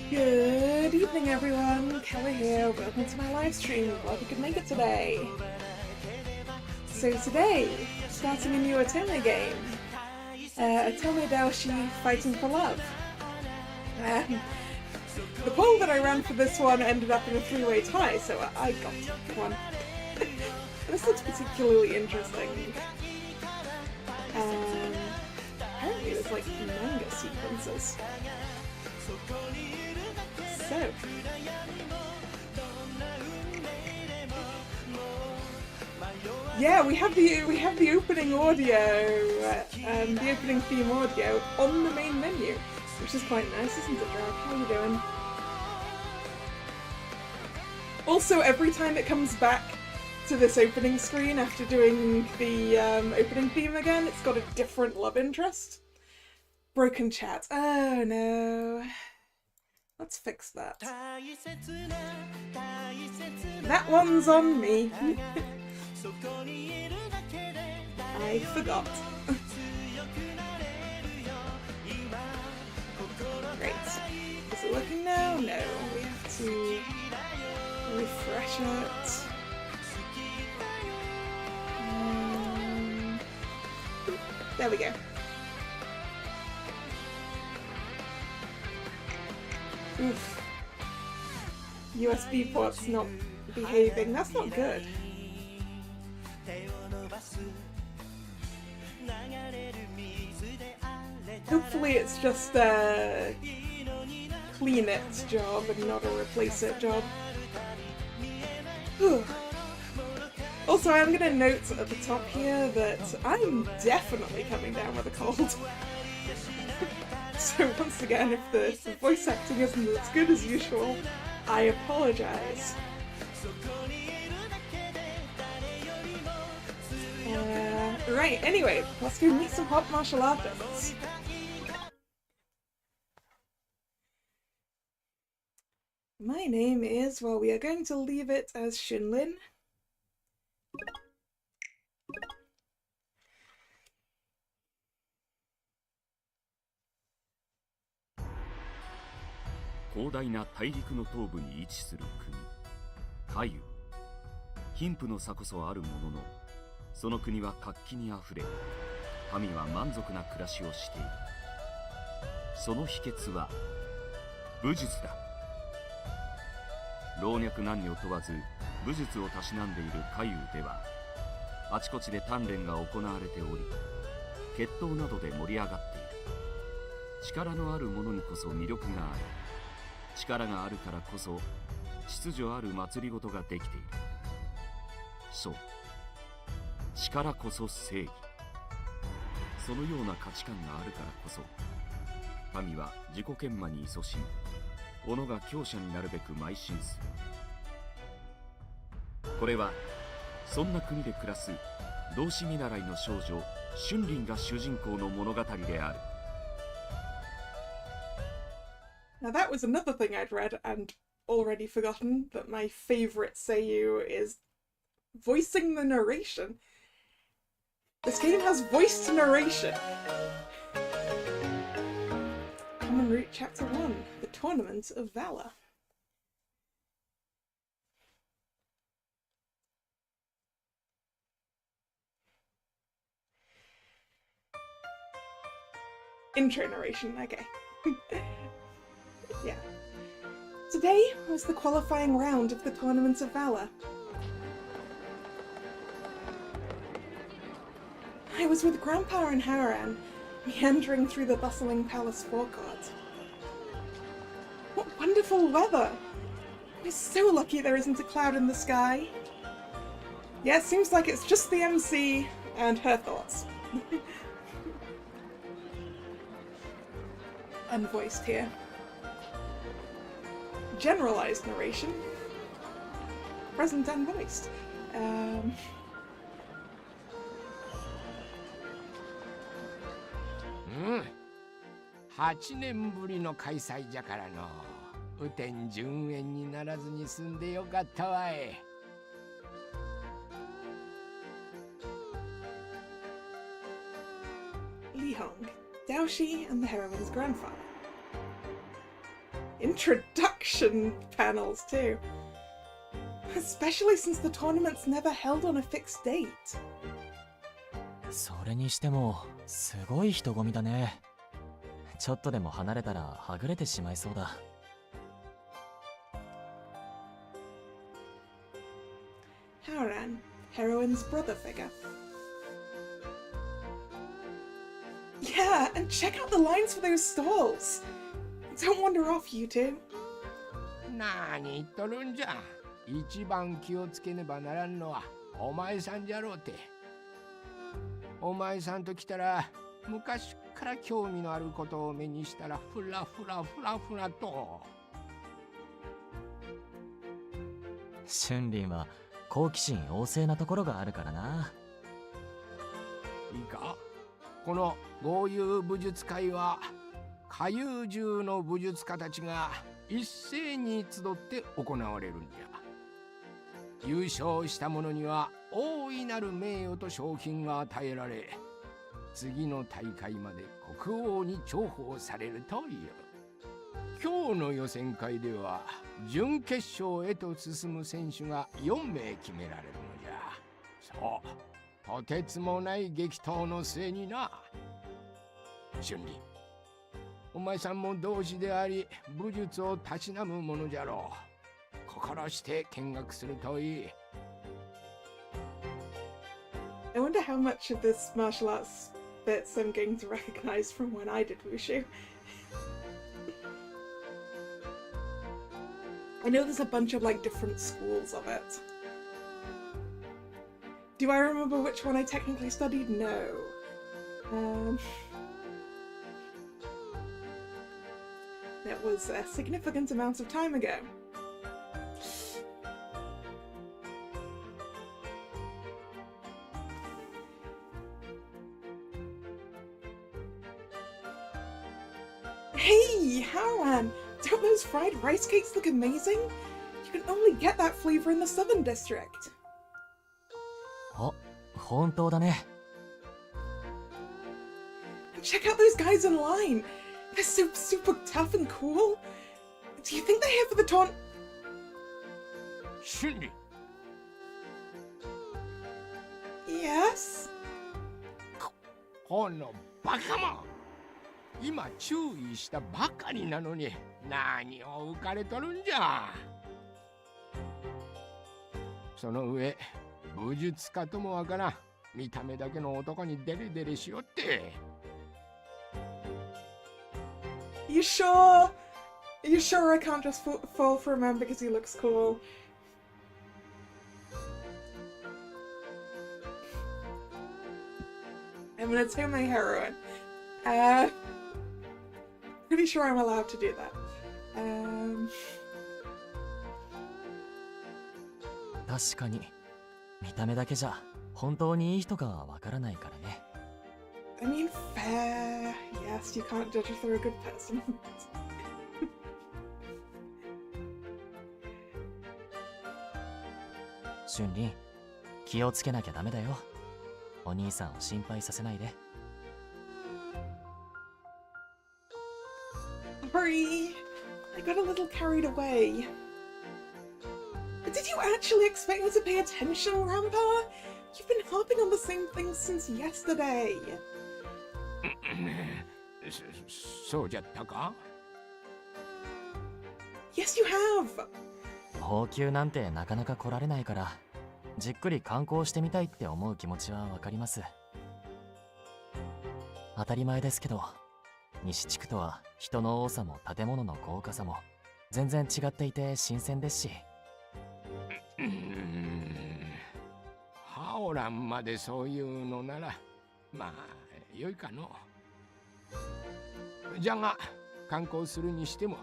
Good evening everyone, Kalla here, welcome to my live stream, glad you could make it today. So today, starting a new Otome game, Otome Daoshi Fighting for Love. The poll that I ran for this one ended up in a three-way tie, so I got one. This looks particularly interesting. Apparently there's like manga sequences. So, yeah, we have the opening audio, the opening theme audio on the main menu, which is quite nice, isn't it, Drag? How are you doing? Also, every time it comes back to this opening screen after doing the opening theme again, it's got a different love interest. Broken chat. Oh no. Let's fix that. That one's on me. I forgot. Great. Is it working now? No. We have to refresh it. There we go. Oof. USB port's not behaving. That's not good. Hopefully it's just a clean it job and not a replace it job. Whew. Also, I'm going to note at the top here that I'm definitely coming down with a cold. So once again, if the voice acting isn't as good as usual, I apologise. Right, anyway, let's go meet some hot martial artists. My name is, well, we are going to leave it as Shunlin.広大な大陸の東部に位置する国、海貧富の差こそあるものの、その国は活気にあふれ、民は満足な暮らしをしている。その秘訣は武術だ。老若男女問わず武術をたしなんでいる海では、あちこちで鍛錬が行われており、決闘などで盛り上がっている。力のある者にこそ魅力がある。力があるからこそ秩序ある祭りごとができている。そう、力こそ正義。そのような価値観があるからこそ、民は自己研磨に勤しみ、己が強者になるべく邁進する。これはそんな国で暮らす同志見習いの少女春林が主人公の物語である。 Now that was another thing I'd read and already forgotten, that my favourite seiyuu is voicing the narration. This game has voiced narration. Common Root Chapter 1, The Tournament of Valor. Intro narration, okay. Yeah. Today was the qualifying round of the Tournament of Valor. I was with Grandpa and Haran, meandering through the bustling palace forecourt. What wonderful weather! We're so lucky there isn't a cloud in the sky. Yeah, it seems like it's just the MC and her thoughts. Unvoiced here. Generalized narration. Present and voiced. 8年ぶりの開催じゃからの雨天順延にならずに済んでよかったわい。Li Hong, Daoshi and the heroine's grandfather. Introduction panels too. Especially since the tournament's never held on a fixed date. それにしてもすごい人混みだね。ちょっとでも離れたらはぐれてしまいそうだ。Haran, heroine's brother figure. Yeah, and check out the lines for those stalls. Don't wander off, you two. なに言っとるんじゃ。一番気をつけねばならんのはお前さんじゃろうて。お前さんと来たら昔から興味のあることを目にしたらフラフラフラフラと。春林は好奇心旺盛なところがあるからな。いいか、この豪遊武術会は下遊中の武術家たちが一斉に集って行われるんじゃ。優勝した者には大いなる名誉と賞金が与えられ、次の大会まで国王に重宝されるという。今日の予選会では準決勝へと進む選手が4名決められるのじゃ。そう、とてつもない激闘の末にな。春林、お前さんも同志であり武術をたしなむものじゃろう。心して見学するといい。I wonder how much of this martial arts bits I'm going to recognize from when I did wushu. I know there's a bunch of like different schools of it. Do I remember which one I technically studied? No. That was a significant amount of time ago. Hey, Haran! Don't those fried rice cakes look amazing? You can only get that flavor in the Southern District. あ、本当だね。And check out those guys in line! They're so super tough and cool! Do you think they're here for the taunt? 春林、 Yes? このバカもん、今注意したばかりなのに何を浮かれとるんじゃ。その上武術家ともわからん見た目だけの男にデレデレしよって。 You sure? Are you sure I can't just fall for a man because he looks cool? I'm an Otome heroine. Pretty sure I'm allowed to do that. 確かに見た目だけじゃ本当にいい人かはわからないからね。 I mean, fair. Yes, you can't judge if they're a good person. 春林、気をつけなきゃダメだよ。お兄さんを心配させないで。 Sorry, I got a little carried away. Did you actually expect me to pay attention, Grandpa? You've been harping on the same thing since yesterday. そうじゃったか？ Yes, you have. 放給なんてなかなか来られないから、じっくり観光してみたいって思う気持ちはわかります。当たり前ですけど、西地区とは人の多さも建物の豪華さも全然違っていて新鮮ですし。ハオランまでそういうのならまあ良いかの。じゃが観光するにしても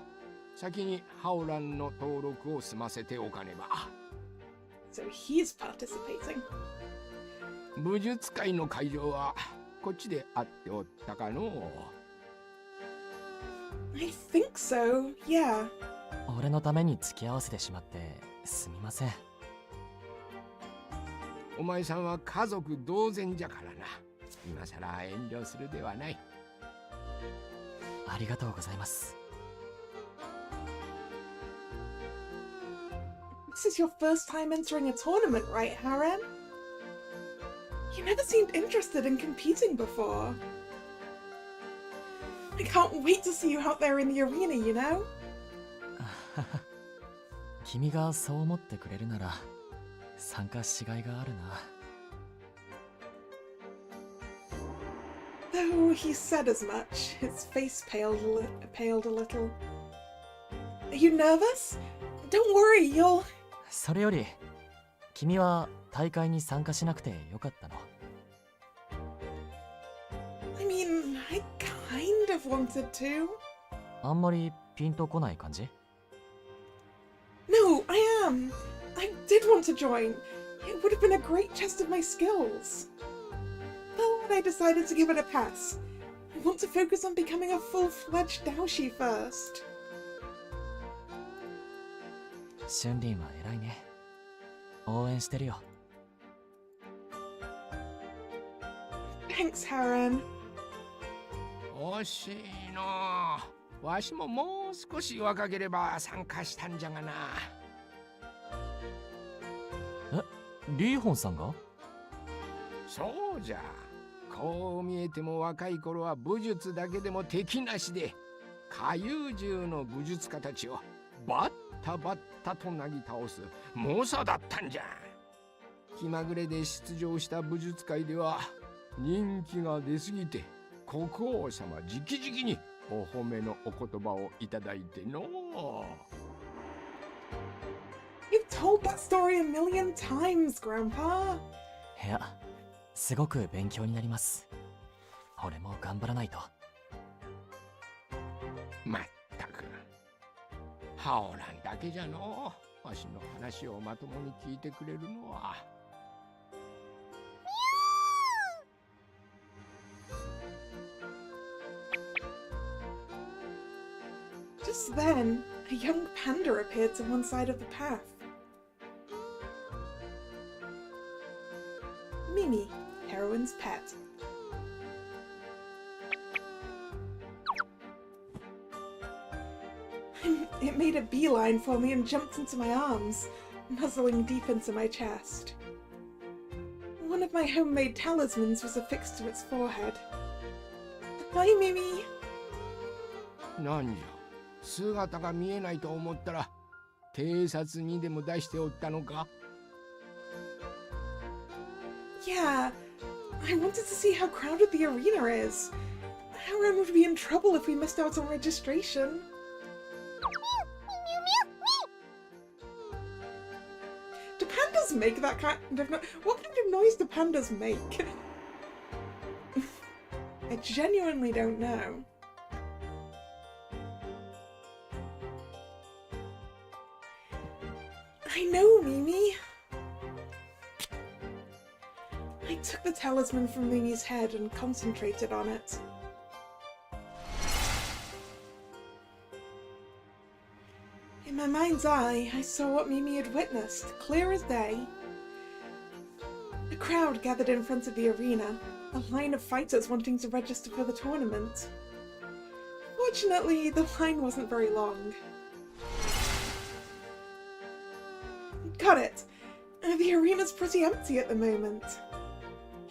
先にハオランの登録を済ませておかねば。 So he's participating. 武術会の会場はこっちであっておったかの？ I think so, yeah. 俺のために付き合わせてしまってすみません。お前さんは家族同然じゃからな。今さら遠慮するではない。ありがとうございます。 This is your first time entering a tournament, right, Harem? You never seemed interested in competing before. I can't wait to see you out there in the arena, you know? 君がそう思ってくれるなら参加しがいがあるな。 Though he said as much, his face paled a little. Are you nervous? Don't worry, you'll... それより君は大会に参加しなくてよかったの？ I mean, I kind of wanted to. あんまりピンとこない感じ？ No, I am. I did want to join. It would have been a great test of my skills. But I decided to give it a pass. I want to focus on becoming a full-fledged Daoshi first. 春林は偉いね。応援してるよ。 Thanks, Haran. 惜しいの。わしももう少し若ければ参加したんじゃがな。え、リーホンさんが？そうじゃ。こう見えても若い頃は武術だけでも敵なしで下遊獣の武術家たちをバッタバッタとなぎ倒す猛者だったんじゃ。気まぐれで出場した武術界では人気が出すぎて国王様直々にお褒めのお言葉をいただいての。 You've told that story a million times, Grandpa. いや、すごく勉強になります。俺も頑張らないと。まったくハオランだけじゃの。わしの話をまともに聞いてくれるのは。Just then, a young panda appeared to one side of the path. Mimi, heroine's pet. It made a beeline for me and jumped into my arms, nuzzling deep into my chest. One of my homemade talismans was affixed to its forehead. Hi, Mimi! なんじゃ、姿が見えないと思ったら偵察にでも出しておったのか？ Yeah, I wanted to see how crowded the arena is. Haran would be in trouble if we missed out on registration. Do pandas make that kind of what kind of noise do pandas make? I genuinely don't know. I know, Mimi. I took the talisman from Mimi's head and concentrated on it. In my mind's eye, I saw what Mimi had witnessed, clear as day. A crowd gathered in front of the arena, a line of fighters wanting to register for the tournament. Fortunately, the line wasn't very long. Got it! The arena's pretty empty at the moment.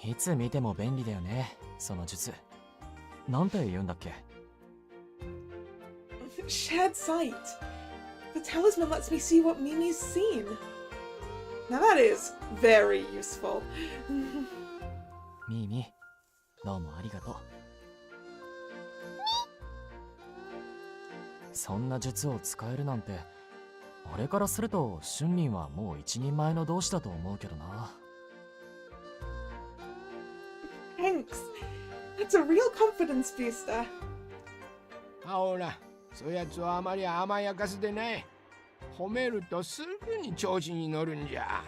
いつ見ても便利だよね、その術。なんて言うんだっけ？ Shared sight. The talisman lets me see what Mimi's seen. Now that is very useful. ミーミー、どうもありがとう。そんな術を使えるなんて、俺からすると春林はもう一人前の同志だと思うけどな。Thanks. That's a real confidence booster. ほら、そやつはあまり甘やかすでない。褒めるとすぐに調子に乗るんじゃ。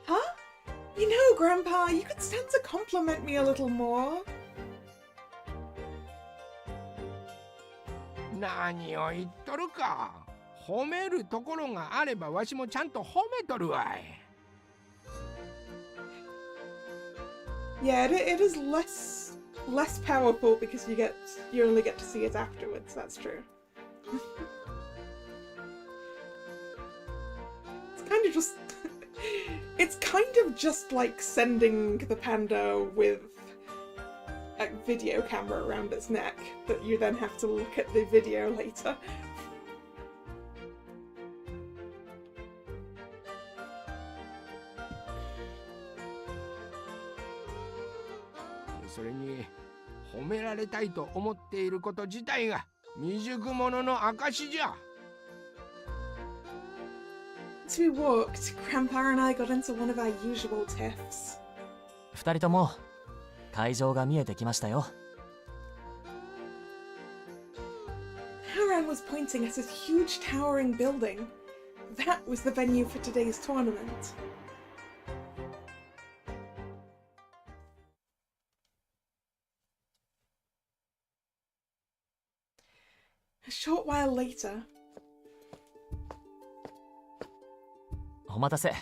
Huh? You know, Grandpa, you could stand to compliment me a little more. 何を言っとるか。褒めるところがあればわしもちゃんと褒めとるわい。Yeah, it is less powerful because you only get to see it afterwards. That's true. It's kind of just like sending the panda with a video camera around its neck that you then have to look at the video later. それに褒められたいと思っていること自体が未熟者の証じゃ。As we walked, Grandpa and I got into one of our usual tiffs. 二人とも会場が見えてきましたよ。Haran was pointing at his huge towering building. That was the venue for today's tournament. A short while later. お待たせ。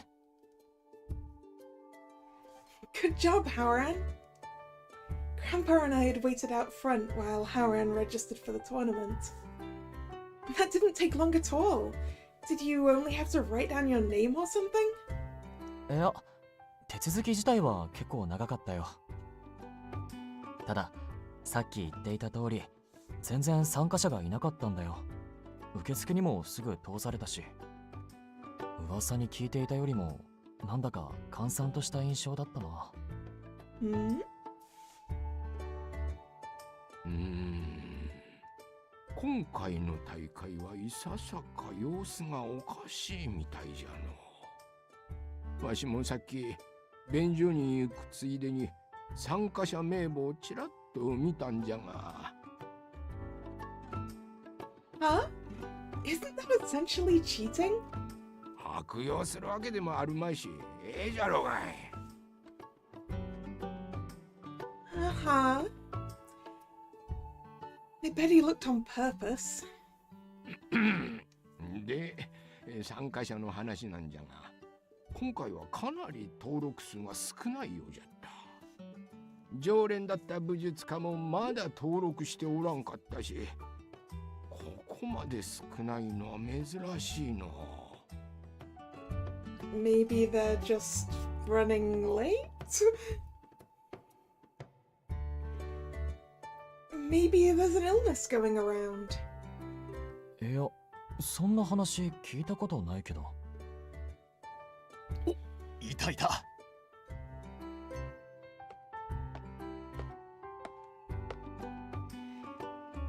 Good job, Haran. Grandpa and I had waited out front while Haran registered for the tournament. That didn't take long at all. Did you only have to write down your name or something? いや、手続き自体は結構長かったよ。ただ、さっき言っていた通り、全然参加者がいなかったんだよ。受付にもすぐ通されたし。噂に聞いていたよりも、なんだか閑散とした印象だったな。今回の大会はいささか様子がおかしいみたいじゃの。わしもさっき便所に行くついでに参加者名簿をちらっと見たんじゃが。Huh? Isn't that essentially cheating? 悪用するわけでもあるまいし、ええじゃろうがい。Uh-huh. I bet he looked on purpose. で、参加者の話なんじゃが、今回はかなり登録数が少ないようじゃった。常連だった武術家もまだ登録しておらんかったし、ここまで少ないのは珍しいの。Maybe they're just running late? Maybe there's an illness going around. いや、そんな話聞いたことないけど。お、いたいた。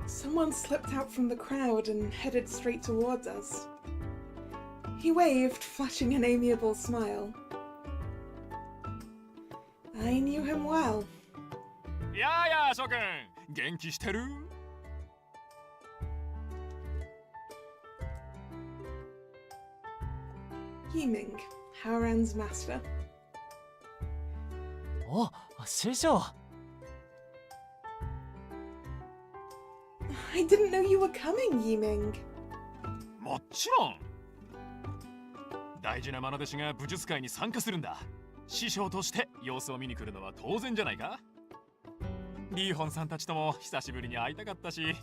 Someone slipped out from the crowd and headed straight towards us. He waved, flashing an amiable smile. I knew him well. やあやあ諸君、元気してる？Yiming, Haoran's master. お、師匠。 I didn't know you were coming, Yiming. もちろん。大事な愛弟子が武術界に参加するんだ。師匠として様子を見に来るのは当然じゃないか。リーホンさんたちとも久しぶりに会いたかったし、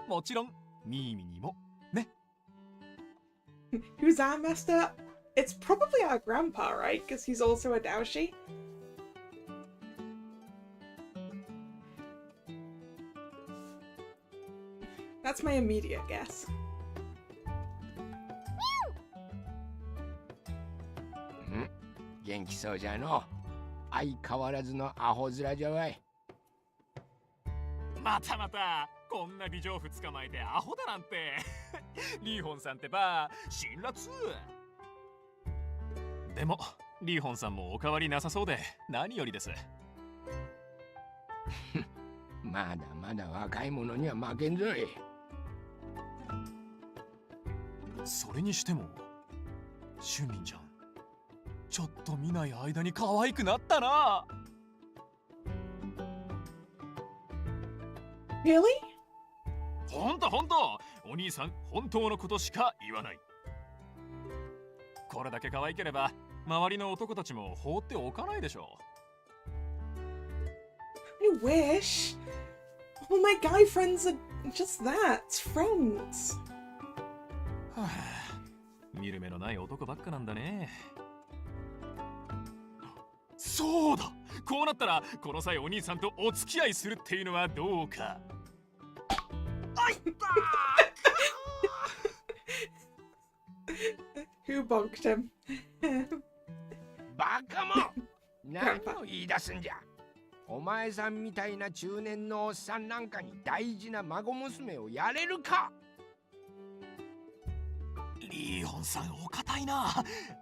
もちろんミーミにもね。Who's our master? It's probably our grandpa, right? Because he's also a Daoshi. That's my immediate guess. 元気そうじゃの。相変わらずのアホ面じゃわい。またまたこんな美女婦捕まえてアホだなんて。リーホンさんってば辛辣。でもリーホンさんもお変わりなさそうで何よりです。まだまだ若い者には負けんぞい。それにしてもシュンミンちゃん、ちょっと見ない間に可愛くなったな。Really? ほんとほんと、お兄さん本当のことしか言わない。これだけ可愛ければ周りの男たちも放っておかないでしょI wish. All my guy friends are just that, friends. う。はあ、見る目のない男ばっかなんだね。そうだ、こうなったらこの際お兄さんとお付き合いするっていうのはどうか。あいった Who bonked him? バカも何を言い出すんじゃ。お前さんみたいな中年のおっさんなんかに大事な孫娘をやれるか。リーホンさんお堅いな。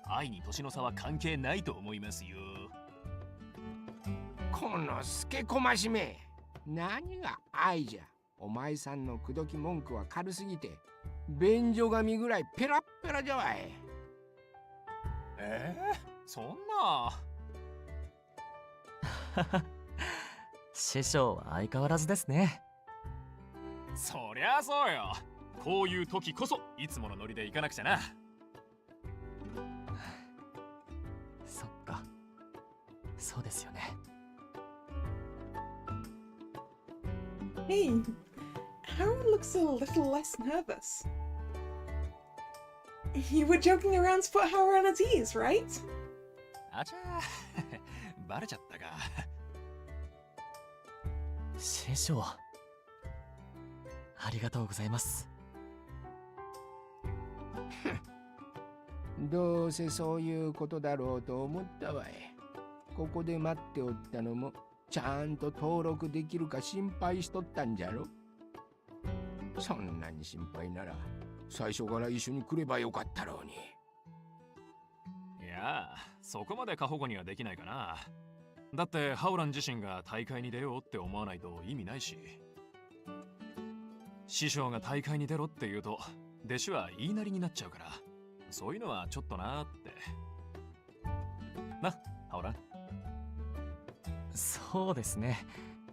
愛に年の差は関係ないと思いますよ。このスケこましめ、何が愛じゃ。お前さんの口説き文句は軽すぎて便所紙ぐらいペラッペラじゃわい。そんな。師匠は相変わらずですね。そりゃそうよ。こういう時こそいつものノリで行かなくちゃな。そっか、そうですよね。Hey, Haoran looks a little less nervous. You were joking around to put Haoran at ease, right? あちゃー、バレちゃったか。師匠、ありがとうございます。どうせそういうことだろうと思ったわい。ここで待っておったのもちゃんと登録できるか心配しとったんじゃろ。そんなに心配なら最初から一緒に来ればよかったろうに。いや、そこまで過保護にはできないかな。だってハオラン自身が大会に出ようって思わないと意味ないし。師匠が大会に出ろって言うと弟子は言いなりになっちゃうから、そういうのはちょっとなーって。な、ハオラン。そうですね。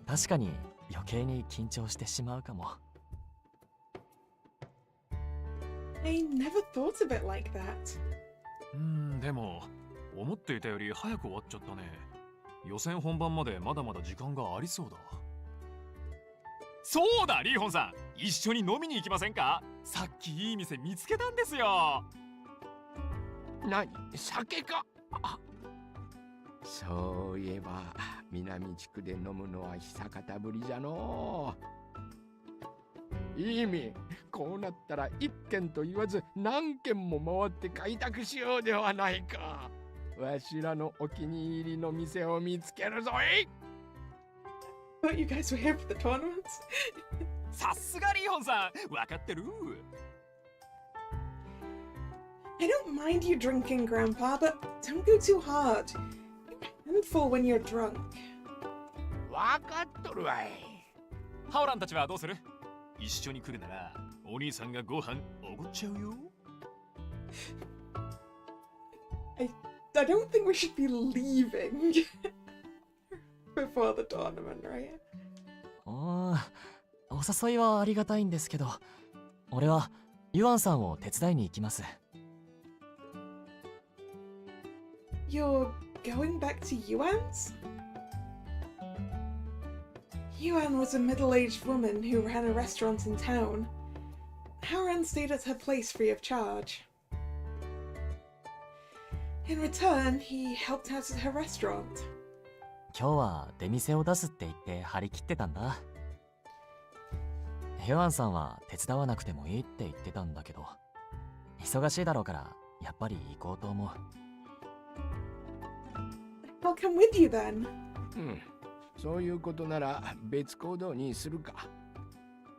確かに余計に緊張してしまうかも。I never thought of it like that. でも思っていたより早く終わっちゃったね。予選本番までまだまだ時間がありそうだ。そうだ、リーホンさん、一緒に飲みに行きませんか？さっきいい店見つけたんですよ。何、酒か。そういえば南地区で飲むのは久方ぶりじゃのう。いい意味、こうなったら一軒と言わず何軒も回って開拓しようではないか。わしらのお気に入りの店を見つけるぞい。Thought you guys were here for the tournament. さすがリーホンさん、わかってる。I don't mind you drinking, Grandpa, but don't go too hard. Handful when you're drunk. わかっとるわい。ハオランたちはどうする？一緒に来るならお兄さんがご飯おごっちゃうよ。I don't think we should be leaving before the tournament, right? お誘いはありがたいんですけど、俺はユアンさんを手伝いに行きます。You're going back to Yuan's? Yuan was a middle-aged woman who ran a restaurant in town. Haoran stayed at her place free of charge. In return, he helped out at her restaurant. 今日は出店を出すって言って張り切ってたんだ。ユアンさんは手伝わなくてもいいって言ってたんだけど、忙しいだろうからやっぱり行こうと思う。I'll come with you then. そういうことなら別行動にするか。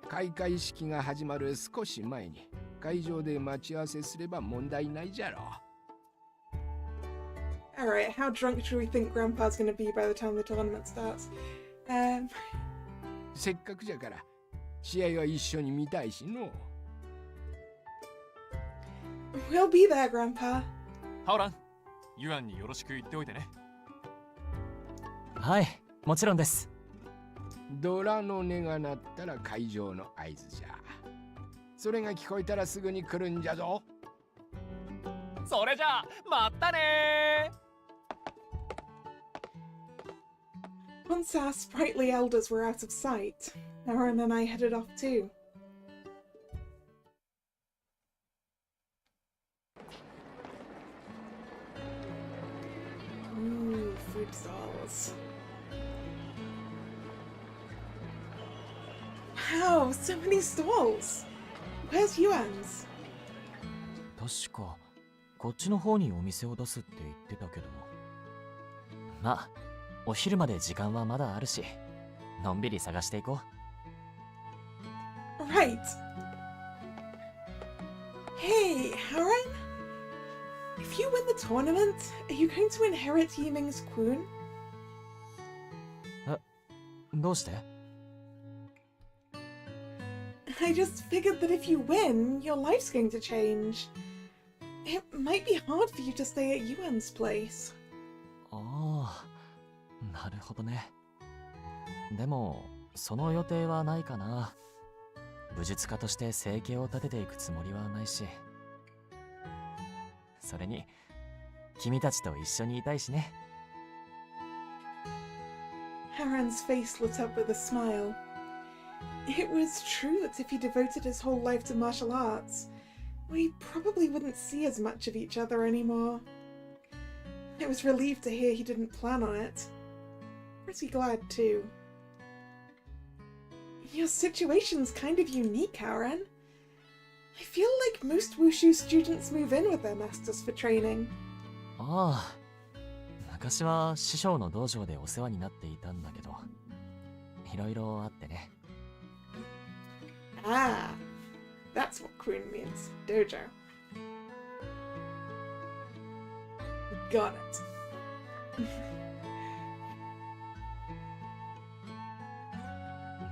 開会式が始まる少し前に会場で待ち合わせすれば問題ないじゃろう。Alright, how drunk should we think Grandpa's gonna be by the time the tournament starts? せっかくじゃから試合は一緒に見たいしの。We'll be there, Grandpa. ハオラン、ユアンによろしく言っておいてね。はい、もちろんです。ドラの音が鳴ったら会場の合図じゃ。それが聞こえたらすぐに来るんじゃぞ。それじゃあまたね。Once our sprightly elders were out of sight, Aaron and I headed off too. Ooh, food stalls. Wow, so many stalls! Where's Yuan's? 確かこっちの方にお店を出すって言ってたけど。まあ、お昼まで時間はまだあるし、のんびり探していこう。Right. Hey, Haran? If you win the tournament, are you going to inherit Yiming's queen? どうして？ I just figured that if you win, your life's going to change. It might be hard for you to stay at Yuan's place. ああ、なるほどね。でも、その予定はないかな。武術家として生計を立てていくつもりはないし。それに、君たちと一緒にいたいしね。Haran's face lit up with a smile. It was true that if he devoted his whole life to martial arts, we probably wouldn't see as much of each other anymore. I was relieved to hear he didn't plan on it. Pretty glad too. Your situation's kind of unique, Haran. I feel like most wushu students move in with their masters for training. ああ、昔は師匠の道場でお世話になっていたんだけど、いろいろあってね。Ah, that's what Queen means. Dojo. Got it.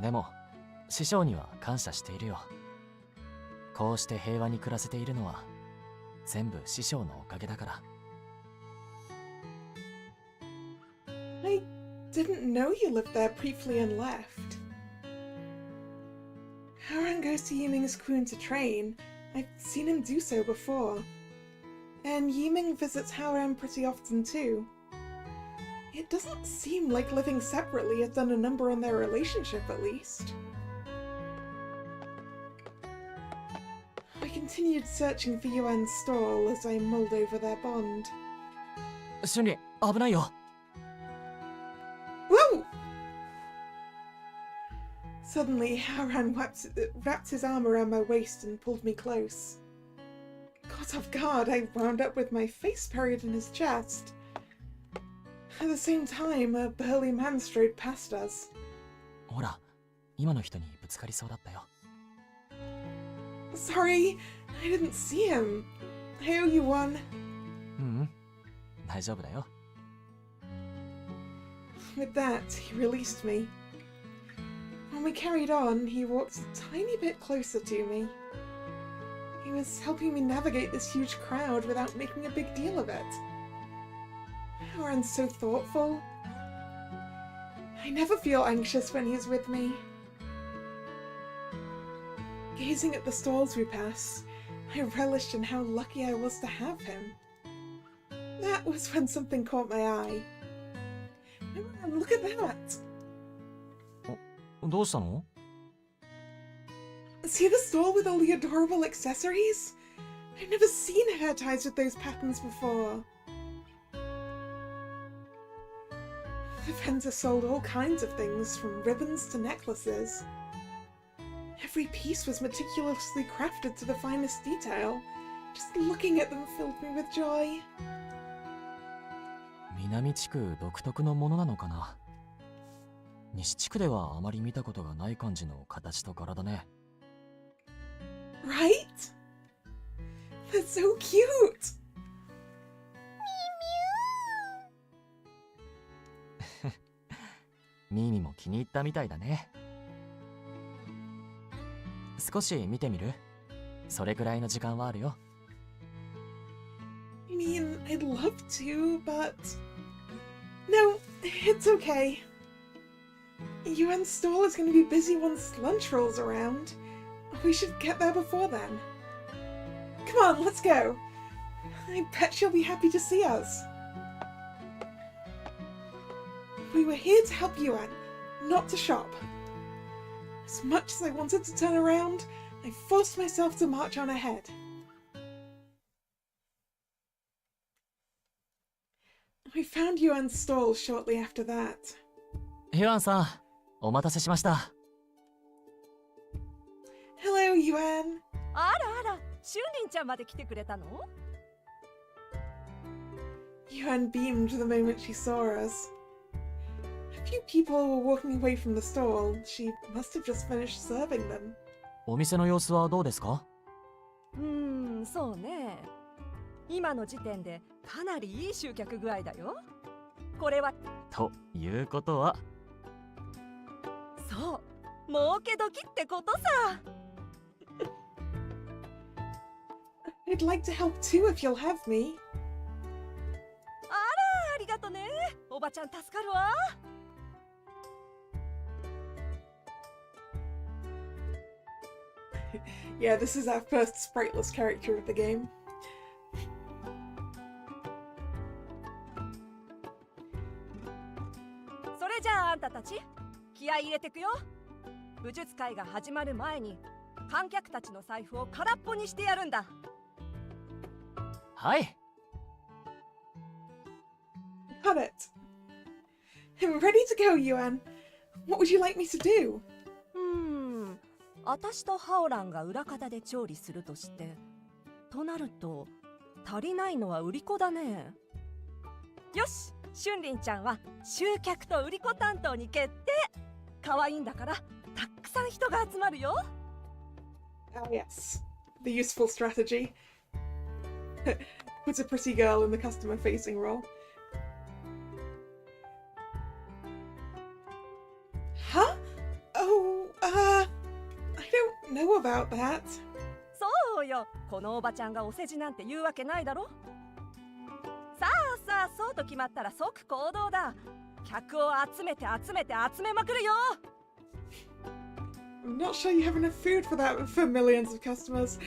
でも、師匠には感謝しているよ。こうして平和に暮らせているのは、全部師匠のおかげだから。I didn't know you lived there briefly and left. Haran goes to Yiming's Queen to train. I've seen him do so before. And Yiming visits Haran pretty often too. It doesn't seem like living separately has done a number on their relationship, at least. I continued searching for Yuan's stall as I mulled over their bond. 俊里、危ないよ。Whoa! Suddenly, Haran wrapped his arm around my waist and pulled me close. Caught off guard, I wound up with my face buried in his chest. At the same time, a burly man strode past us. ほら、今の人にぶつかりそうだったよ。Sorry, I didn't see him. I owe you one. うん、大丈夫だよ。With that, he released me. When we carried on, he walked a tiny bit closer to me. He was helping me navigate this huge crowd without making a big deal of it. Aaron's so thoughtful. I never feel anxious when he's with me. Gazing at the stalls we pass, I relished in how lucky I was to have him. That was when something caught my eye. Aaron, look at that! どうしたの? See the stall with all the adorable accessories? I've never seen hair ties with those patterns before. The vendor sold all kinds of things, from ribbons to necklaces. Every piece was meticulously crafted to the finest detail. Just looking at them filled me with joy. 南地区独特のものなのかな。西地区ではあまり見たことがない感じの形と柄だね。Right? That's so cute! ミーミも気に入ったみたいだね。少し見てみる？それくらいの時間はあるよ。I mean, I'd love to, but... No, it's okay. Yuan's stall is going to be busy once lunch rolls around. We should get there before then. Come on, let's go. I bet she'll be happy to see us. We were here to help Yuan, not to shop. As much as I wanted to turn around, I forced myself to march on ahead. We found Yuan's stall shortly after that. ユアンさん、お待たせしました。Hello, Yuan. あらあら、シュンリンちゃんまで来てくれたの？ Yuan beamed the moment she saw us. A few people were walking away from the stall. She must have just finished serving them. お店の様子はどうですか？そうね。今の時点でかなりいい集客具合だよ。これはということは、そう、儲け時ってことさ。I'd like to help too if you'll have me. ありがとね。おばちゃん助かるわ。Yeah, this is our first spriteless character of the game. それじゃああんたたち、気合い入れてくよ。武術会が始まる前に観客たちの財布を空っぽにしてやるんだ。はい。Got it. I'm ready to go, Yuan. What would you like me to do? 私とハオランが裏方で調理するとして、となると足りないのは売り子だね。よし、シュンリンちゃんは集客と売り子担当に決定。可愛いんだからたくさん人が集まるよ。Oh yes, the useful strategy. Put a pretty girl in the customer-facing role. Huh? Oh, I don't know about that. そうよ、このおばちゃんがお世辞なんて言うわけないだろ。さあさあ、そうと決まったら即行動だ。客を集めまくるよ。I'm not sure you have enough food for that for millions of customers.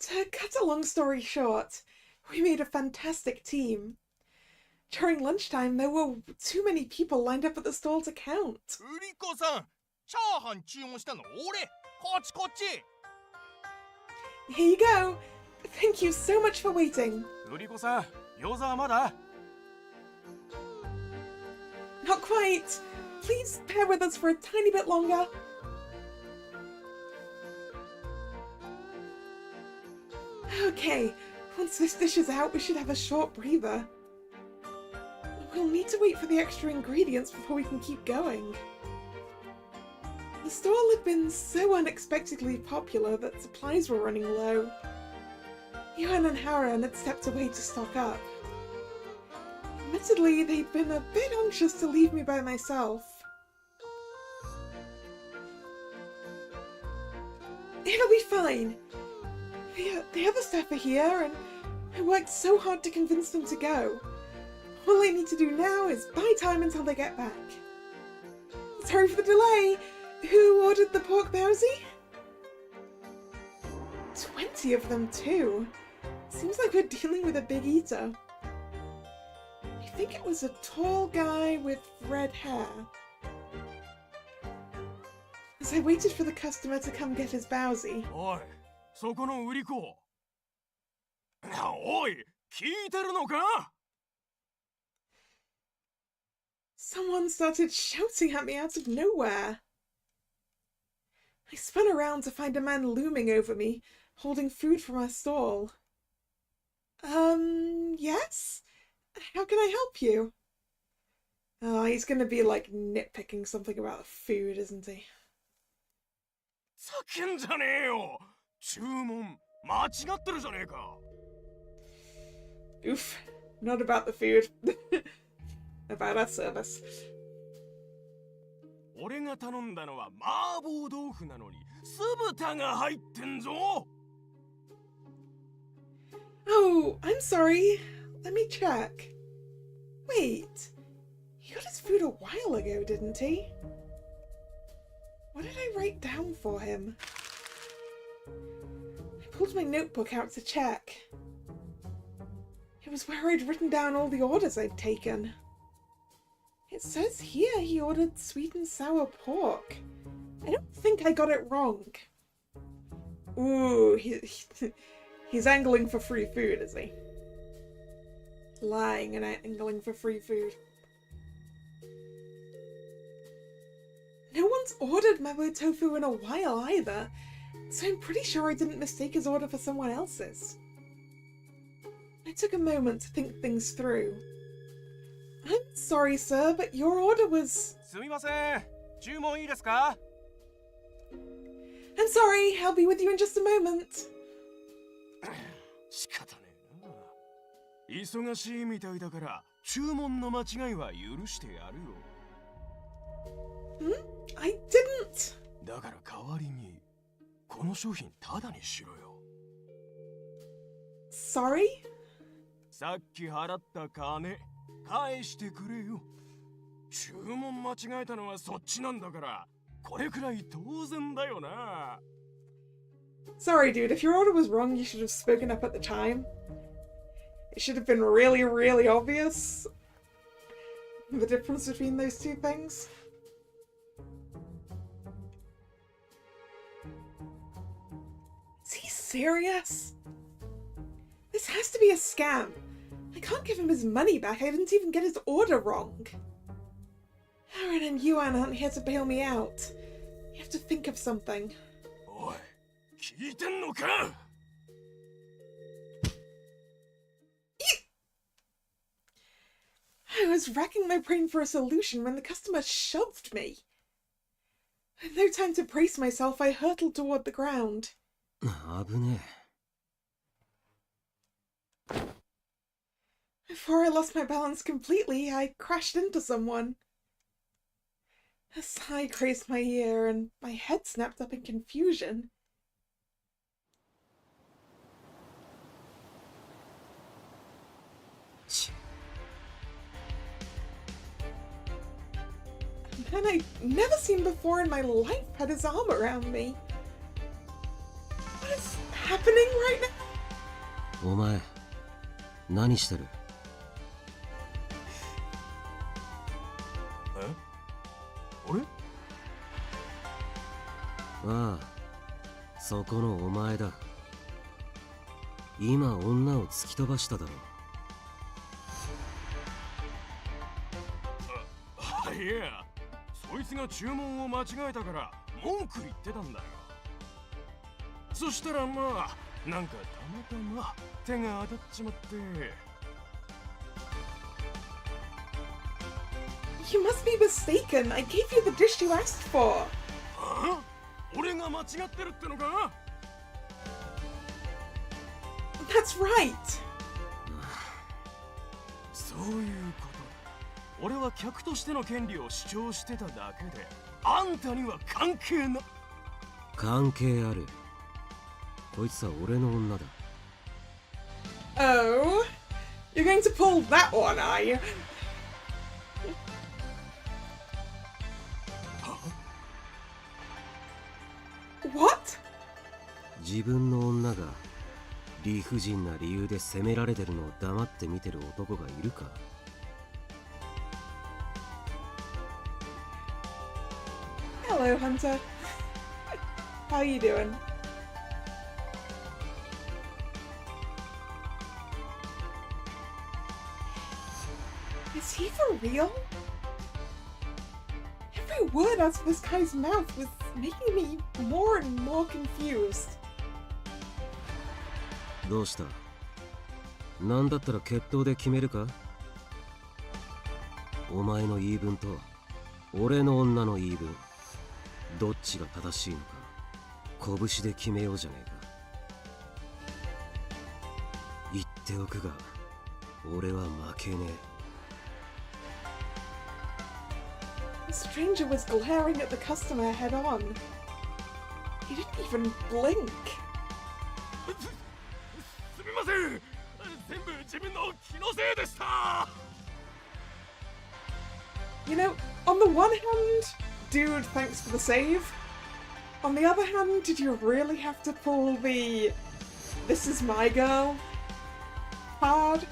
To cut a long story short, we made a fantastic team. During lunchtime, there were too many people lined up at the stall to count. 売り子さん、チャーハン注文したの俺。こっちこっち。Here you go. Thank you so much for waiting. 売り子さん、餃子はまだ？ Not quite. Please bear with us for a tiny bit longer. Okay, once this dish is out, we should have a short breather. We'll need to wait for the extra ingredients before we can keep going. The stall had been so unexpectedly popular that supplies were running low. Yuan and Haran had stepped away to stock up. Admittedly, they'd been a bit anxious to leave me by myself. It'll be fine. The other staff are here, and I worked so hard to convince them to go. All I need to do now is buy time until they get back. Sorry for the delay. Who ordered the pork baozi? 20 of them too. Seems like we're dealing with a big eater. I think it was a tall guy with red hair. As I waited for the customer to come get his baozi, おい、そこの売り子。おい、聞いてるのか？ someone started shouting at me out of nowhere. I spun around to find a man looming over me, holding food from our stall. Yes? How can I help you? Oh, he's gonna be like nitpicking something about the food, isn't he? 叫んじゃねえよ。注文間違ってるじゃねえか。 Oof, not about the food. About our service. 俺が頼んだのは麻婆豆腐なのに酢豚が入ってんぞ。 Oh, I'm sorry. Let me check. Wait, he got his food a while ago, didn't he? What did I write down for him? I pulled my notebook out to check. It was where I'd written down all the orders I'd taken. It says here he ordered sweet and sour pork. I don't think I got it wrong. Ooh, he's angling for free food, is he? Lying and angling for free food. No one's ordered mapo tofu in a while either, so I'm pretty sure I didn't mistake his order for someone else's. I took a moment to think things through. I'm sorry, sir, but your order was... すみません。注文いいですか？ I'm sorry, I'll be with you in just a moment. 仕方ねえな。忙しいみたいだから注文の間違いは許してやるよ。 I didn't. だから代わりにこの商品タダにしろよ。 Sorry? さっき払った金返してくれよ。注文間違えたのはそっちなんだからこれくらい当然だよな。 Sorry, dude, if your order was wrong, you should have spoken up at the time. It should have been really, really obvious. The difference between those two things. Is he serious? This has to be a scam. I can't give him his money back. I didn't even get his order wrong. Aaron and Yuan aren't here to bail me out. You have to think of something. おい、聞いてんのか？ I was racking my brain for a solution when the customer shoved me. With no time to brace myself, I hurtled toward the ground. 危ねえ。 Before I lost my balance completely, I crashed into someone. A sigh grazed my ear, and my head snapped up in confusion. A man I'd never seen before in my life had his arm around me. What is happening right now? お前、何してる？え？あれ？ああ、そこのお前だ。今女を突き飛ばしただろ。いや、そいつが注文を間違えたから文句言ってたんだよ。そしたらまあ、なんかたまたま手が当たっちまって。 You must be mistaken. I gave you the dish you asked for. あ？俺が間違ってるってのか？ That's right. そそういうことだ。俺は客としての権利を主張してただけで、あんたには関係な。関係ある。こいつは俺の女だ。 Oh, you're going to pull that one, are you? What? 自分の女が理不尽な理由で責められてるのを黙って見てる男がいるか。 Hello, Hunter. How you doing? Is he for real? Every word out of this guy's mouth was making me more and more confused. どうした？なんだったら決闘で決めるか？お前の言い分と俺の女の言い分、どっちが正しいのか拳で決めようじゃねえか。言っておくが俺は負けねえ。 The stranger was glaring at the customer head on. He didn't even blink. すみません。全部自分の気のせいでした。 You know, on the one hand, dude, thanks for the save. On the other hand, did you really have to pull the "this is my girl" card?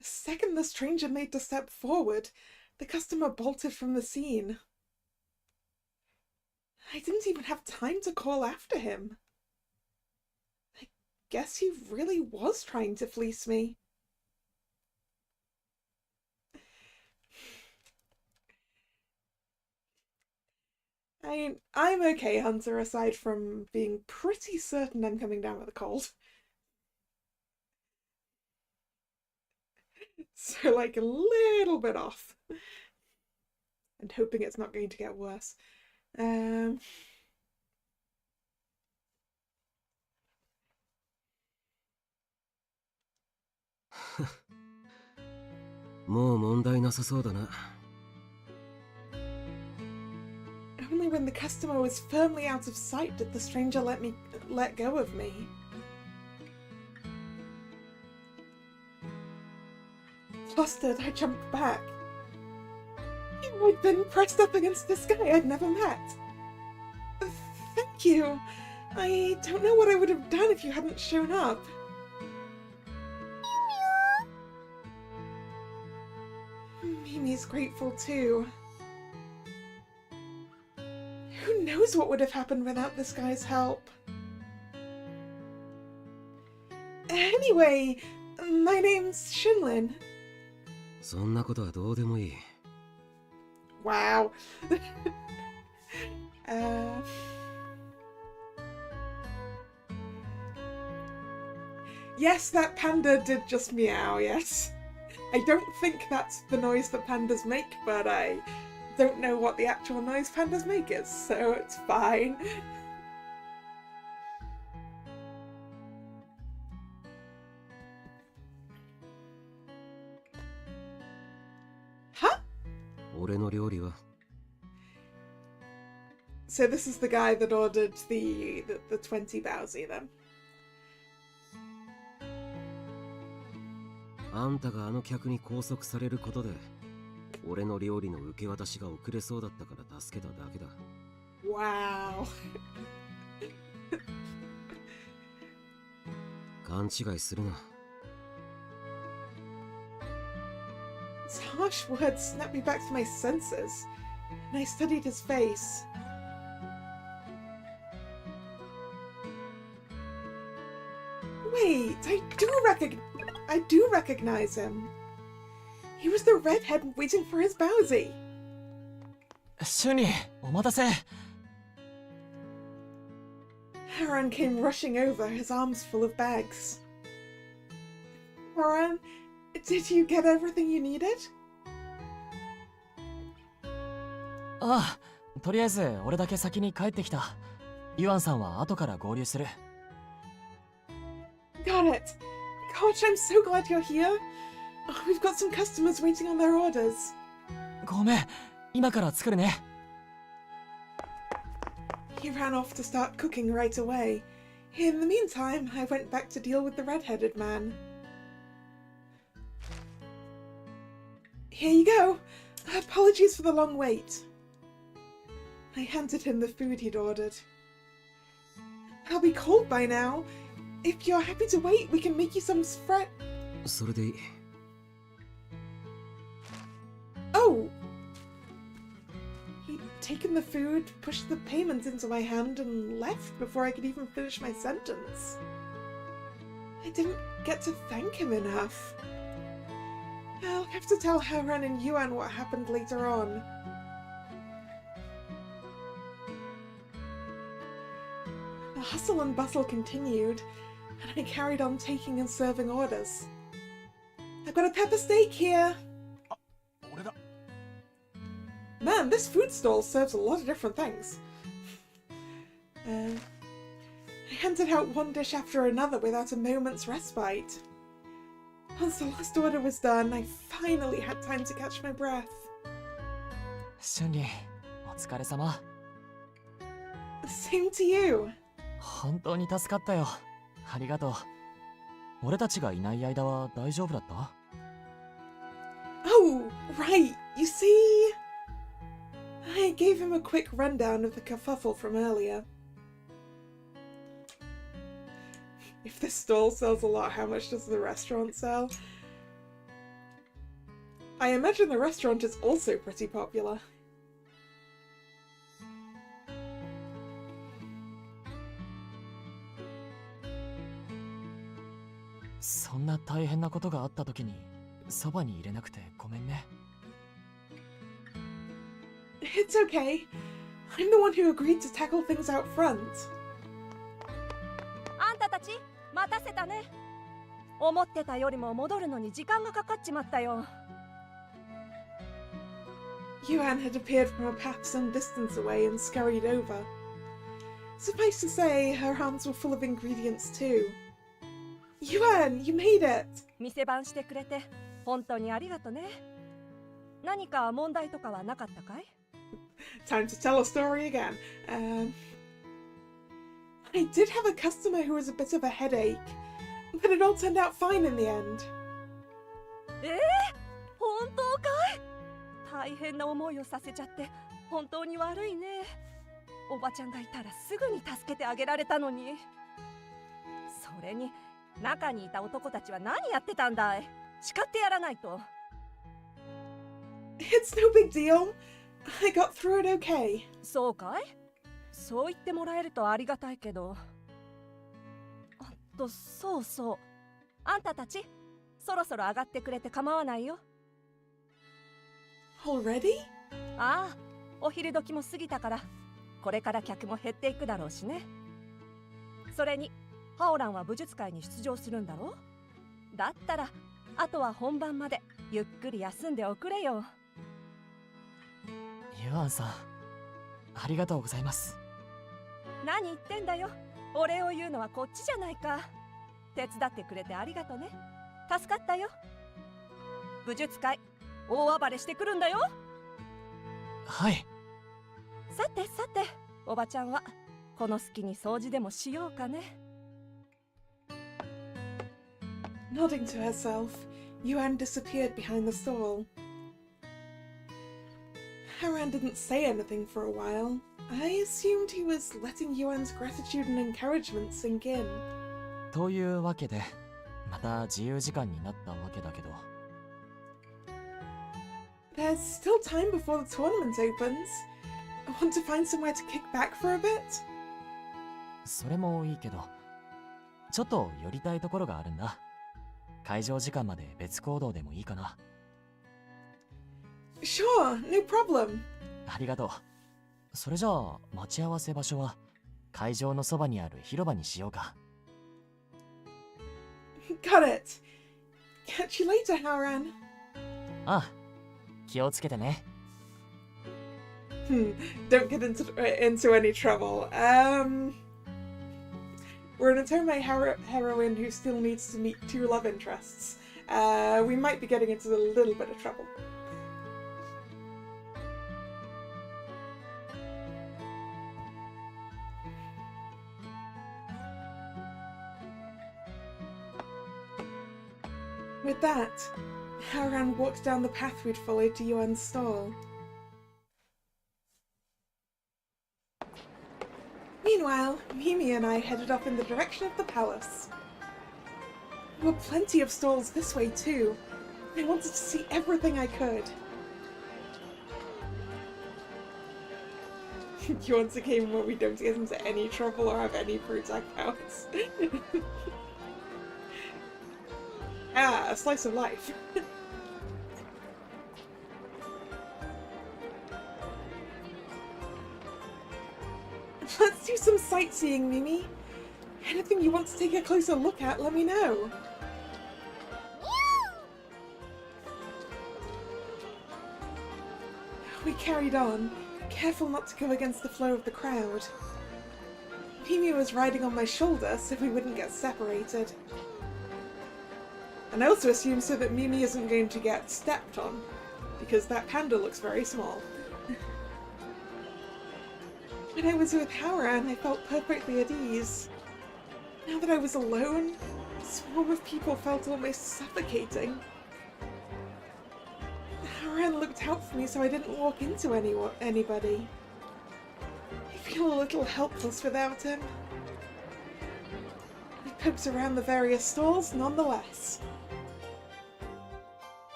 The second the stranger made to step forward, the customer bolted from the scene. I didn't even have time to call after him. I guess he really was trying to fleece me. I'm okay, Hunter, aside from being pretty certain I'm coming down with a cold. So, like, a little bit off. And hoping it's not going to get worse. もう問題なさそうだな。 Only when the customer was firmly out of sight did the stranger let go of me. Flustered, I jumped back. I'd been pressed up against this guy I'd never met. Thank you. I don't know what I would have done if you hadn't shown up. Mimi's grateful too. Who knows what would have happened without this guy's help? Anyway, my name's Shinlin. そんなことはどうでもいい。 Wow. Yes, that panda did just meow, yes. I don't think that's the noise that pandas make, but I don't know what the actual noise pandas make is, so it's fine. Huh? 俺の料理は So this is the guy that ordered the 20 Bowsy then. あんたがあの客に拘束されることで俺の料理の受け渡しが遅れそうだったから助けただけだ。 Wow. 勘違いするな。 His harsh words snapped me back to my senses, and I studied his face. Wait, I do recognize him. He was the redhead waiting for his Bowsy. シュニー、お待たせ。 Haran came rushing over, his arms full of bags. Haran, did you get everything you needed? ああ、とりあえず俺だけ先に帰ってきた。ユアンさんは後から合流する。Got it. Gosh, I'm so glad you're here. Oh, we've got some customers waiting on their orders. ごめん、今から作るね。He ran off to start cooking right away. In the meantime, I went back to deal with the red-headed man. Here you go. Apologies for the long wait. I handed him the food he'd ordered. I'll be cold by now. If you're happy to wait, we can make you some spread. それでいい。Oh! He'd taken the food, pushed the payment into my hand, and left before I could even finish my sentence. I didn't get to thank him enough. I'll have to tell Haran and Yuan what happened later on. The hustle and bustle continued, and I carried on taking and serving orders. I've got a pepper steak here! 俺だ。 Man, this food stall serves a lot of different things. I handed out one dish after another without a moment's respite. Once the last order was done, I finally had time to catch my breath. 春林、お疲れ様。Same to you. 本当に助かったよ。ありがとう。俺たちがいない間は大丈夫だった？ Oh, right. You see... I gave him a quick rundown of the kerfuffle from earlier. If this stall sells a lot, how much does the restaurant sell? I imagine the restaurant is also pretty popular.「そんな大変なことがあった時にそばに入れなくてごめんね。 It's okay. I'm the one who agreed to tackle things out front. あんたたち待たせたね。思ってたよりも戻るのに時間がかかっちまったよ。 Yuan had appeared from a path some distance away and scurried over. Suffice to say, her hands were full of ingredients too. Yuan, you made it! 店番してくれて本当にありがとね。何か問題とかはなかったかい？ Time to tell a story again. I did have a customer who was a bit of a headache, but it all turned out fine in the end. 本当かい？大変な思いをさせちゃって本当に悪いね。おばちゃんがいたらすぐに助けてあげられたのに。それに中にいた男たちは何やってたんだい？叱ってやらないと。 It's no big deal. I got through it okay. そうかい？そう言ってもらえるとありがたいけど。そうそう。あんたたち、そろそろ上がってくれて構わないよ。Already? ああ、お昼時も過ぎたから、これから客も減っていくだろうしね。それに、ハオランは武術会に出場するんだろ？だったら、あとは本番までゆっくり休んでおくれよ。ユアンさん、ありがとうございます。何言ってんだよ。お礼を言うのはこっちじゃないか。手伝ってくれてありがとね。助かったよ。武術会、大暴れしてくるんだよ。はい。さてさて、おばちゃんはこの隙に掃除でもしようかね。Nodding to herself, Yuan disappeared behind the stall. Haran didn't say anything for a while. I assumed he was letting Yuan's gratitude and encouragement sink in. というわけで、また自由時間になったわけだけど。There's still time before the tournament opens. I want to find somewhere to kick back for a bit. それもいいけど、ちょっと寄りたいところがあるんだ。会場時間まで別行動でもいいかな。Sure, no problem. ありがとう。それじゃあ待ち合わせ場所は会場のそばにある広場にしようか。Got it. Catch you later, Haran. ああ、気をつけてね。Don't get into any trouble. We're an Otome heroine who still needs to meet 2 love interests. We might be getting into a little bit of trouble. With that, Haran walked down the path we'd followed to Yuan's stall. Meanwhile, Mimi and I headed off in the direction of the palace. There were plenty of stalls this way too. I wanted to see everything I could. Yuan's a game where we don't get into any trouble or have any protag powers. A slice of life. Let's do some sightseeing, Mimi. Anything you want to take a closer look at, let me know. We carried on, careful not to go against the flow of the crowd. Mimi was riding on my shoulder so we wouldn't get separated. And I also assume so that Mimi isn't going to get stepped on, because that panda looks very small. When I was with Haran, I felt perfectly at ease. Now that I was alone, a swarm of people felt almost suffocating. Haran looked out for me so I didn't walk into anybody. I feel a little helpless without him. I poked around the various stalls nonetheless.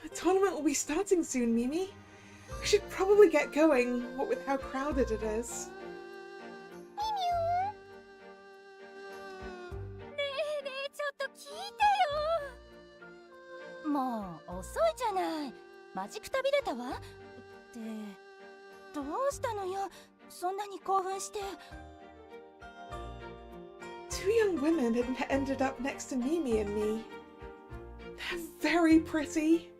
The tournament will be starting soon, Mimi. We should probably get going, what with how crowded it is. Two young women had ended up next to Mimi and me. They're very pretty.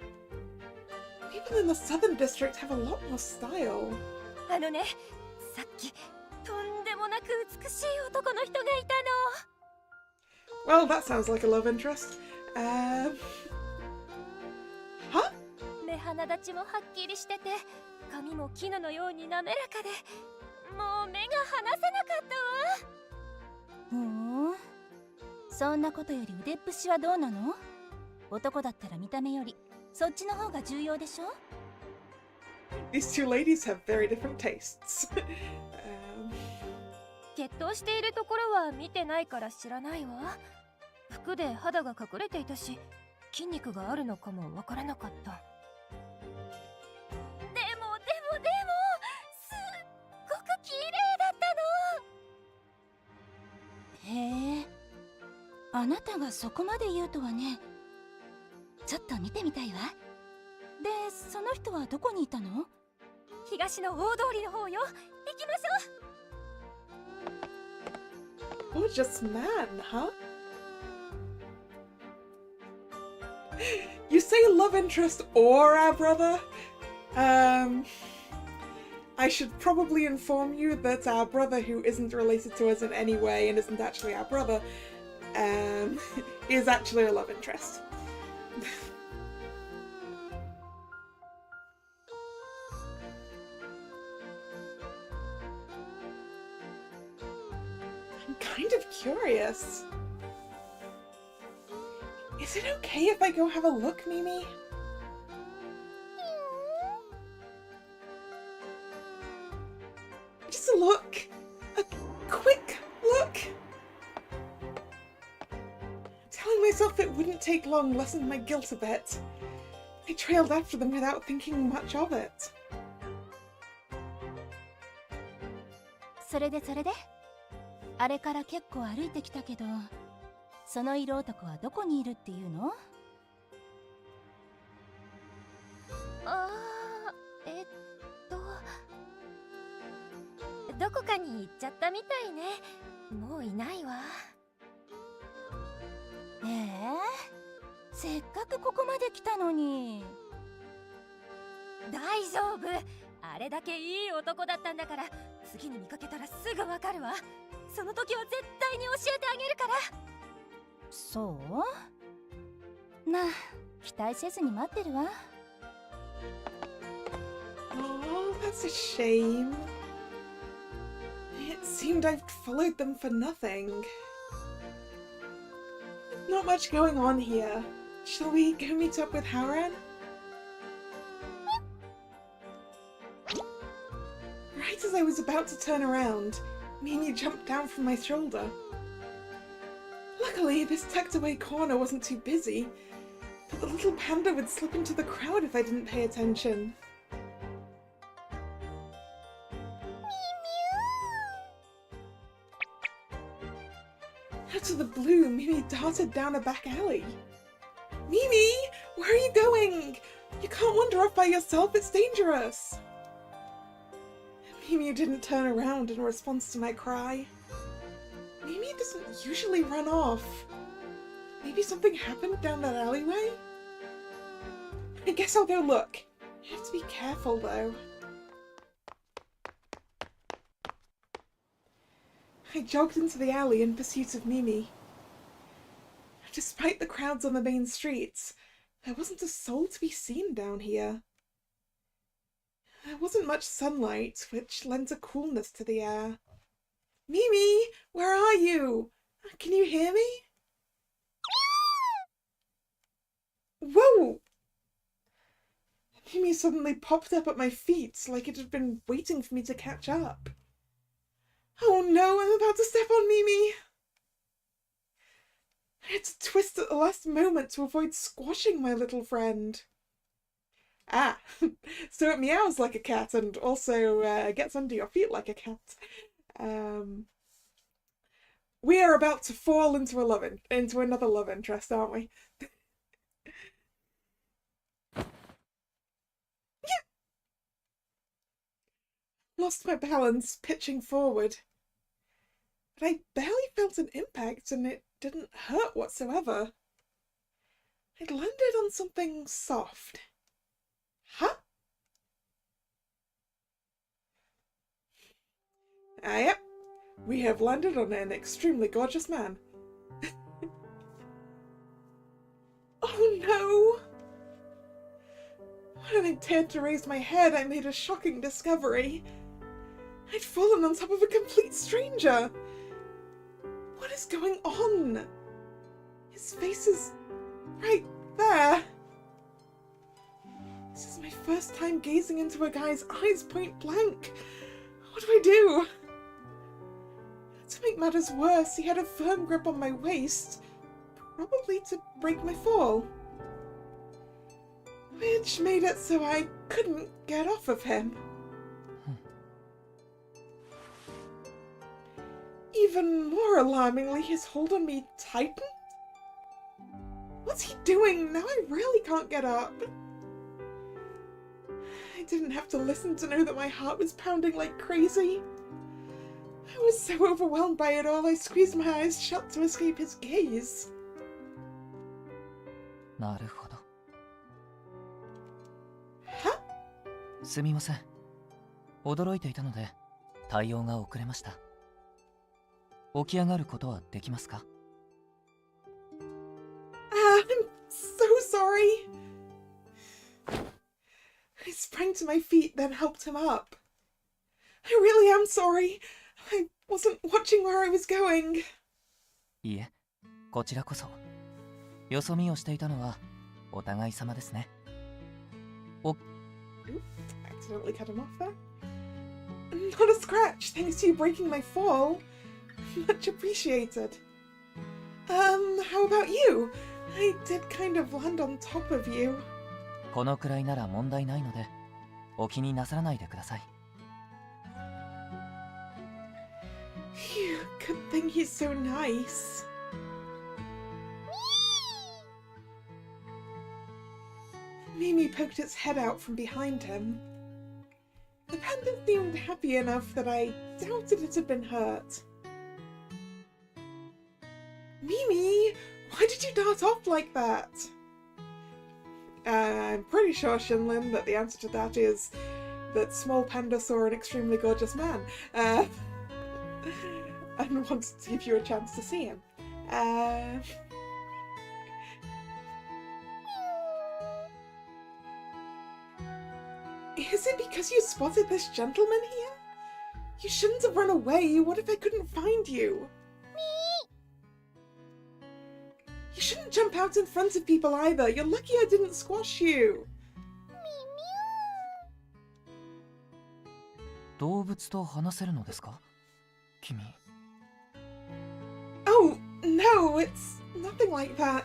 People in the Southern District have a lot more style. Well, that sounds like a love interest. Huh? 目鼻立ちもはっきりしてて、髪も絹のように滑らかで、もう目が離せなかったわ。そんなことより腕っぷしはどうなの？男だったら見た目よりそっちの方が重要でしょ？ These two ladies have very different tastes. 決闘しているところは見てないから知らないわ。服で肌が隠れていたし、筋肉があるのかもわからなかった。でもすっごく綺麗だったの。へえ、あなたがそこまで言うとはね。ちょっと見てみたいわ。で、その人はどこにいたの？東の大通りの方よ。行きましょう。Gorgeous man, huh? You say love interest or our brother? I should probably inform you that our brother, who isn't related to us in any way and isn't actually our brother, is actually a love interest. I'm kind of curious. Is it okay if I go have a look, Mimi? Just a look. A quick look. Telling myself it wouldn't take long lessened my guilt a bit. I trailed after them without thinking much of it. それであれから結構歩いてきたけど、その色男はどこにいるっていうの？どこかに行っちゃったみたいね。もういないわ。せっかくここまで来たのに。大丈夫。あれだけいい男だったんだから、次に見かけたらすぐわかるわ。その時は絶対に教えてあげるから。そうなあ、期待せずに待ってるわ。Oh, that's a shame. It seemed I'd followed them for nothing. Not much going on here. Shall we go meet up with Haran? Right as I was about to turn around, Mimi jumped down from my shoulder. Luckily, this tucked-away corner wasn't too busy, but the little panda would slip into the crowd if I didn't pay attention. Out of the blue, Mimi darted down a back alley. Mimi! Where are you going? You can't wander off by yourself, it's dangerous! Mimi didn't turn around in response to my cry. Mimi doesn't usually run off. Maybe something happened down that alleyway? I guess I'll go look. I have to be careful though. I jogged into the alley in pursuit of Mimi. Despite the crowds on the main streets, there wasn't a soul to be seen down here. There wasn't much sunlight, which lent a coolness to the air. Mimi, where are you? Can you hear me? Whoa! Mimi suddenly popped up at my feet like it had been waiting for me to catch up. Oh no, I'm about to step on Mimi! I had to twist at the last moment to avoid squashing my little friend. Ah, so it meows like a cat and also gets under your feet like a cat. We are about to fall into another love interest, aren't we? Lost my balance, pitching forward. But I barely felt an impact and it didn't hurt whatsoever. I'd landed on something soft. Huh? Ah, yep. We have landed on an extremely gorgeous man. Oh no! When I dared to raise my head, I made a shocking discovery. I'd fallen on top of a complete stranger. What is going on? His face is right there. This is my first time gazing into a guy's eyes point blank. What do I do? To make matters worse, he had a firm grip on my waist, probably to break my fall. Which made it so I couldn't get off of him. Even more alarmingly, his hold on me tightened. What's he doing? Now I really can't get up. I didn't have to listen to know that my heart was pounding like crazy. I was so overwhelmed by it all, I squeezed my eyes shut to escape his gaze. なるほど。は？すみません。驚いていたので対応が遅れました。起き上がることはできますか？ I'm so sorry. I sprang to my feet, then helped him up. I really am sorry. I wasn't watching where I was going. いいえ、こちらこそ。よそ見をしていたのはお互い様ですね。Oops, accidentally cut him off there. Not a scratch, thanks to you breaking my fall. Much appreciated. How about you? I did kind of land on top of you. このくらいなら問題ないので、お気になさらないでください。Phew, good thing he's so nice. Mimi poked its head out from behind him. The panda seemed happy enough that I doubted it had been hurt. Mimi, why did you dart off like that? I'm pretty sure, Shinlin, that the answer to that is that Small Panda saw an extremely gorgeous man and wanted to give you a chance to see him. Is it because you spotted this gentleman here? You shouldn't have run away. What if I couldn't find you? You shouldn't jump out in front of people either. You're lucky I didn't squash you. 動物と話せるのですか君 Oh, no, it's nothing like that.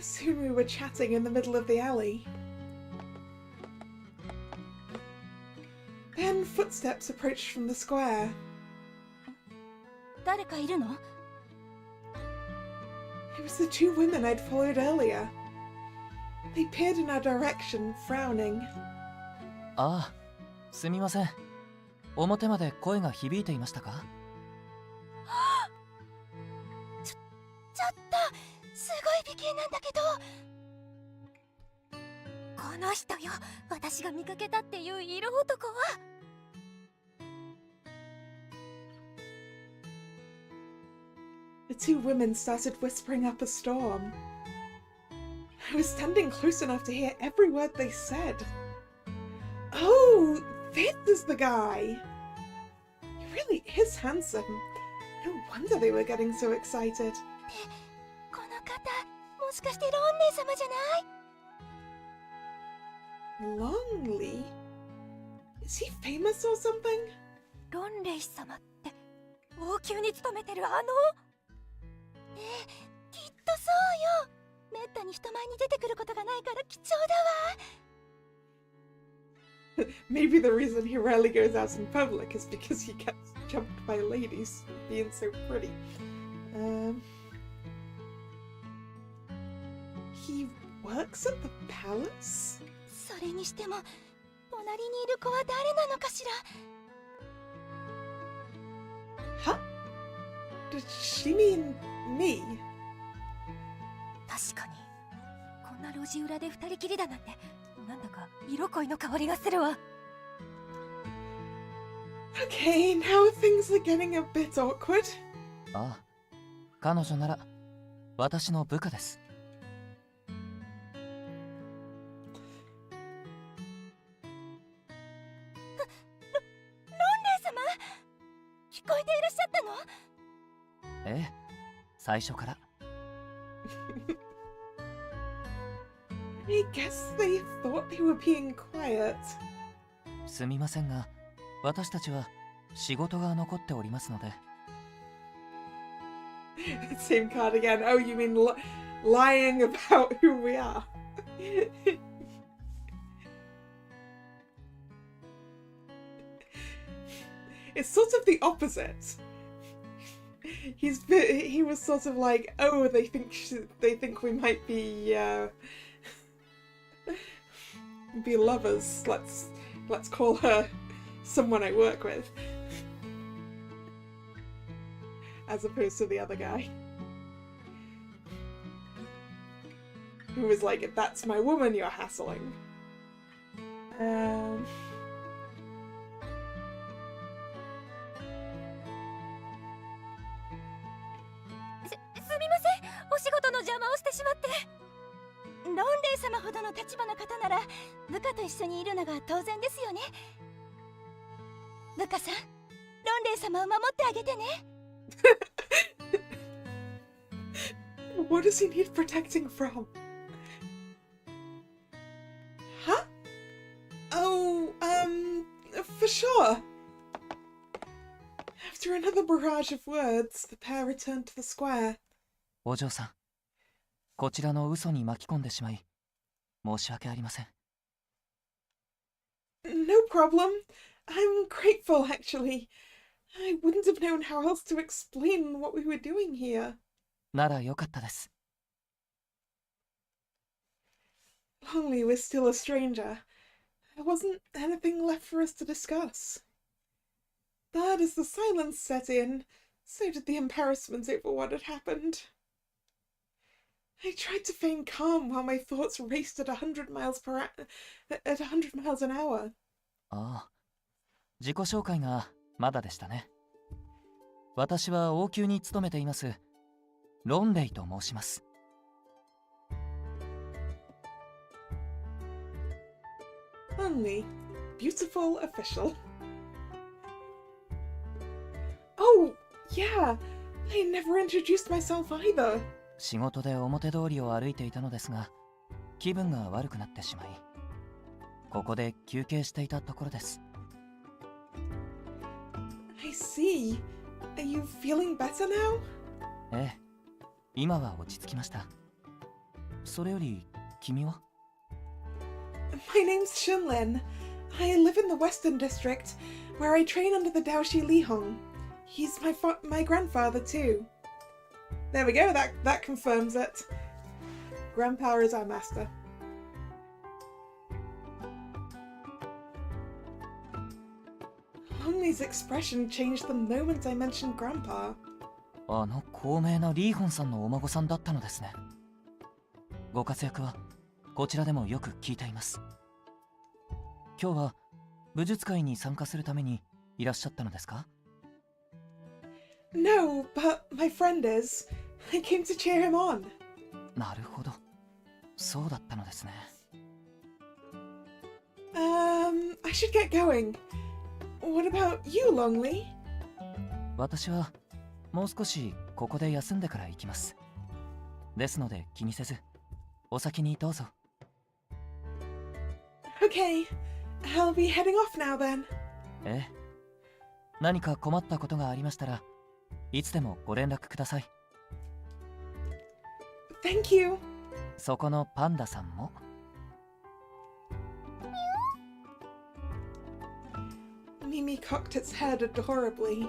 Soon we were chatting in the middle of the alley. Then footsteps approached from the square. 誰かいるの？ It was the two women I'd followed earlier. They peered in our direction, frowning. ああすみません表まで声が響いていましたかちょっとすごい美形なんだけどこの人よ私が見かけたっていう色男は The two women started whispering up a storm. I was standing close enough to hear every word they said. Oh, this is the guy! He really is handsome. No wonder they were getting so excited. この方もしかしてロンレイ様じゃない？ Longley? Is he famous or something? ロンレイ様って王宮に勤めてるあの？きっとそうよ。めったに人前に出てくることがないから貴重だわ。 Maybe the reason he rarely goes out in public is because he gets jumped by ladies being so pretty. He works at the palace? それにしても隣にいる子は誰なのかしら。 Huh? Does she mean me? 確かにこんな路地裏で二人きりだなんてなんだか色恋の香りがするわ。 Okay, now things are getting a bit awkward. ああ彼女なら私の部下です。ロンレイ様聞こえていらっしゃったの？ええ最初から I guess they thought they were being quiet. すみませんが私たちは仕事が残っておりますので Same card again. Oh, you mean lying about who we are? It's sort of the opposite. He was sort of like, oh, they think we might be lovers. Let's call her someone I work with, as opposed to the other guy who was like, if that's my woman you're hassling.ロンレイ様ほどの立場の方なら部下と一緒にいるのが当然ですよね。部下さん、ロンレイ様を守ってあげてね。What does he need protecting from? Huh? Oh, for sure. After another barrage of words, the pair returned to the square. お嬢さんこちらの嘘に巻き込んでしまい申し訳ありません。 No problem. I'm grateful, actually. I wouldn't have known how else to explain what we were doing here. ならよかったです。 Longley was still a stranger. There wasn't anything left for us to discuss. But as the silence set in, so did the embarrassment over what had happened. I tried to feign calm while my thoughts raced at 100 miles an hour. ああ、自己紹介がまだでしたね。私は王宮に勤めていますロンレイと申します。Only beautiful official. Oh, yeah. I never introduced myself either. 仕事で表通りを歩いていたのですが、気分が悪くなってしまい、ここで休憩していたところです。I see. Are you feeling better now? ええ、今は落ち着きました。それより君は？ My name's Shunlin. I live in the Western District, where I train under the Daoshi Lihong. He's my grandfather too. There we go, that confirms it. Grandpa is our master. Lonely's expression changed the moment I mentioned Grandpa. あの高名なリーホンさんのお孫さんだったのですね。ご活躍はこちらでもよく聞いています。今日は武術会に参加するためにいらっしゃったのですか？ No, but my friend is. I came to cheer him on. なるほど。そうだったのですね。I should get going. What about you, Lonely? 私はもう少しここで休んでから行きます。ですので気にせず、お先にどうぞ。Okay, I'll be heading off now then. ええ。何か困ったことがありましたらいつでもご連絡ください。Thank you. そこのパンダさんも。Mimi cocked its head adorably.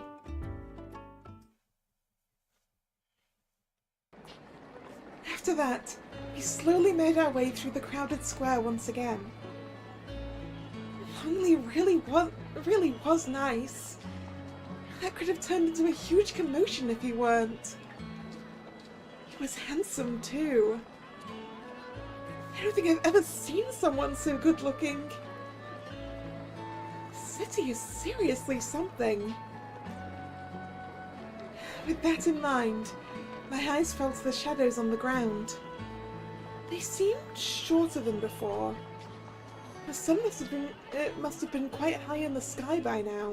After that, we slowly made our way through the crowded square once again. Lonely really was nice. That could have turned into a huge commotion if he weren't. He was handsome too. I don't think I've ever seen someone so good looking. The city is seriously something. With that in mind, my eyes fell to the shadows on the ground. They seemed shorter than before. The sun must have been quite high in the sky by now.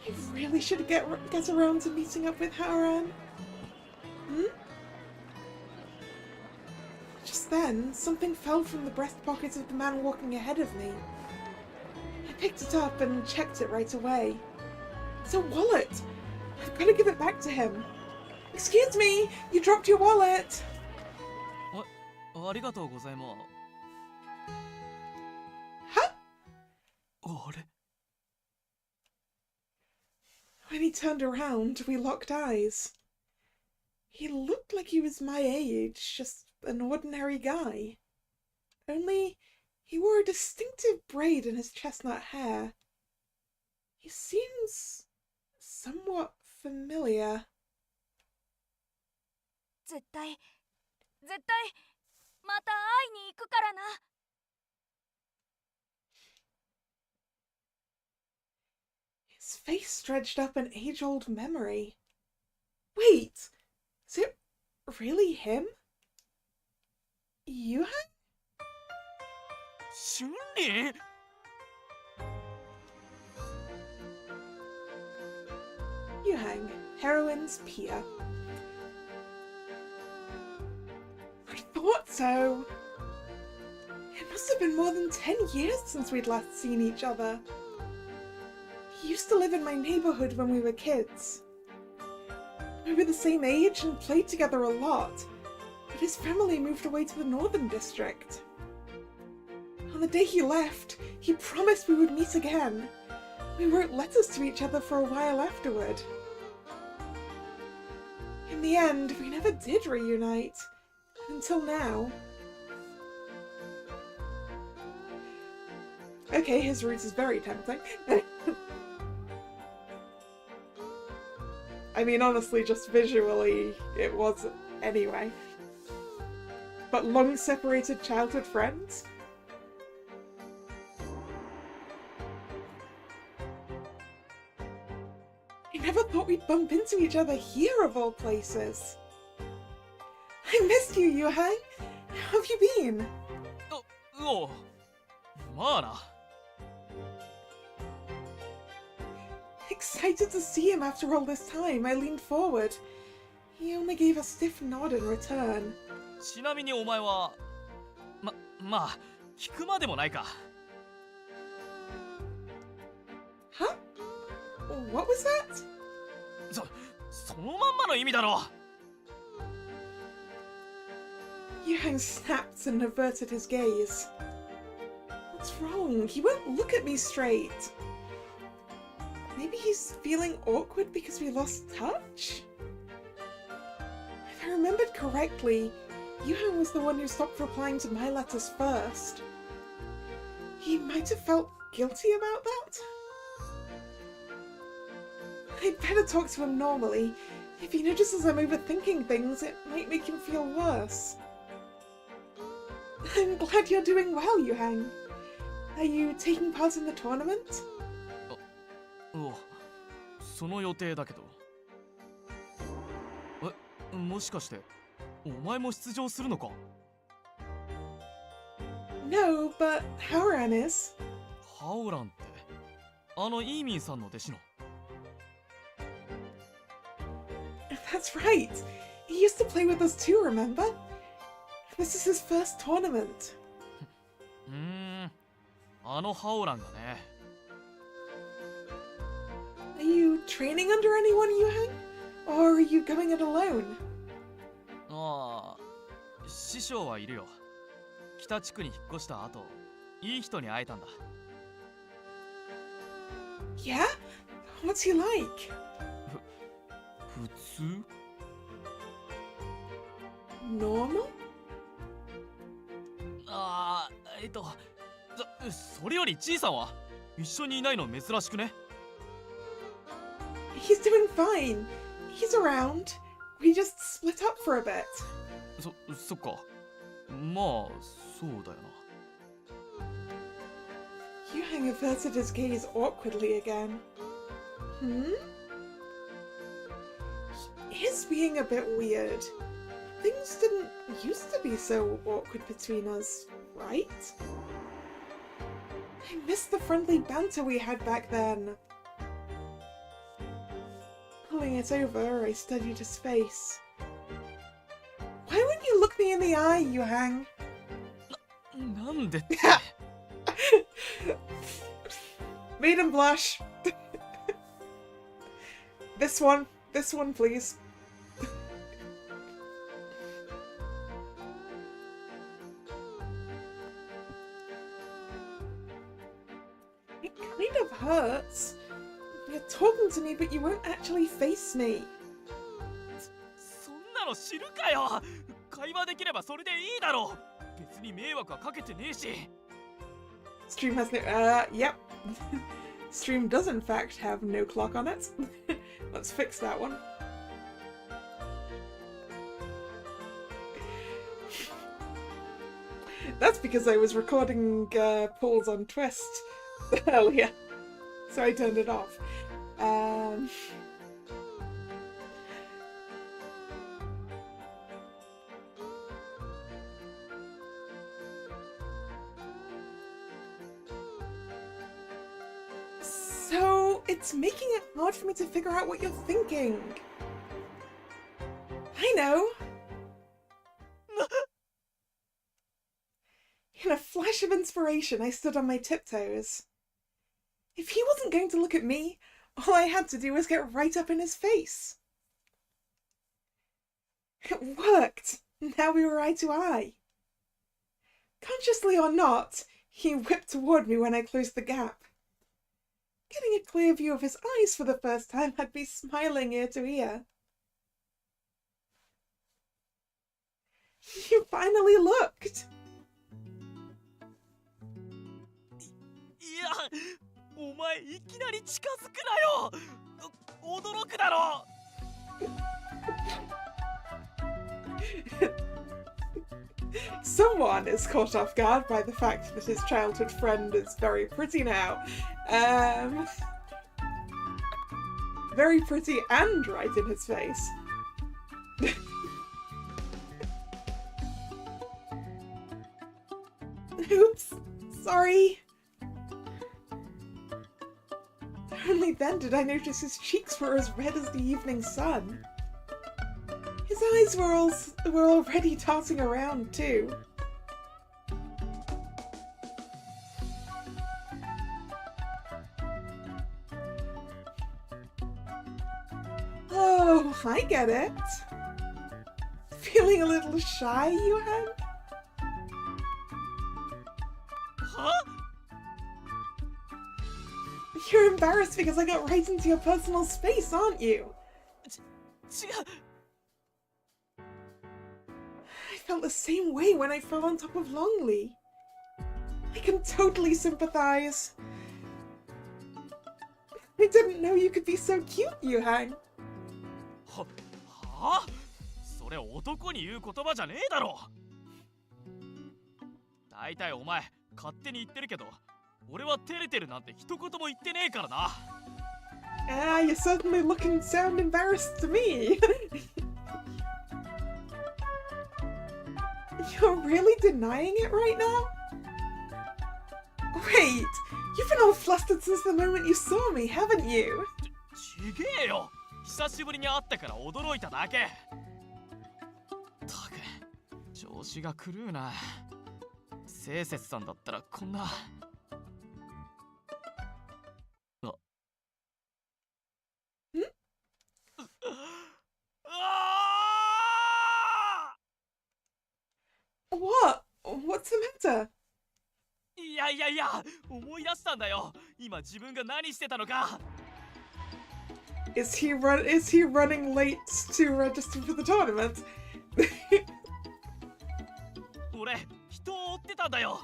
I really should get around to meeting up with Haran. Just then, something fell from the breast pocket of the man walking ahead of me. I picked it up and checked it right away. It's a wallet! I've got to give it back to him. Excuse me! You dropped your wallet! ありがとうございます。は？あれ？ When he turned around, we locked eyes. He looked like he was my age, just an ordinary guy. Only he wore a distinctive braid in his chestnut hair. He seems somewhat familiar. 絶対また会いに行くからな。His face dredged up an age-old memory. Wait, is it really him? Yuhan? シュンリンYuhang, heroine's peer. I thought so. It must have been more than 10 years since we'd last seen each other. He used to live in my neighborhood when we were kids. We were the same age and played together a lot, but his family moved away to the Northern District. On the day he left, he promised we would meet again. We wrote letters to each other for a while afterward. In the end, we never did reunite. Until now. Okay, his roots is very tempting. I mean, honestly, just visually, it was anyway. but long-separated childhood friends? I never thought we'd bump into each other here, of all places. I missed you, Yuhang. How have you been? おう、まあな。Excited to see him after all this time, I leaned forward. He only gave a stiff nod in return. ちなみにお前は、まあ、聞くまでもないか。Huh? What was that? そのまんまの意味だろ。Yuhang snapped and averted his gaze. What's wrong? He won't look at me straight. Maybe he's feeling awkward because we lost touch? If I remembered correctly, Yuhang was the one who stopped replying to my letters first. He might have felt guilty about that? I'd better talk to him normally. If he notices I'm overthinking things, it might make him feel worse. I'm glad you're doing well, Yuhang. Are you taking part in the tournament? おう、その予定だけど。もしかしてお前も出場するのか？ No, but Haoran is. ハオランってあのイーミンさんの弟子の。 That's right. He used to play with us too, remember? This is his first tournament. あのハオランがね。Are you training under anyone, Yuhang? Or are you going it alone? ああ、師匠はいるよ。北地区に引っ越した後、いい人に会えたんだ。Yeah? What's he like? 普通？ Normal? ああ、それよりじいさんは一緒にいないの珍しくね？ He's doing fine. He's around. We just split up for a bit. そっか。まあ、そうだよな。Yuhang averted his gaze awkwardly again. He is being a bit weird. Things didn't used to be so awkward between us, right? I miss the friendly banter we had back then. Pulling it over, I studied his face. Why wouldn't you look me in the eye, Yuhang? なんでって。Made him blush. This one, please. It kind of hurts. You're talking to me, but you won't actually face me. そんなの知るかよ。会話できればそれでいいだろう。別に迷惑はかけてねえし。Stream has no. Yep. Stream does in fact have no clock on it. Let's fix that one. That's because I was recording pulls on Twist earlier, so I turned it off. So it's making it hard for me to figure out what you're thinking. I know. In a flash of inspiration, I stood on my tiptoes. If he wasn't going to look at me, all I had to do was get right up in his face. It worked. Now we were eye to eye. Consciously or not, he whipped toward me when I closed the gap. Getting a clear view of his eyes for the first time had me smiling ear to ear. You finally looked! いや、お前いきなり近づくなよ。驚くだろう。Someone is caught off guard by the fact that his childhood friend is very pretty now. Very pretty and right in his face. Oops, sorry. Only then did I notice his cheeks were as red as the evening sun. His eyes were already tossing around too. Oh, I get it. Feeling a little shy, Yuhan? Huh? You're embarrassed because I got right into your personal space, aren't you? 違う I felt the same way when I fell on top of Longley. I can totally sympathize. I didn't know you could be so cute, Yuhan. はあそれ男に言う言葉じゃねえだろだいたいお前勝手に言ってるけど俺は照れてるなんて一言も言ってねえからな Ah, you certainly look and sound embarrassed to me. You're really denying it right now? Wait, you've been all flustered since the moment you saw me, haven't you? ちげえよ久しぶりに会ったから驚いただけったく調子が狂うな清節さんだったらこんなWhat? What's the matter? いや思い出したんだよ今自分が何してたのか Is he running late to register for the tournament? 俺人を追ってたんだよ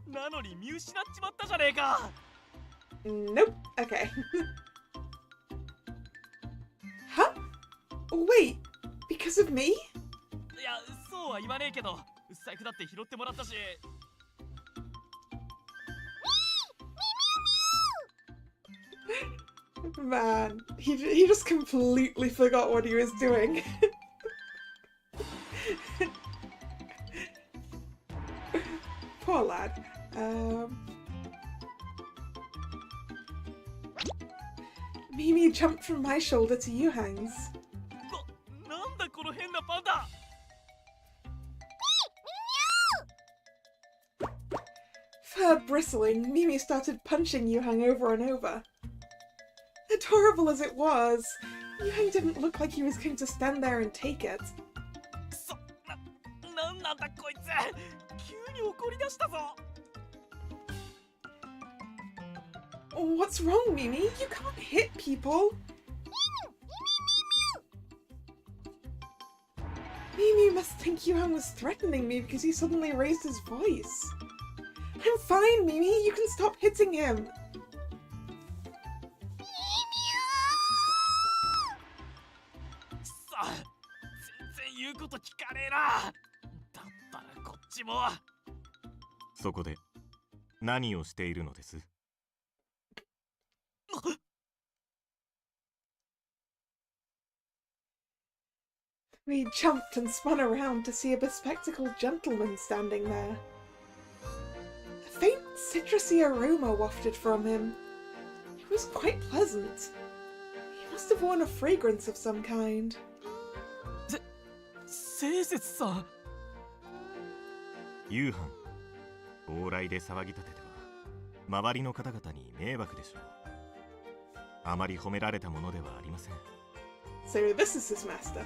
なのに見失っちまったじゃねえか Nope. Okay. Huh? Wait, because of me? いやそうは言わねえけど財布だって拾ってもらったし Man, he just completely forgot what he was doing. Poor lad. Mimi jumped from my shoulder to Yuhang's. なんだこの変なパンダ Fur bristling, Mimi started punching Yuhang over and over. Adorable as it was, Yuhang didn't look like he was going to stand there and take it. なんだこいつ急に怒り出したぞ What's wrong, Mimi? You can't hit people. Mimi must think Yuhan was threatening me because he suddenly raised his voice. I'm fine, Mimi. You can stop hitting him. さあ全然言うこと聞かねえなだったらこっちもそこで何をしているのです We jumped and spun around to see a bespectacled gentleman standing there. A faint citrusy aroma wafted from him. It was quite pleasant. He must have worn a fragrance of some kind. 清節さん夕飯往来で騒ぎ立てては周りの方々に迷惑でしょうあまり褒められたものではありません So this is his master.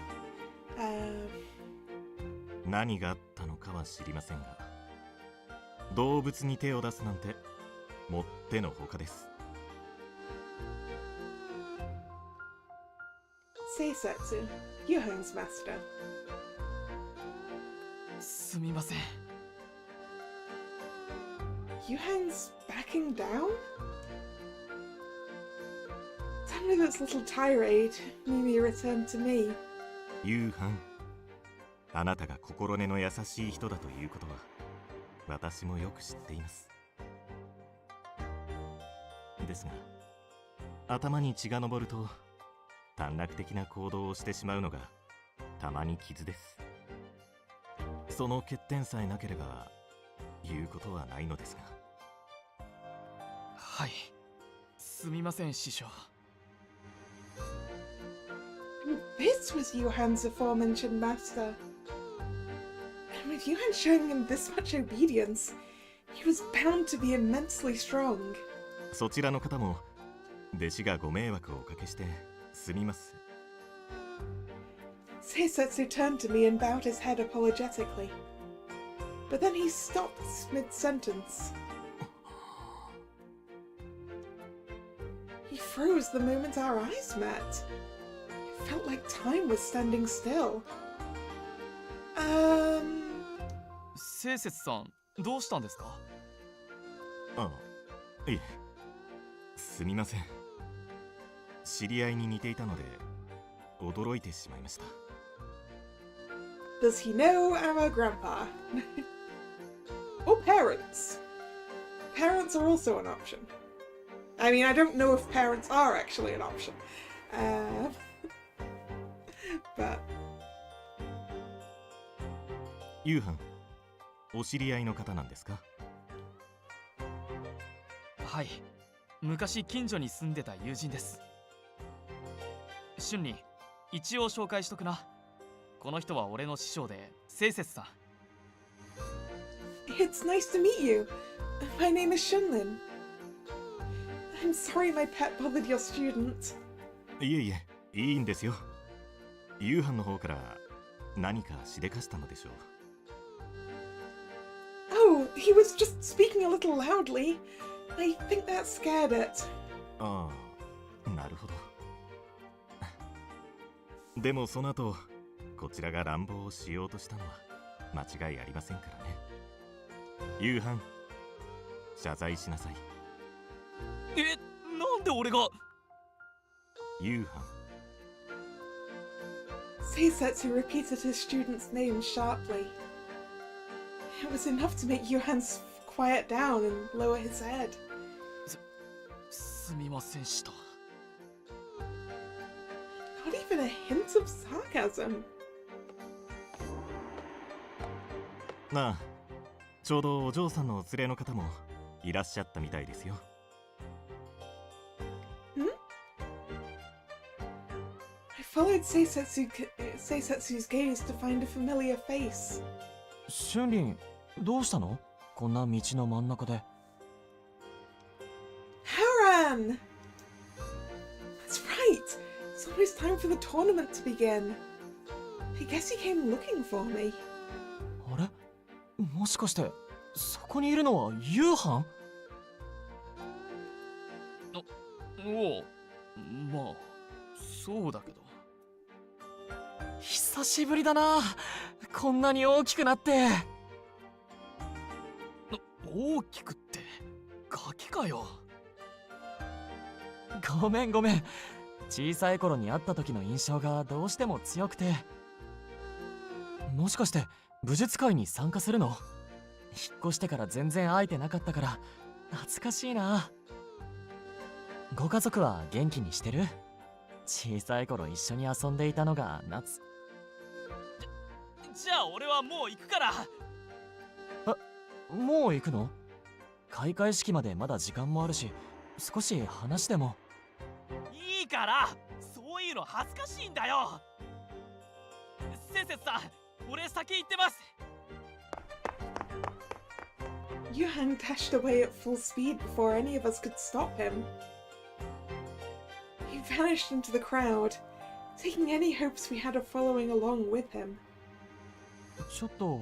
何があったのかは知りませんが動物に手を出すなんてもってのほかです Seisetsu, Yuhan's master. すみません Yuhan's backing down? Done with its little tirade, Mimi returned to me. 夕飯あなたが心根の優しい人だということは私もよく知っています。ですが頭に血が上ると短絡的な行動をしてしまうのがたまに傷です。その欠点さえなければ言うことはないのですが。はい、すみません師匠。This was Johan's aforementioned master. And with Johan showing him this much obedience, he was bound to be immensely strong. そちらの方も弟子がご迷惑をおかけしてすみます。Seisetsu turned to me and bowed his head apologetically. But then he stopped mid-sentence. He froze the moment our eyes met. It felt like time was standing still. 聖節さん、どうしたんですか？ああ、いえ、すみません。知り合いに似ていたので驚いてしまいました。Does he know our grandpa? Or parents? Parents are also an option. I mean, I don't know if parents are actually an option. But... ユーハン、お知り合いの方なんですか？はい、昔近所に住んでた友人です。春林、一応紹介しとくな。この人は俺の師匠で聖節さん。It's nice to meet you. My name is Shunlin. I'm sorry my pet bothered your student. いえいえ、いいんですよ。ユーハンの方から何かしでかしたのでしょう。Oh, he was just speaking a little loudly. I think that scared it. ああ、なるほど。でもその後、こちらが乱暴をしようとしたのは間違いありませんからね。ユーハン、謝罪しなさい。なんで俺が？ユーハン。Seisetsu repeated his student's name sharply. It was enough to make Johan quiet down and lower his head. すみませんした。Not even a hint of sarcasm. なあ、ちょうどお嬢さんのお連れの方もいらっしゃったみたいですよ。I followed Seisetsu's gaze to find a familiar face. 春林、どうしたの？こんな道の真ん中で。Haran! That's right! It's almost time for the tournament to begin. I guess he came looking for me. あれ？もしかしてそこにいるのはユーハン？おう、まあそうだけど。久しぶりだな、こんなに大きくなって。大きくってガキかよ。ごめんごめん、小さい頃に会った時の印象がどうしても強くて。もしかして武術会に参加するの？引っ越してから全然会えてなかったから懐かしいな。ご家族は元気にしてる？小さい頃一緒に遊んでいたのがじゃあ俺はもう行くから。もう行くの？開会式までまだ時間もあるし、少し話でも。いいから、そういうの恥ずかしいんだよ。聖節さん、俺先行ってます。Johan dashed away at full speed before any of us could stop him. He vanished into the crowd, taking any hopes we had of following along with him. ちょっと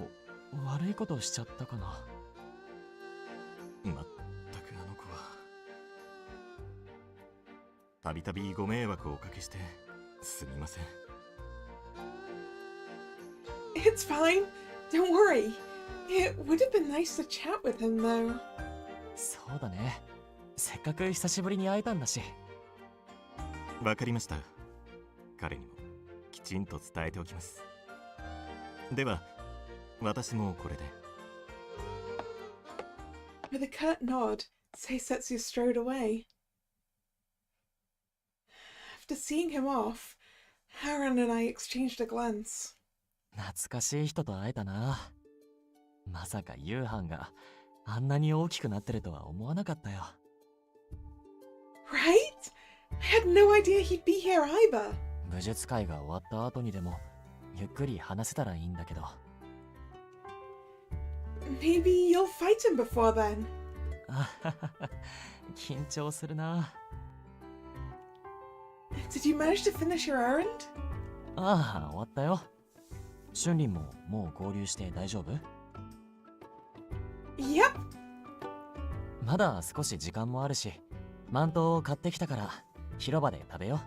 悪いことしちゃったかな。まったくあの子は。たびたびご迷惑をおかけしてすみません。It's fine. Don't worry. It would have been nice to chat with him, though. そうだね。せっかく久しぶりに会えたんだし。わかりました。彼にもきちんと伝えておきます。では私もこれで。 With a curt nod, Seisetsu strode away. After seeing him off, Haran and I exchanged a glance. 懐かしい人と会えたな。まさか夕飯があんなに大きくなってるとは思わなかったよ。Right? I had no idea he'd be here either. 武術会が終わった後にでもゆっくり話せたらいいんだけど。Maybe you'll fight him before then. あははは、緊張するな。Did you manage to finish your errand? ああ、終わったよ。春林ももう合流して大丈夫？ Yep. まだ少し時間もあるし、マントを買ってきたから広場で食べよう。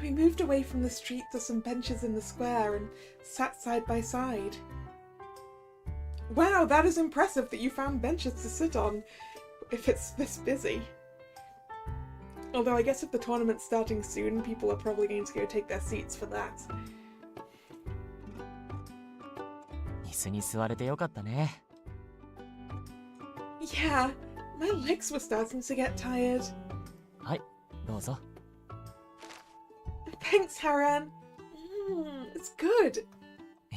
We moved away from the street to some benches in the square and sat side by side. Wow, that is impressive that you found benches to sit on, if it's this busy. Although I guess if the tournament's starting soon, people are probably going to go take their seats for that. 椅子に座れてよかったね。Yeah, my legs were starting to get tired. はい、どうぞ。Thanks, Haran. It's good.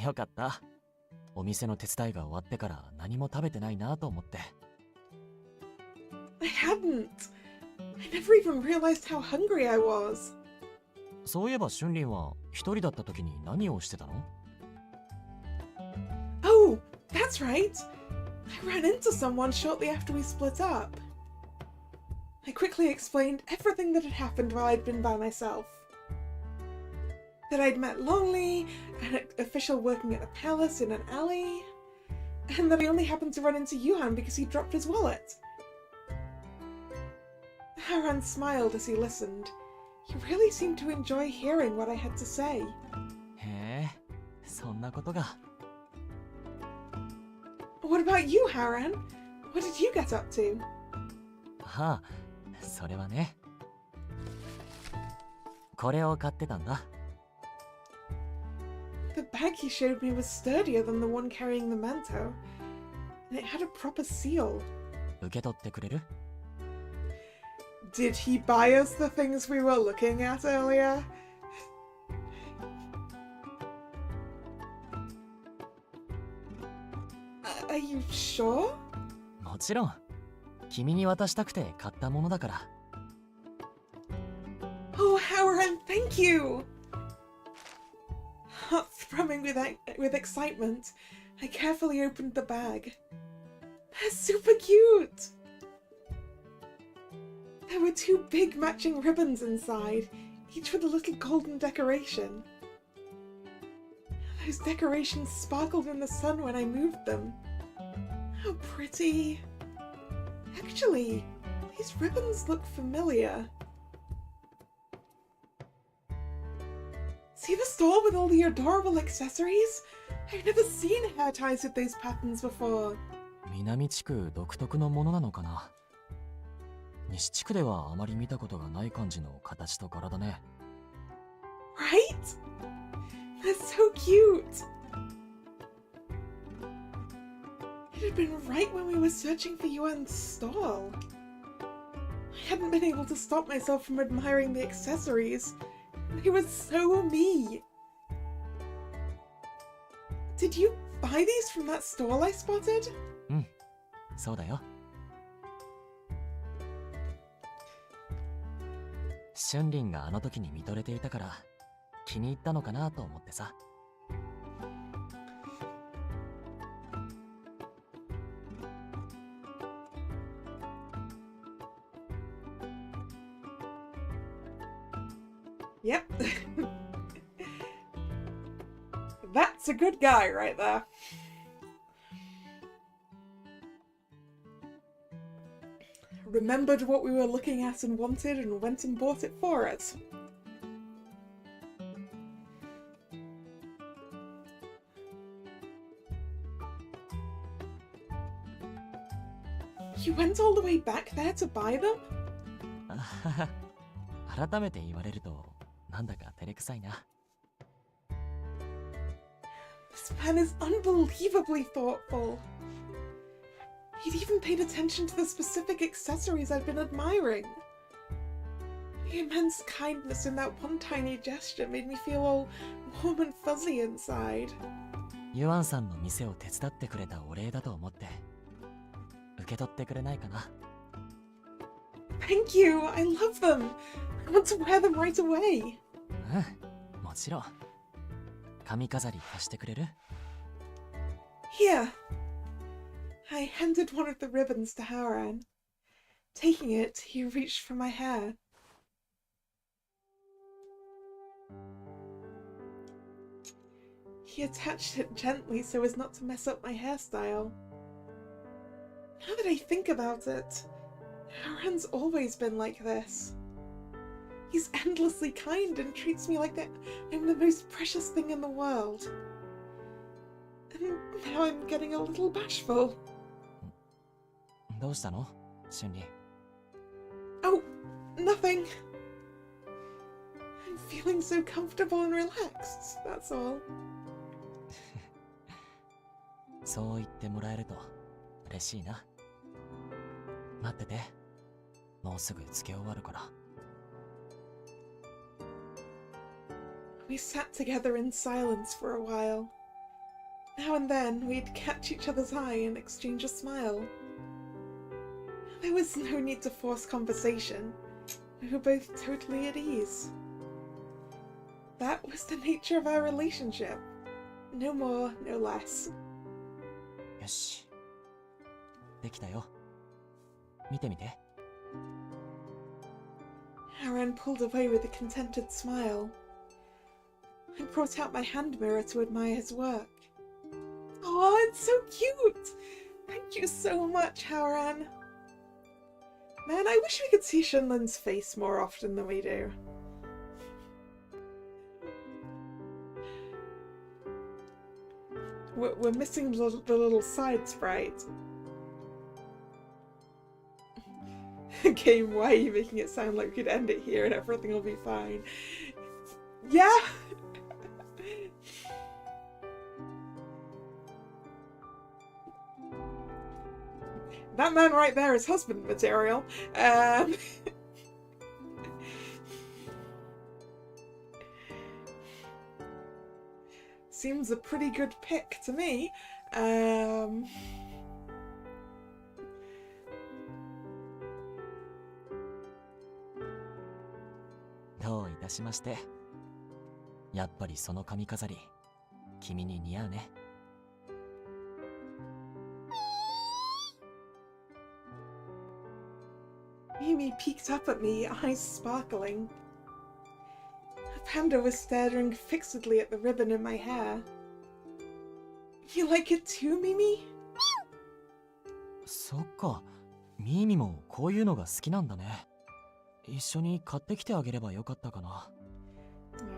よかった。お店の手伝いが終わってから何も食べてないなと思って。I hadn't. I never even realized how hungry I was. そういえば春林は一人だった時に何をしてたの？ Oh, that's right. I ran into someone shortly after we split up. I quickly explained everything that had happened while I'd been by myself. That I'd met Lonely, an official working at the palace in an alley, and that I only happened to run into Yuhan because he dropped his wallet. Haran smiled as he listened. He really seemed to enjoy hearing what I had to say. へえ、そんなことが。What about you, Haran? What did you get up to? はあ、それはね。これを買ってたんだ。The bag he showed me was sturdier than the one carrying the manto, and it had a proper seal. 受け取ってくれる？ Did he buy us the things we were looking at earlier? Are you sure? もちろん。君に渡したくて買ったものだから。Oh, Haran, thank you! Heart thrumming with excitement, I carefully opened the bag. They're super cute! There were two big matching ribbons inside, each with a little golden decoration. Those decorations sparkled in the sun when I moved them. How pretty! Actually, these ribbons look familiar. See the stall with all the adorable accessories? I've never seen hair ties with those patterns before. 南地区独特のものなのかな。西地区ではあまり見たことがない感じの形と柄だね。Right? They're so cute! It had been right when we were searching for Yuan's stall. I hadn't been able to stop myself from admiring the accessories. They were so me! Did you buy these from that stall I spotted? うん、そうだよ。春林があの時に見とれていたから気に入ったのかなと思ってさ。Yep. That's a good guy right there. Remembered what we were looking at and wanted and went and bought it for us. You went all the way back there to buy them? あはは、改めて言われるとなんだか照れくさいな。This man is unbelievably thoughtful. He'd even paid attention to the specific accessories I've been admiring. The immense kindness in that one tiny gesture made me feel all warm and fuzzy inside. ユアンさんの店を手伝ってくれたお礼だと思って受け取ってくれないかな。 Thank you! I love them! I want to wear them right away! うん、もちろん。髪飾り貸してくれる？ Here! I handed one of the ribbons to Haran. Taking it, he reached for my hair. He attached it gently so as not to mess up my hairstyle. Now that I think about it, Haran's always been like this. He's endlessly kind and treats me like that I'm the most precious thing in the world. And now I'm getting a little bashful. どうしたの？春里。 Oh, nothing. I'm feeling so comfortable and relaxed, that's all. そう言ってもらえると嬉しいな。待ってて。もうすぐつけ終わるから。 We sat together in silence for a while. Now and then we'd catch each other's eye and exchange a smile. There was no need to force conversation. We were both totally at ease. That was the nature of our relationship. No more, no less. よし。できたよ。見てみて。 Haran pulled away with a contented smile. I brought out my hand mirror to admire his work. Oh, it's so cute! Thank you so much, Haran. Man, I wish we could see Shinlin's face more often than we do. We're missing the little side sprite. Game, why are you making it sound like we could end it here and everything will be fine? Yeah! That man right there is husband material. Seems a pretty good pick to me. どういたしまして。やっぱりその髪飾り、君に似合うね。Mimi peeked up at me, eyes sparkling. Panda was staring fixedly at the ribbon in my hair. You like it too, Mimi? そっか、ミーミもこういうのが好きなんだね。一緒に買ってきてあげればよかったかな。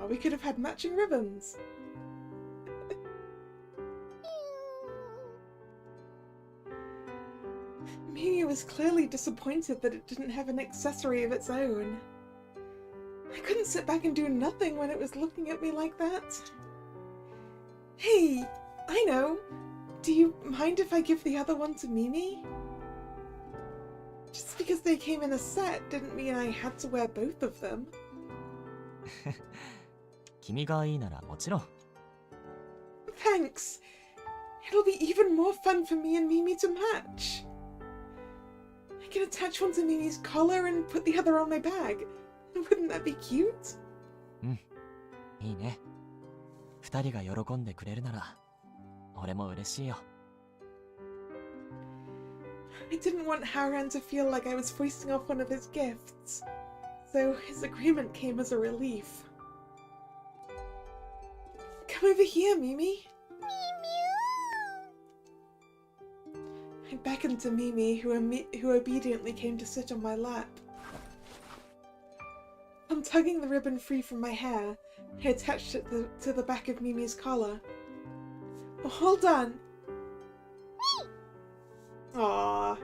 Oh, we could have had matching ribbons. Mimi was clearly disappointed that it didn't have an accessory of its own. I couldn't sit back and do nothing when it was looking at me like that. Hey, I know. Do you mind if I give the other one to Mimi? Just because they came in a set didn't mean I had to wear both of them. 君がいいならもちろん。 Thanks. It'll be even more fun for me and Mimi to match. I can attach one to Mimi's collar and put the other on my bag. Wouldn't that be cute? うん、いいね。二人が喜んでくれるなら、俺も嬉しいよ。I didn't want Haran to feel like I was foisting off one of his gifts, so his agreement came as a relief. Come over here, Mimi. I beckoned to Mimi, who obediently came to sit on my lap. Untugging the ribbon free from my hair, I attached it to the back of Mimi's collar. Oh, all done. Aww.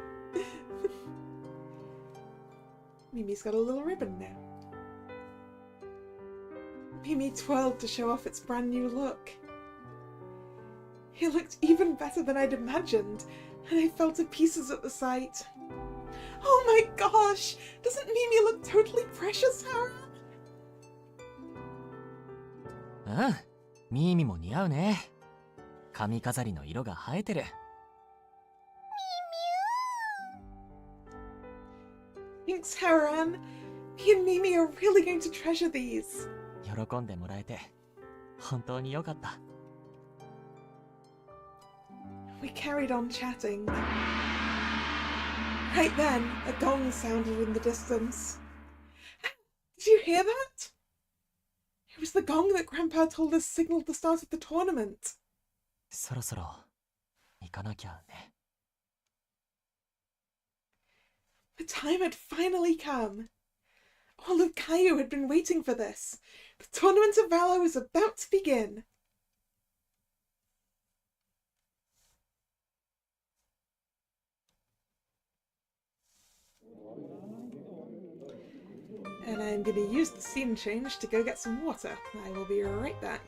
Mimi's got a little ribbon now. Mimi twirled to show off its brand new look. It looked even better than I'd imagined, and I fell to pieces at the sight. Oh my gosh! Doesn't Mimi look totally precious, Hara? うん、ミーミも似合うね。髪飾りの色が映えてる。Thanks, Haran. Me and Mimi are really going to treasure these. 喜んでもらえて本当に良かった。We carried on chatting. Right then, a gong sounded in the distance. Did you hear that? It was the gong that Grandpa told us signaled the start of the tournament. そろそろ行かなきゃね。The time had finally come. All of Caillou had been waiting for this. The Tournament of Valor was about to begin. And I'm going to use the scene change to go get some water. I will be right back.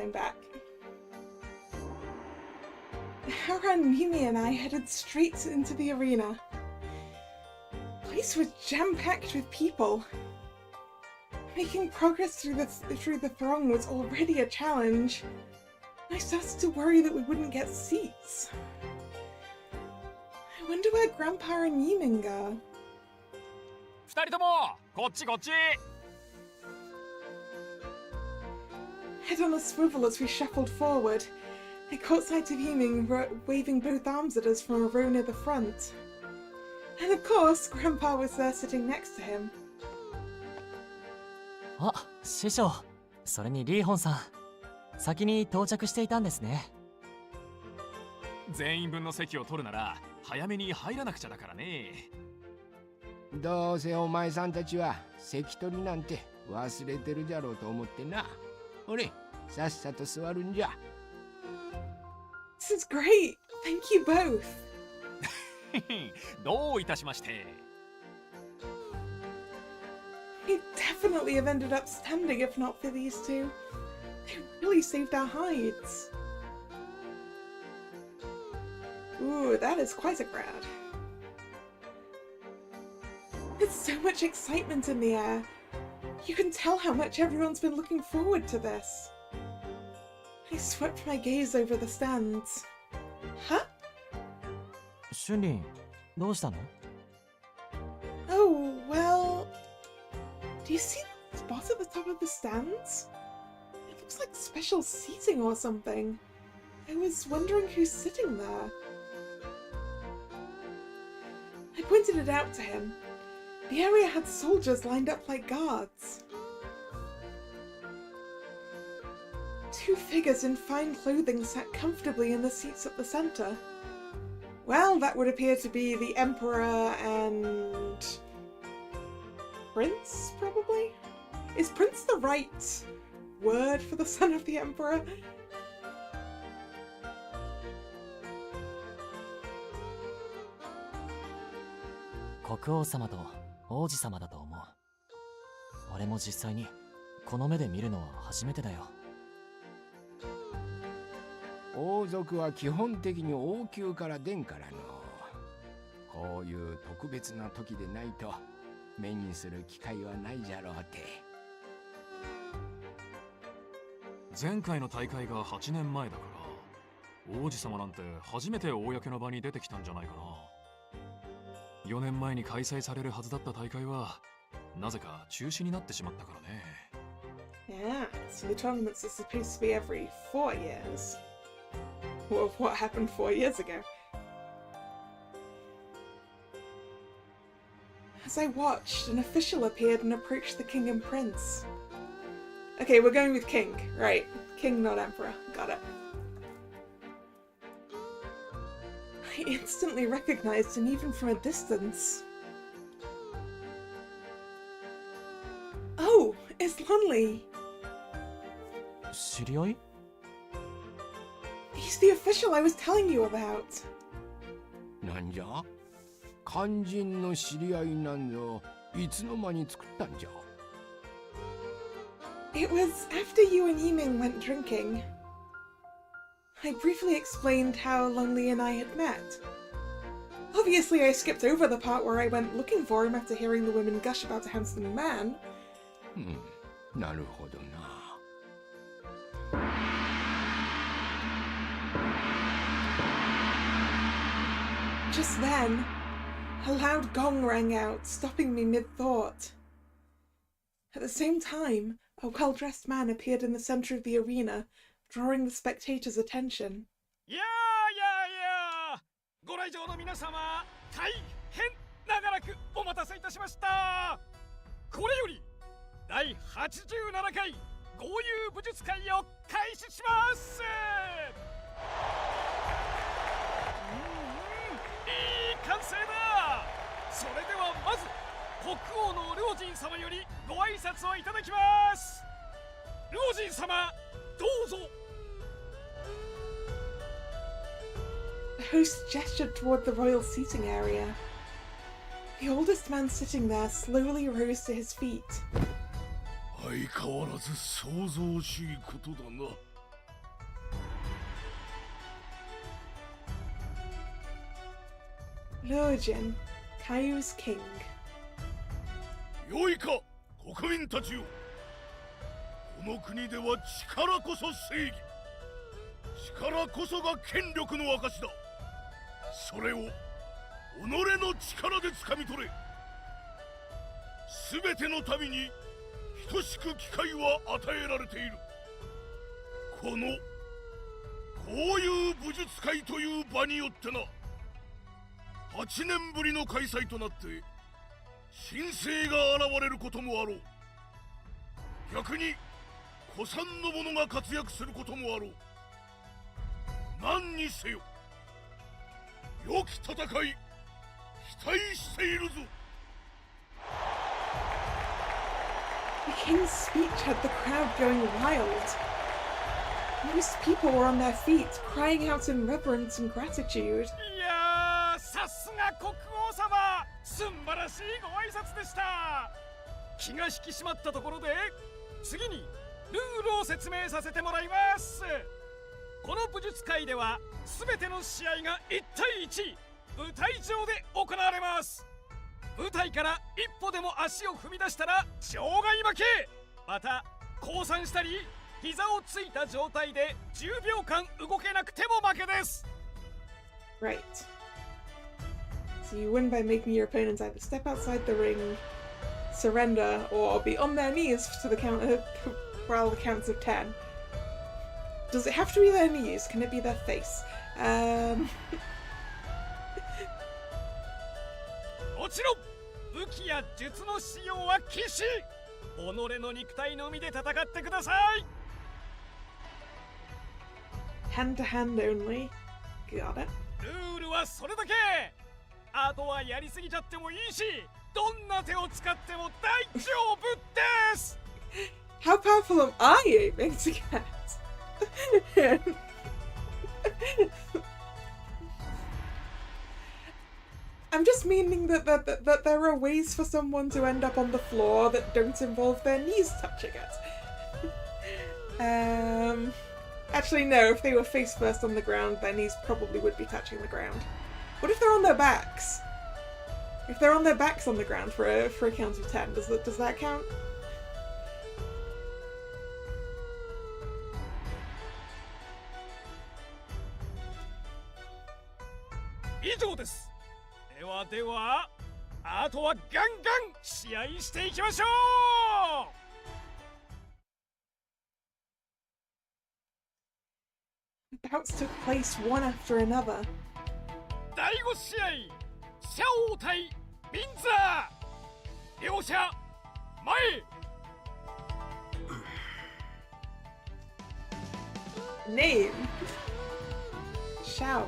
I'm back. Haran, Mimi, and I headed straight into the arena. The place was jam-packed with people. Making progress through the throng was already a challenge. I started to worry that we wouldn't get seats. I wonder where Grandpa and Yimin go. 二人ともこっちこっち。 Head on a swivel as we shuffled forward. I caught sight of Yiming waving both arms at us from a row near the front. And of course, Grandpa was there sitting next to him. あ、師匠。それにリーホンさん。先に到着していたんですね。全員分の席を取るなら早めに入らなくちゃだからね。どうせお前さんたちは席取りなんて忘れてるじゃろうと思ってな。ほれ、さっさと座るんじゃ。This is great! Thank you both! どういたしまして。 We'd definitely have ended up standing if not for these two. They really saved our hides. Ooh, that is quite a crowd. There's so much excitement in the air. You can tell how much everyone's been looking forward to this. I swept my gaze over the stands. Huh? 春林、どうしたの？ Oh, well... Do you see the spot at the top of the stands? It looks like special seating or something. I was wondering who's sitting there. I pointed it out to him. The area had soldiers lined up like guards. 2 figures in fine clothing sat comfortably in the seats at the center. Well, that would appear to be the Emperor and... Prince, probably? Is Prince the right word for the son of the Emperor? 国王様と王子様だと思う。俺も実際にこの目で見るのは初めてだよ。王族は基本的に王宮から殿からの。こういう特別な時でないと目にする機会はないじゃろうて。前回の大会が8年前だから王子様なんて初めて公の場に出てきたんじゃないかな。4年前に開催されるはずだった大会はなぜか中止になってしまったからね。Yeah, so the tournaments are supposed to be every 4 years. Well, what happened 4 years ago? As I watched, an official appeared and approached the king and prince. Okay, we're going with king. Right. King, not emperor. Got it. I instantly recognized him even from a distance. Oh, it's Lonely. 知り合い？ He's the official I was telling you about. なんじゃ？肝心の知り合いなんぞいつの間に作ったんじゃ？ It was after you and Yiming went drinking. I briefly explained how Lonely and I had met. Obviously I skipped over the part where I went looking for him after hearing the women gush about a handsome man. なるほどな。Just then, a loud gong rang out, stopping me mid-thought. At the same time, a well-dressed man appeared in the center of the arena, drawing the spectators' attention. いやご来場の皆様、大変長らくお待たせいたしました。これより第87回豪遊武術会を開始します。いい歓声だ。それではまず国王の両人様よりご挨拶をいただきます。両人様、どうぞ。The host gestured toward the royal seating area. The oldest man sitting there slowly rose to his feet. 相変わらず想像しいことだな。Lojin, Kayu's king. よいか、国民たちよ。この国では力こそ正義。力こそが権力の証だ。それを己の力で掴み取れ。すべての民に等しく機会は与えられている。この豪遊武術会という場によってな。8年ぶりの開催となって新星が現れることもあろう。逆に古参の者が活躍することもあろう。何にせよ良き戦い期待しているぞ。 The king's speech had the crowd going wild. Most people were on their feet, crying out in reverence and gratitude. いやー、さすが国王様、すんばらしいご挨拶でした。気が引き締まったところで次にルールを説明させてもらいます。この武術会では全ての試合が1対1、舞台上で行われます。舞台から一歩でも足を踏み出したら場外負け。また降参したり膝をついた状態で10秒間動けなくても負けです。 Right. So you win by making your opponents either step outside the ring, surrender, or be on their knees to the count for all the counts of 10. Does it have to be their knees? Can it be their face? もちろん武器や術の使用は禁止。己の肉体のみで戦ってください。 Hand to hand only. Got it. ルールはそれだけ。あとはやりすぎちゃってもいいし、どんな手を使っても大丈夫です。 How powerful am I aiming to get? I'm just meaning that there are ways for someone to end up on the floor that don't involve their knees touching it. Actually, no, if they were face first on the ground, their knees probably would be touching the ground. What if they're on their backs? If they're on their backs on the ground for a count of 10, does that count? 以上です。では、あとはガンガン試合していきましょう。 Bouts took place one after another. 第5試合、シャオ対ミンザ。両者前。 Name. Xiao.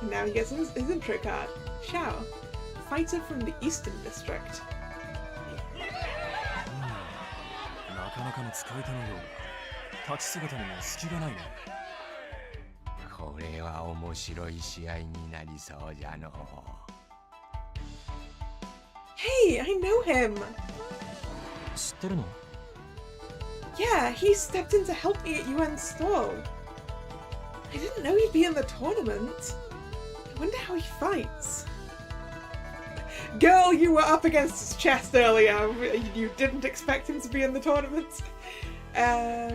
Now he gets his intro card. Xiao, fighter from the Eastern District. なかなかの使い手のよう。立ち姿にも隙がないね。これは面白い試合になりそうじゃの。 Hey, I know him! 知ってるの？ Yeah, he stepped in to help me at UN Stall. I didn't know he'd be in the tournament. I wonder how he fights. Girl, you were up against his chest earlier. You didn't expect him to be in the tournament. あ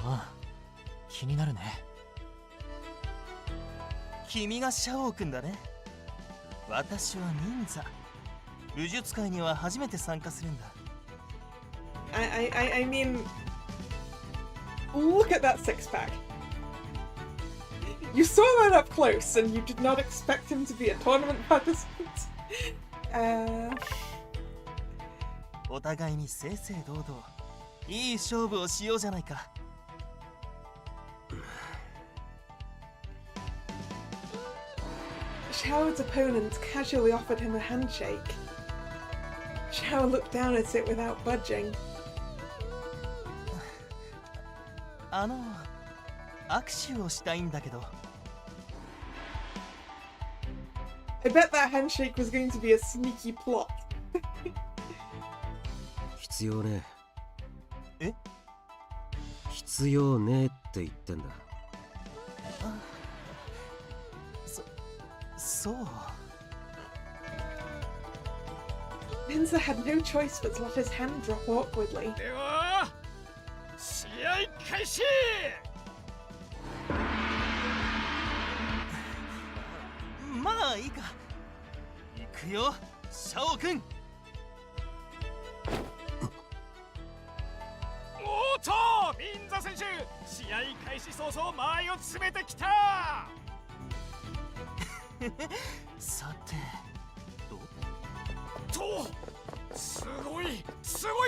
あ、気になるね。君がシャオ君だね。私はミンザ。武術界には初めて参加するんだ。I mean, look at that six-pack. You saw that up close, and you did not expect him to be a tournament participant. お互いに正々堂々、いい勝負をしようじゃないか。Xiao's opponent casually offered him a handshake. Xiao looked down at it without budging. 握手をしたいんだけど。I bet that handshake was going to be a sneaky plot. 必要ねえ。え？必要ねえって言ってんだ。そう。Minza had no choice but to let his hand drop awkwardly. では、試合開始。まあいいか。行くよ、シャオ君。おーっと、ミンザ選手、試合開始早々前を詰めてきた。さて、すごい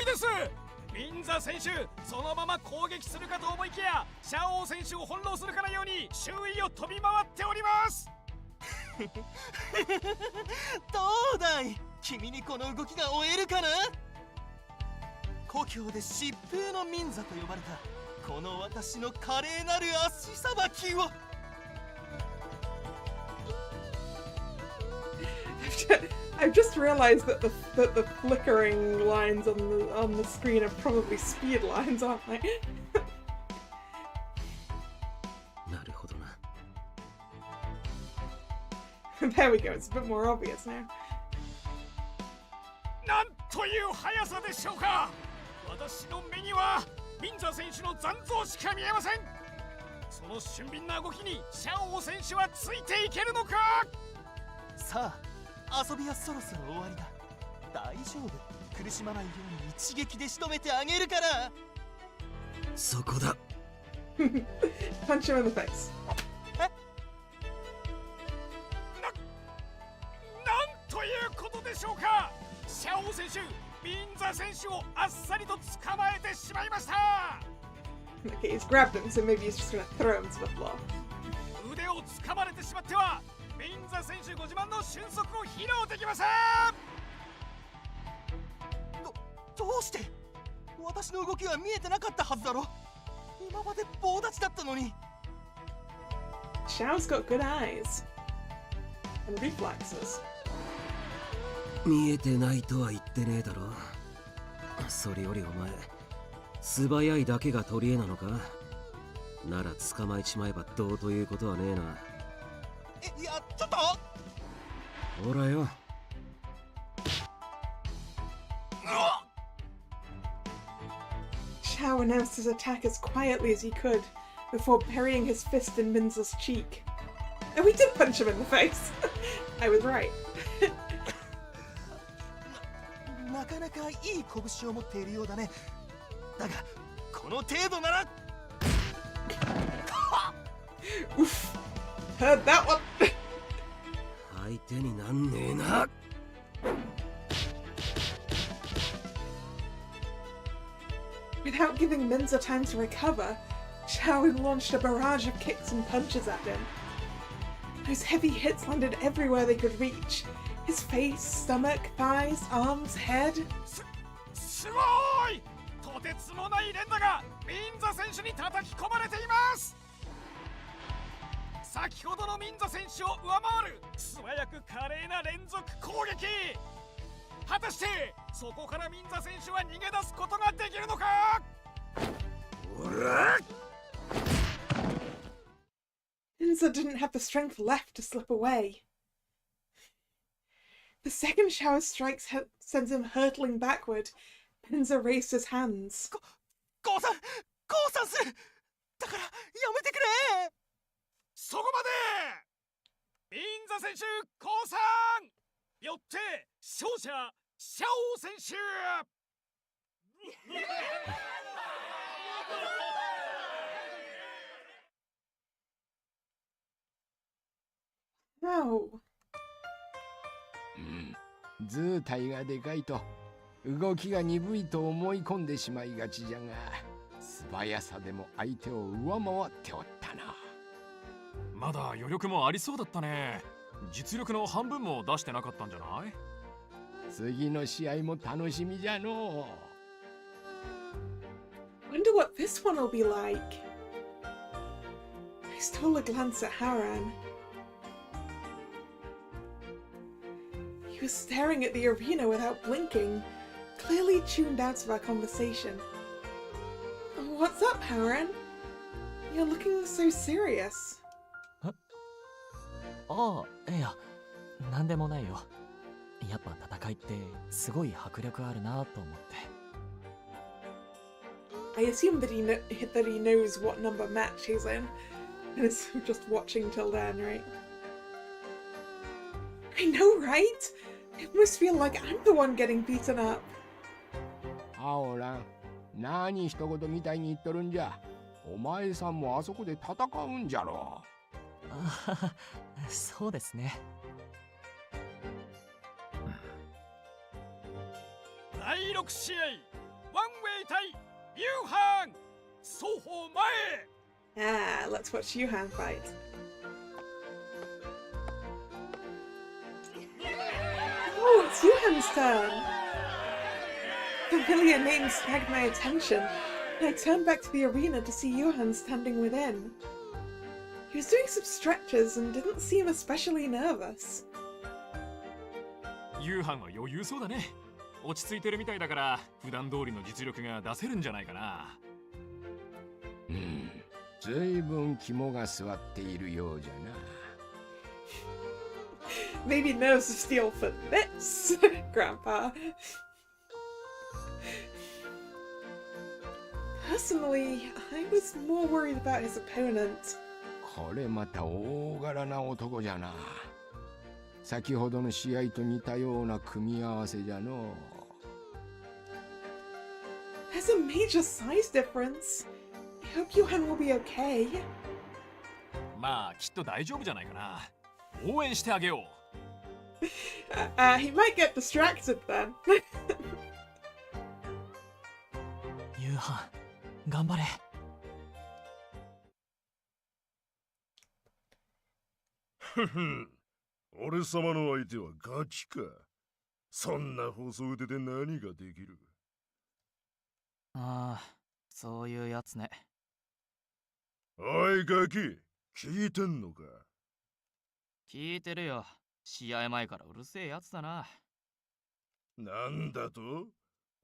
ですミンザ選手、そのまま攻撃するかと思いきやシャオ選手を翻弄するかのように周囲を飛び回っております。どうだい、君にこの動きが追えるかな。故郷で疾風のミンザと呼ばれたこの私の華麗なる足さばきを。I've just realized that the flickering lines on the screen are probably speed lines, aren't they? なるほどな。There we go. It's a bit more obvious now. なという速さでしょうか。私の目にはミンザ選手の残像しか見えません。その俊敏な動きにシャオ選手はついていけるのか。さあ遊びはそろそろ終わりだ。大丈夫、苦しまないように一撃で仕留めてあげるから。そこだ。Punch him in the face. なんということでしょうか。シャオ選手、ミンザ選手をあっさりと捕まえてしまいました。Okay, he's grabbed him, so maybe he's just gonna throw him to the floor. 腕を掴まれてしまってはミンザ選手ご自慢の俊足を披露できません。どうして？私の動きは見えてなかったはずだろ。今まで棒立ちだったのに。 Xiao's got good eyes and reflexes. 見えてないとは言ってねえだろ。それよりお前、素早いだけが取り柄なのか。なら捕まえちまえばどうということはねえな。いや、ちょっと。ほらよ。Xiao announced his attack as quietly as he could before burying his fist in Minza's cheek. And we did punch him in the face. I was right. なかなかいい拳を持っているようだね。だがこの程度なら。Oof. Heard that one. 相手になんねえな。Without giving Minza time to recover, Xiao launched a barrage of kicks and punches at him. Those heavy hits landed everywhere they could reach. His face, stomach, thighs, arms, head. すごい！とてつもない連打がミンザ選手に叩き込まれています。先ほどのミンザ選手を上回る素早く華麗な連続攻撃。果たしてそこからミンザ選手は逃げ出すことができるのか。Minza didn't have the strength left to slip away. The second shower strikes sends him hurtling backward. Minza raised his hands. 降参する。だからやめてくれ。そこまで。ミンザ選手降参。よって勝者シャオ選手。No. 図体がでかいと動きが鈍いと思い込んでしまいがちじゃが、素早さでも相手を上回っておったな。まだ余力もありそうだったね。実力の半分も出してなかったんじゃない？次の試合も楽しみじゃのう。 Wonder what this one will be like. I stole a glance at Haran. He was staring at the arena without blinking, clearly tuned out of our conversation. What's up, Haran? You're looking so serious. ああ、いや、なんでもないよ。やっぱ戦いってすごい迫力あるなと思って。I assume that he knows what number match he's in, and is just watching till then, right? I know, right? I almost feel like I'm the one getting beaten up. 青蘭、何一言みたいに言っとるんじゃ。お前さんもあそこで戦うんじゃろ。あ、そうですね。第6試合、ワンウェイ対ユーハン、双方前へ。Ah, let's watch Yuhan fight. Oh, it's Yuhan's turn! Familiar names snagged my attention, and I turned back to the arena to see Yuhan standing within. He was doing some stretches and didn't seem especially nervous. ユーハンは余裕そうだね。落ち着いてるみたいだから普段通りの実力が出せるんじゃないかな。ずいぶん肝が据わっているようじゃな。Maybe nerves of steel for this, Grandpa. Personally, I was more worried about his opponent. これまた大柄な男じゃな。先ほどの試合と似たような組み合わせじゃの。There's a major size difference. I hope Johan will be okay. まあきっと大丈夫じゃないかな。応援してあげよう。He might get distracted then. 夕飯頑張れ。ふふ、俺様の相手はガキか。そんな細腕で何ができる？ああ、そういうやつね。おいガキ、聞いてんのか？聞いてるよ。試合前からうるせえやつだな。なんだと？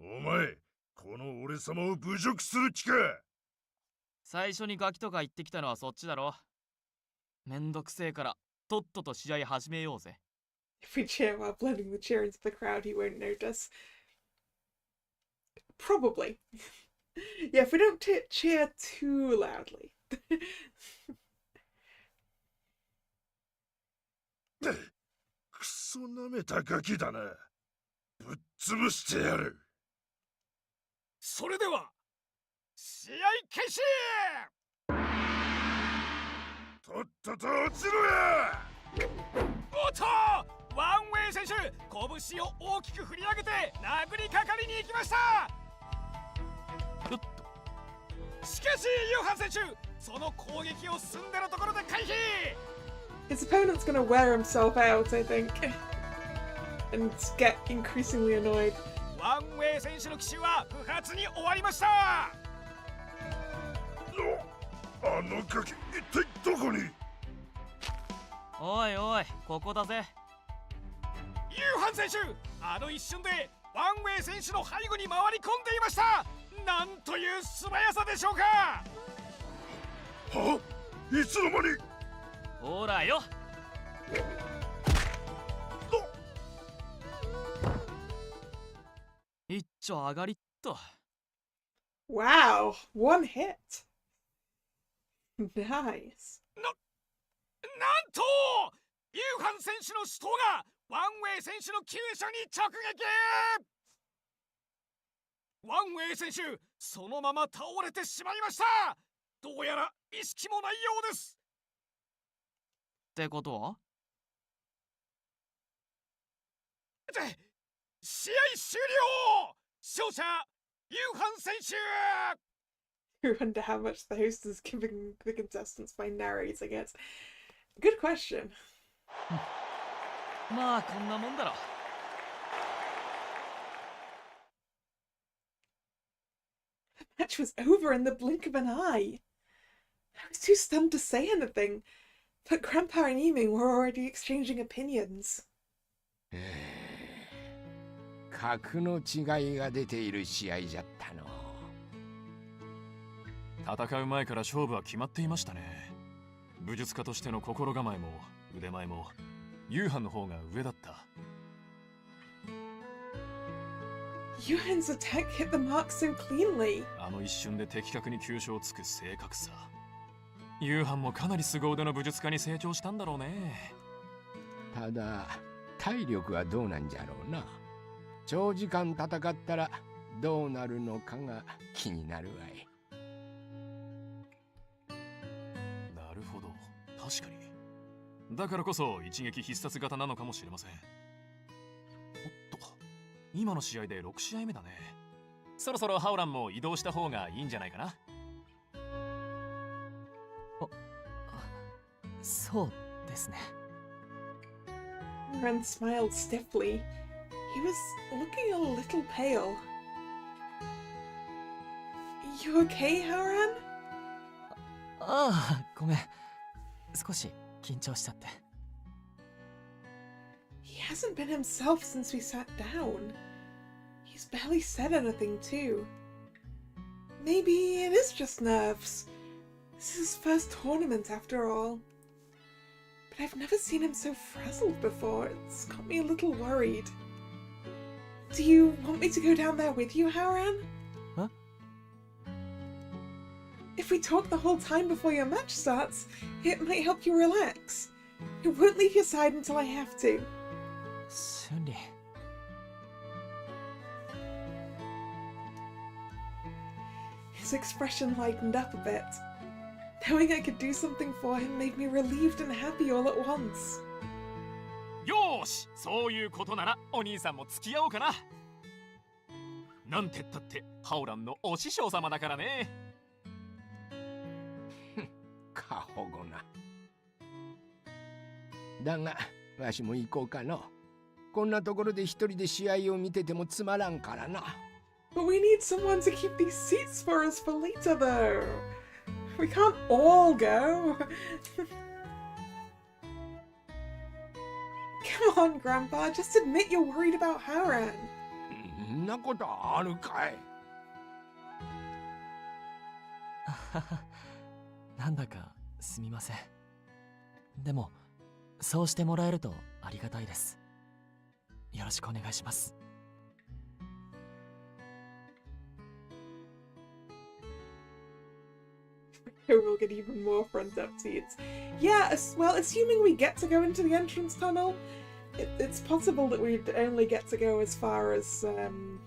お前、この俺様を侮辱する気か？最初にガキとか言ってきたのはそっちだろ。めんどくせえからとっとと試合始めようぜ。If we cheer while blending the cheer into the crowd, he won't notice. Probably. Yeah, if we don't cheer too loudly. クソなめたガキだな。ぶっ潰してやる。それでは試合開始。とっとと落ちろや。おっと、ワンウェイ選手、拳を大きく振り上げて殴りかかりに行きました。しかしユーハン選手、その攻撃を進んでのところで回避。 His opponent's gonna wear himself out, I think. And get increasingly annoyed. ワンウェイ選手の奇襲は不発に終わりました。あのガキ、一体どこに？おいおい、ここだぜ。ユーハン選手、あの一瞬でワンウェイ選手の背後に回り込んでいました。なんという素早さでしょうか。は？いつの間に？ほらよ。一丁上がりっと。Wow, one hit. Nice. なんとユーハン選手の死闘がワンウェイ選手の急所に直撃。ワンウェイ選手、そのまま倒れてしまいました。どうやら意識もないようです。ってことは？試合終了。勝者ユーハン選手。I wonder how much the host is giving the contestants by narrating it. Good question. まあこんなもんだろ。The match was over in the blink of an eye. I was too stunned to say anything, but Grandpa and Yiming were already exchanging opinions. 格の違いが出ている試合じゃったの。戦う前から勝負は決まっていましたね。武術家としての心構えも腕前もユーハンの方が上だった。Yuhan's attack hit the mark so cleanly. あの一瞬で的確に急所をつく正確さ。ユーハンもかなり凄腕の武術家に成長したんだろうね。ただ体力はどうなんじゃろうな。長時間戦ったらどうなるのかが気になるわい。なるほど、確かに。だからこそ一撃必殺型なのかもしれません。おっと、今の試合で6試合目だね。そろそろハウランも移動した方がいいんじゃないかな。そうですね。Ren smiled stiffly. He was looking a little pale. You okay, Howran? ああ、ごめん。少し緊張しちゃって。He hasn't been himself since we sat down. He's barely said anything, too. Maybe it is just nerves. This is his first tournament, after all. But I've never seen him so frazzled before. It's got me a little worried. Do you want me to go down there with you, Howran? え？ If we talk the whole time before your match starts, it might help you relax. I won't leave your side until I have to. 春麗 His expression lightened up a bit. Knowing I could do something for him made me relieved and happy all at once. よーし、そういうことならお兄さんも付き合おうかな。なんてったってハオランのお師匠様だからね。過保護な。だがわしも行こうかの。こんなところで一人で試合を見ててもつまらんからな。But we need someone to keep these seats for us for later, though. We can't all go. Come on, Grandpa, just admit you're worried about Haran. んなことあるかい。なんだかすみません。でもそうしてもらえるとありがたいです。よろしくお願いします。We'll get even more front up seats. Yeah, well, assuming we get to go into the entrance tunnel, it's possible that we'd only get to go as far as, I'm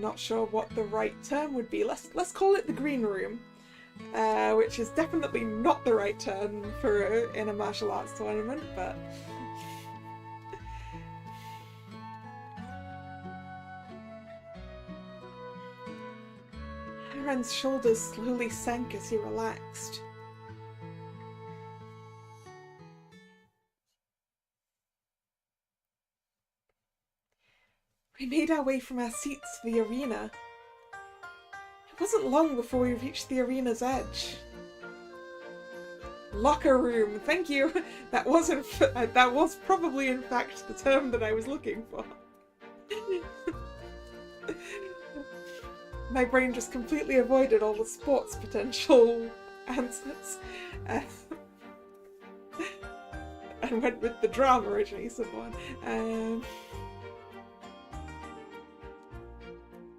not sure what the right term would be. Let's call it the green room, which is definitely not the right term for in a martial arts tournament, but... Haran's shoulders slowly sank as he relaxed. We made our way from our seats to the arena. It wasn't long before we reached the arena's edge. Locker room, thank you. That was probably in fact the term that I was looking for. My brain just completely avoided all the sports potential answers and went with the drama adjacent one.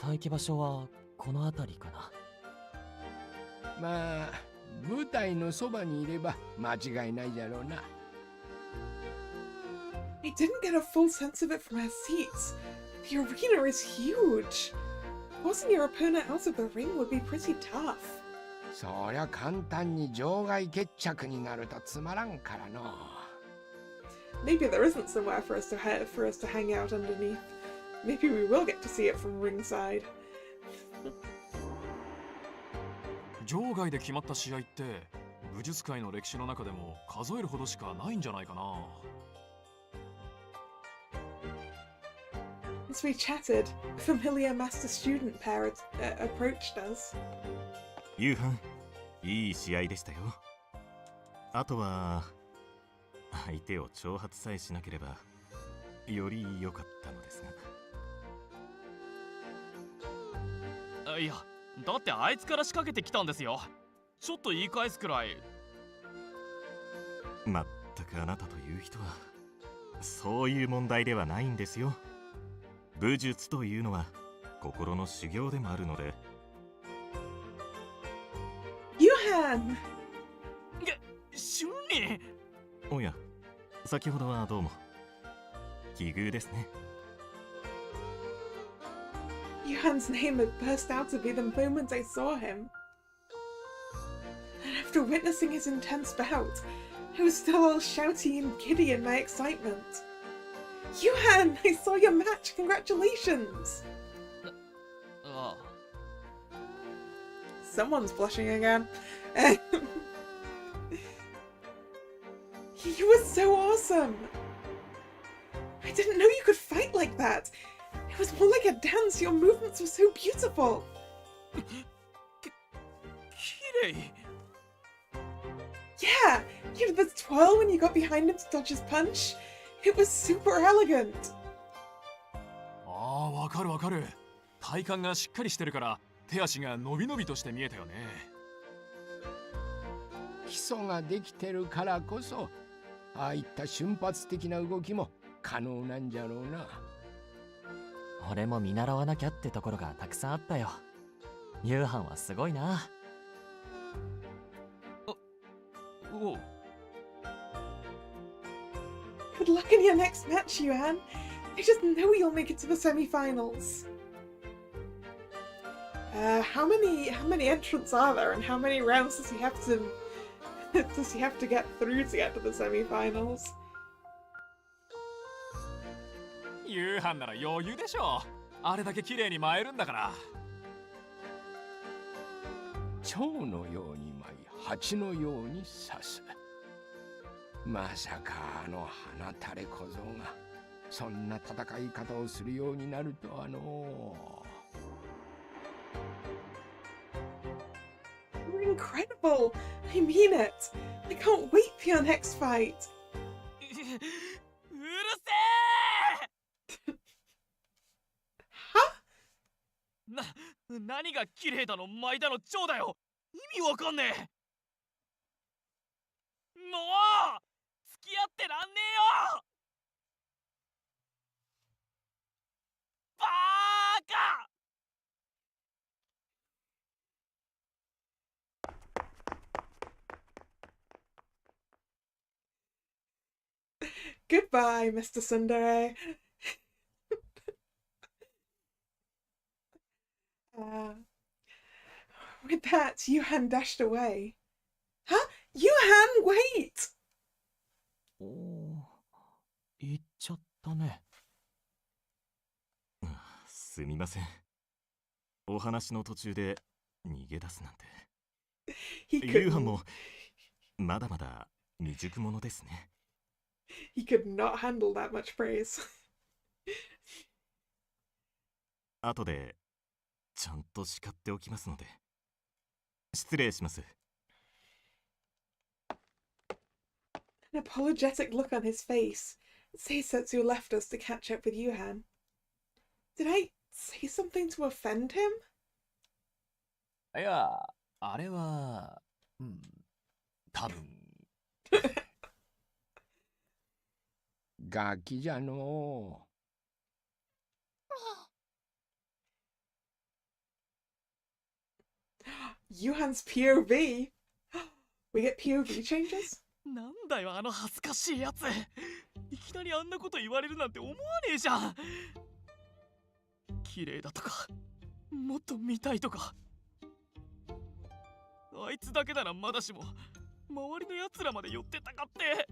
待機場所はこの辺りかな。まあ舞台のそばにいれば間違いないじゃろうな。I didn't get a full sense of it from our seats. The arena is huge. Forcing your opponent out of the ring would be pretty tough. そりゃ簡単に場外決着になるとつまらんからの。Maybe there isn't somewhere for us to hang out underneath. Maybe we will get to see it from ringside. 場外で決まった試合って武術界の歴史の中でも数えるほどしかないんじゃないかな。As we chatted, a familiar master-student pair approached us. 夕飯、いい試合でしたよ。あとは相手を挑発さえしなければより良かったのですが。いや、だってあいつから仕掛けてきたんですよ。ちょっと言い返すくらい。まったくあなたという人はそういう問題ではないんですよ。武術というのは心の修行でもあるので。Yuhan! シュンリン！おや、先ほどはどうも。奇遇ですね。Yuhan's name had burst out of me the moment I saw him. And after witnessing his intense bout, I was still all shouty and giddy in my excitement. Yuhan! I saw your match! Congratulations! Someone's blushing again. You were so awesome! I didn't know you could fight like that! It was more like a dance, your movements were so beautiful! Kirei! Yeah! You did the twirl when you got behind him to dodge his punch. It was super elegant! ああ、わかるわかる。体幹がしっかりしてるから手足が伸び伸びとして見えたよね。基礎ができてるからこそああいった瞬発的な動きも可能なんじゃろうな。俺も見習わなきゃってところがたくさんあったよ。夕飯はすごいな。おう。 Good luck in your next match, Yuan. I just know you'll make it to the semi-finals. How many entrants are there, and how many rounds does he have to get through to get to the semi-finals? 夕飯なら余裕でしょ。あれだけ綺麗に舞えるんだから。蝶のように舞い、蜂のように刺す。まさかあの花垂れ小僧がそんな戦い方をするようになるとはの。 You're incredible! I mean it! I can't wait for your next fight! うるせえ何が綺麗だの舞だの蝶だよ。意味わかんねえ。もう付き合ってらんねえよ。バーカ。 Goodbye, Mr. Sundere. With that, Yuhan dashed away. Huh? Yuhan, wait! おお、行っちゃったね。すみません。お話の途中で逃げ出すなんて。夕飯もまだまだ未熟者ですね。He could not handle that much praise. 後でちゃんと叱っておきますので。失礼します。An apologetic look on his face. Seisetsu left us to catch up with Yuhan. Did I say something to offend him? いや、あれは、多分。ガキじゃのう。Yuhan's POV. We get POV changes? なんだよあの恥ずかしいやつ。いきなりあんなこと言われるなんて思わねえじゃん。綺麗だとか、もっと見たいとか。あいつだけならまだしも、周りのやつらまで寄ってたかって。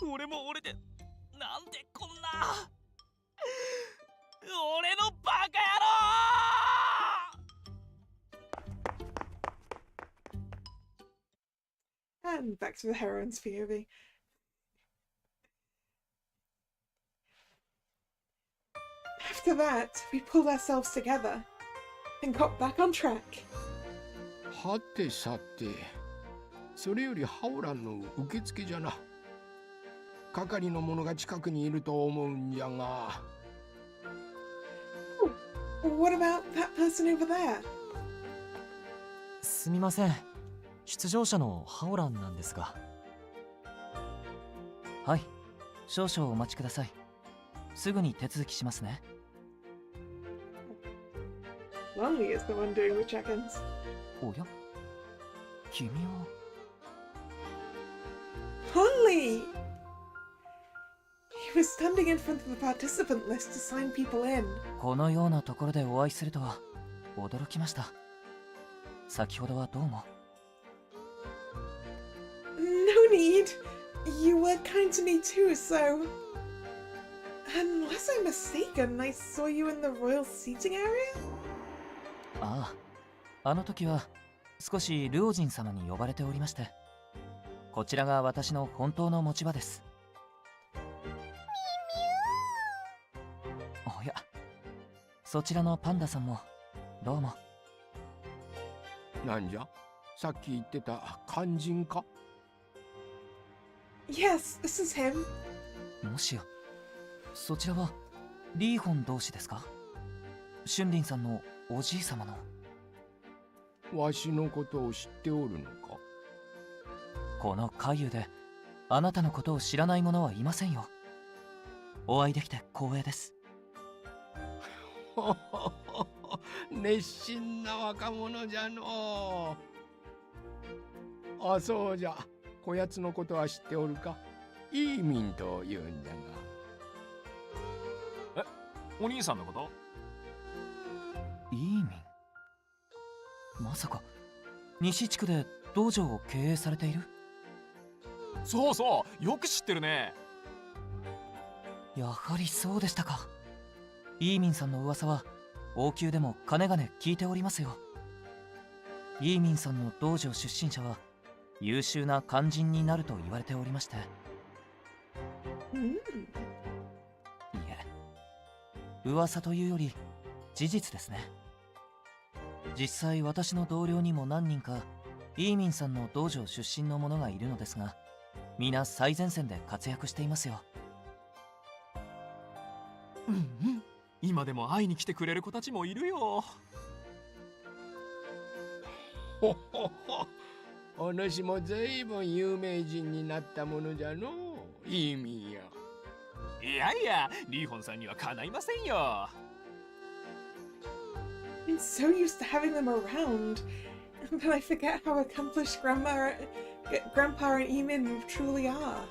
俺も俺で、なんでこんな。俺のバカ野郎！And back to the heroine's POV. After that, we pulled ourselves together and got back on track. はてさて、それよりハオランの受付じゃな。係の者が近くにいると思うんじゃが。What about that person over there? すみません。出場者のハオランなんですが。はい、少々お待ちください。すぐに手続きしますね。Lonely is the one doing the check-ins. おや、君は。Lonely! He was standing in front of the participant list to sign people in. このようなところでお会いするとは驚きました。先ほどはどうも。No need. You were kind to me too, so... Unless I'm mistaken, I saw you in the royal seating area? ああ、あの時は少しルオジン様に呼ばれておりまして、こちらが私の本当の持ち場です。おや、そちらのパンダさんもどうも。なんじゃ、さっき言ってた肝心か？ Yes, this is him. もしや、そちらはリーホン同士ですか？シュンリンさんのおじい様の。わしのことを知っておるのか？この海遊であなたのことを知らない者はいませんよ。お会いできて光栄です。熱心な若者じゃのう。あ、そうじゃ。こやつのことは知っておるか？イーミンと言うんじゃが。お兄さんのこと？イーミン。まさか西地区で道場を経営されている？そうそう、よく知ってるね。やはりそうでしたか。イーミンさんの噂は王宮でもかねがね聞いておりますよ。イーミンさんの道場出身者は優秀な肝心になると言われておりまして。いえ、噂というより事実ですね。実際私の同僚にも何人かイーミンさんの道場出身の者がいるのですが、皆最前線で活躍していますよ。うんうん、今でも会いに来てくれる子たちもいるよ。ほほほ、お主も随分有名人になったものじゃのう、イーミンや。いやいや、リーホンさんにはかないませんよ。I'm so used to having them around, that I forget how accomplished Grandpa and Eamon truly are.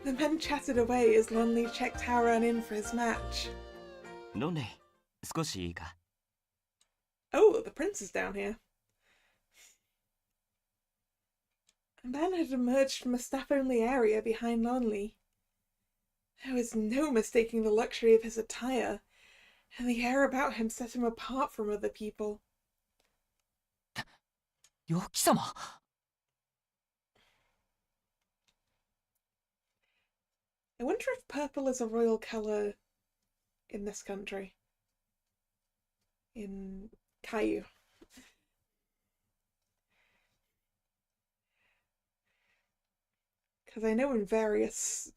The men chatted away as Lonely checked Taran in for his match. ロンレイ、少しいいか？ Oh, the prince is down here. A man had emerged from a staff-only area behind Lonely. There was no mistaking the luxury of his attire, and the air about him set him apart from other people. ヨキ様。I wonder if purple is a royal color in this country. In Caillou. Because I know in various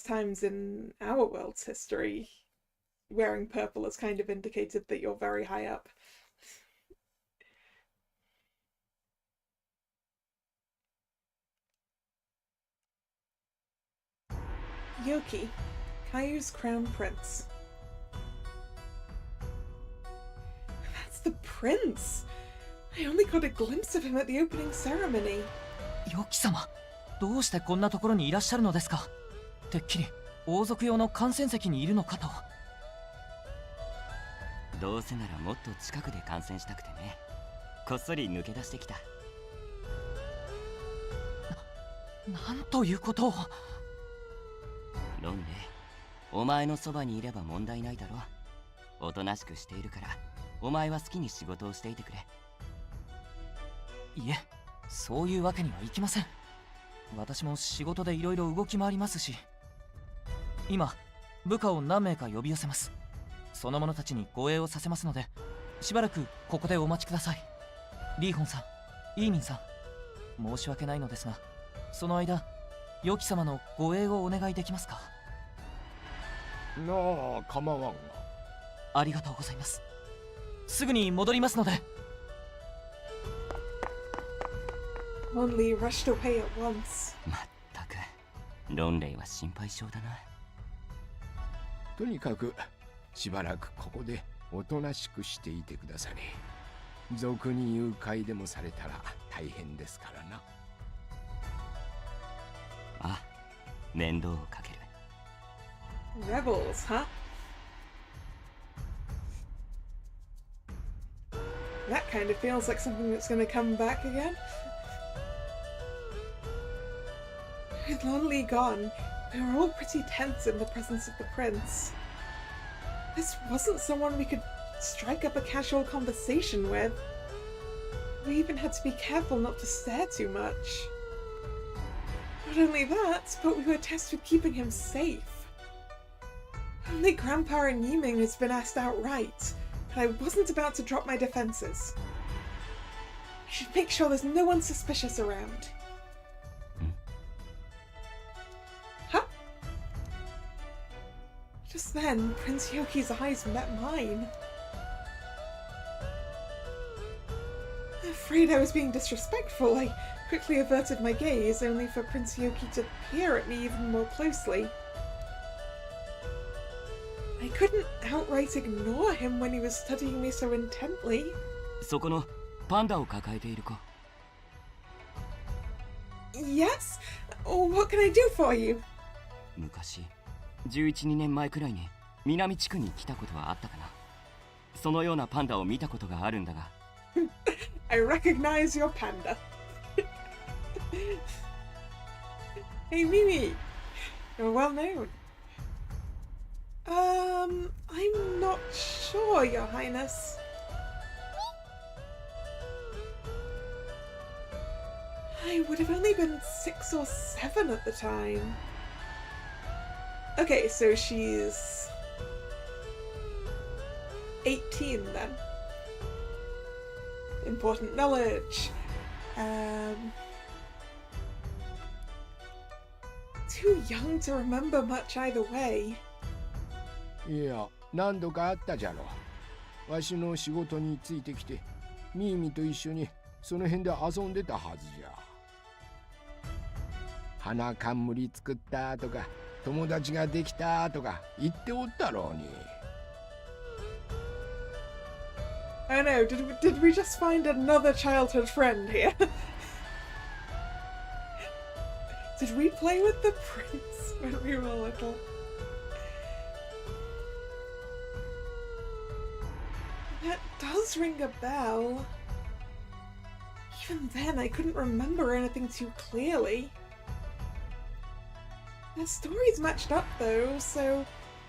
times in our world's history, wearing purple has kind of indicated that you're very high up. Yoki, Caillou's crown prince. That's the prince! I only got a glimpse of him at the opening ceremony. ヨキ様、どうしてこんなところにいらっしゃるのですか？てっきり王族用の観戦席にいるのかと。どうせならもっと近くで観戦したくてね。こっそり抜け出してきた。なんということを。ロンレイ、お前のそばにいれば問題ないだろう。おとなしくしているから、お前は好きに仕事をしていてくれ。いえ、そういうわけにはいきません。私も仕事でいろいろ動き回りますし。今、部下を何名か呼び寄せます。その者たちに護衛をさせますので、しばらくここでお待ちください。リーホンさん、イーミンさん、申し訳ないのですが、その間、ヨキ様の護衛をお願いできますか？なあ、構わんが。ありがとうございます。すぐに戻りますので。Lonely rushed away at once. まったく、ロンレイは心配性だな。とにかくしばらくここでおとなしくしていてくだされ。俗に誘拐でもされたら大変ですからな。あ、面倒をかける。Rebels, huh? That kind of feels like something that's going to come back again. With Lonely gone, we were all pretty tense in the presence of the prince. This wasn't someone we could strike up a casual conversation with. We even had to be careful not to stare too much. Not only that, but we were tasked with keeping him safe. Only Grandpa and Yiming has been asked outright, but I wasn't about to drop my defenses. I should make sure there's no one suspicious around. Huh? Just then, Prince Yoki's eyes met mine. Afraid I was being disrespectful, I quickly averted my gaze, only for Prince Yoki to peer at me even more closely. I couldn't outright ignore him when he was studying me so intently. そこのパンダを抱えている子。Yes? What can I do for you? 昔、11、2年前くらいに南地区に来たことはあったかな。そのようなパンダを見たことがあるんだが。I recognize your panda. Hey Mimi, you're well known. I'm not sure, Your Highness. I would have only been 6 or 7 at the time. Okay, so she's 18 then. Important knowledge. Too young to remember much either way. いや、何度かあったじゃろ。わしの仕事についてきて、ミーミと一緒にその辺で遊んでたはずじゃ。花冠作ったとか、友達ができたとか言っておったろうに。I know, did we just find another childhood friend here? Did we play with the prince when we were little? That does ring a bell. Even then, I couldn't remember anything too clearly. Their stories matched up though, so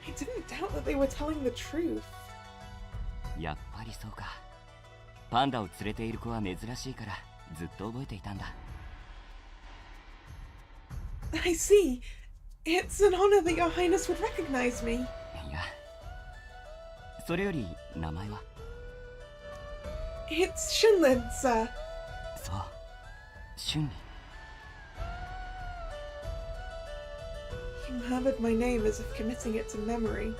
I didn't doubt that they were telling the truth. やっぱりそうか。パンダを連れている子は珍しいからずっと覚えていたんだ。I see. It's an honor that Your Highness would recognize me. いや、それより名前は？ It's Shunlin, sir. そう、春林。He murmured my name as if committing it to memory.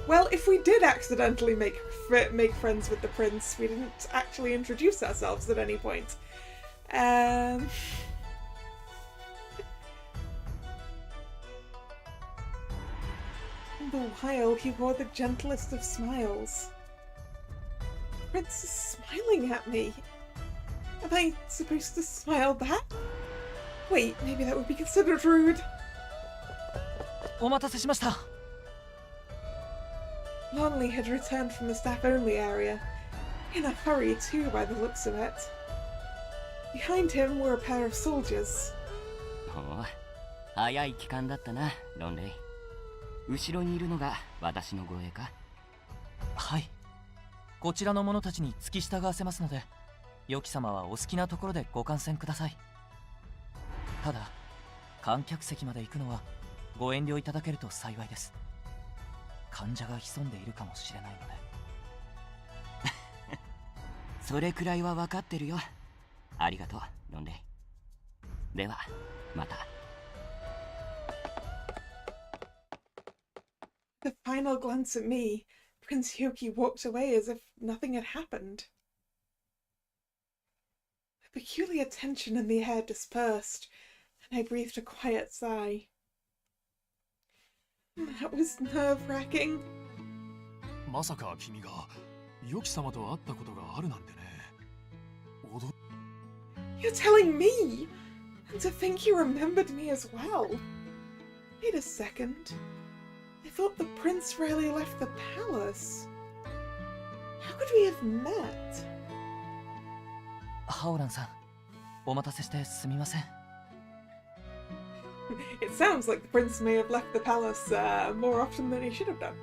Well, if we did accidentally make friends with the prince, we didn't actually introduce ourselves at any point. All the while, he wore the gentlest of smiles. The prince is smiling at me. Am I supposed to smile back? Wait, maybe that would be considered rude. お待たせしました。Lonley had returned from the staff-only area, in a hurry too by the looks of it. Behind him were a pair of soldiers. ほう、早い帰還だったな、ロンレイ。後ろにいるのが私の護衛か？はい。こちらの者たちに付き従わせますので、良き様はお好きなところでご観戦ください。ただ、観客席まで行くのはご遠慮いただけると幸いです。患者が潜んでいるかもしれないので。それくらいは分かってるよ。ありがとう、ロンレイ。では、また。The final glance at me, Prince Hyoki walked away as if nothing had happened. The peculiar tension in the air dispersed, and I breathed a quiet sigh. That was nerve-wracking. まさか君が良き様と会ったことがあるなんてね。You're telling me? And to think you remembered me as well. Wait a second. I thought the prince rarely left the palace. How could we have met? ハオランさん、お待たせしてすみません。It sounds like the prince may have left the palace more often than he should have done.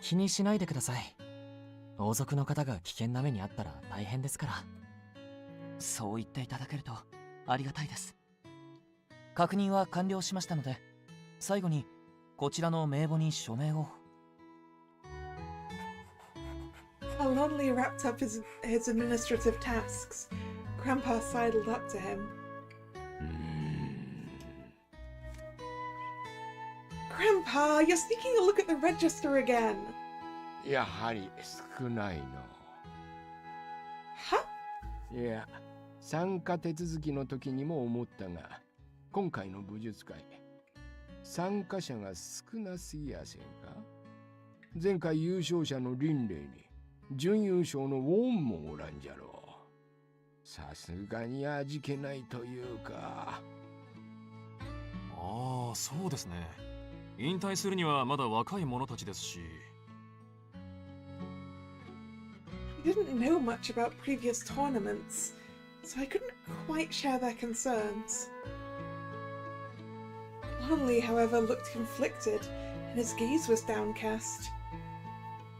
気にしないでください。王族の方が危険な目にあったら大変ですから。そう言っていただけるとありがたいです。確認は完了しましたので、最後にこちらの名簿に署名を。While Lonley wrapped up his administrative tasks, Grandpa sidled up to him. Grandpa, you're sneaking a look at the register again. やはり少ないの。はいや、参加手続きの時にも思ったが、今回の武術会、参加者が少なすぎやせんか。前回優勝者のリンレイに準優勝のウォンもおらんじゃろう。さすがに味気ないというか。ああ、そうですね。引退するにはまだ若い者たちですし。I didn't know much about previous tournaments, so I couldn't quite share their concerns. Lonley, however, looked conflicted, and his gaze was downcast.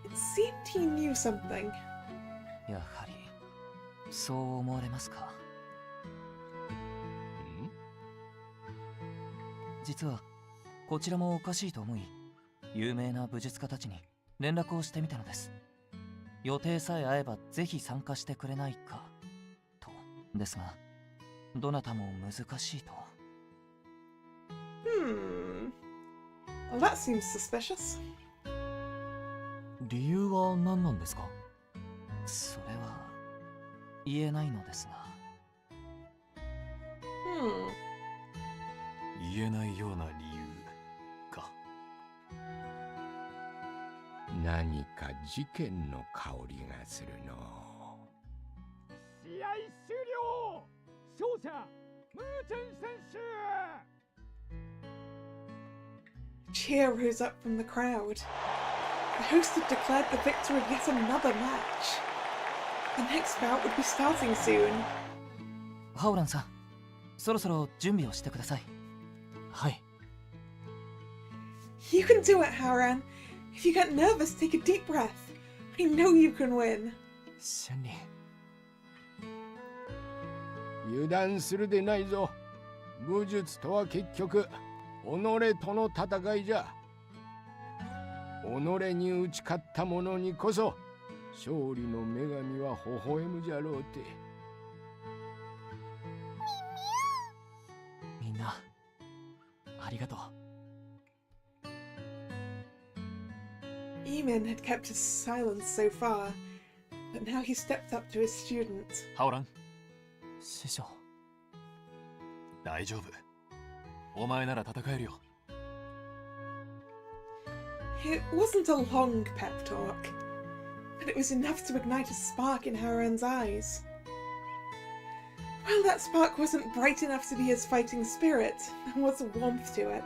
It seemed he knew something. やはりそう思われますか。実はこちらもおかしいと思い、有名な武術家たちに連絡をしてみたのです。予定さえ合えばぜひ参加してくれないかと。ですがどなたも難しいと。Well, that seems suspicious. 理由は何なんですか？それは言えないのですが。言えないような理由か。何か事件の香りがするの。試合終了。勝者ムーチェン選手。Cheer rose up from the crowd. The host had declared the victor of yet another match. The next bout would be starting soon. ハオランさん、そろそろ準備をしてください。はい。You can do it, Howran. If you get nervous, take a deep breath. I know you can win. 春林。油断するでないぞ。武術とは結局己との戦いじゃ。己に打ち勝った者にこそ勝利の女神は微笑むじゃろうて。みんなありがとう。Eamon had kept his silence so far, but now he stepped up to his student. ハオラン、師匠。大丈夫。お前なら戦えるよ。It wasn't a long pep talk, but it was enough to ignite a spark in Howran's eyes. While that spark wasn't bright enough to be his fighting spirit, there was a warmth to it,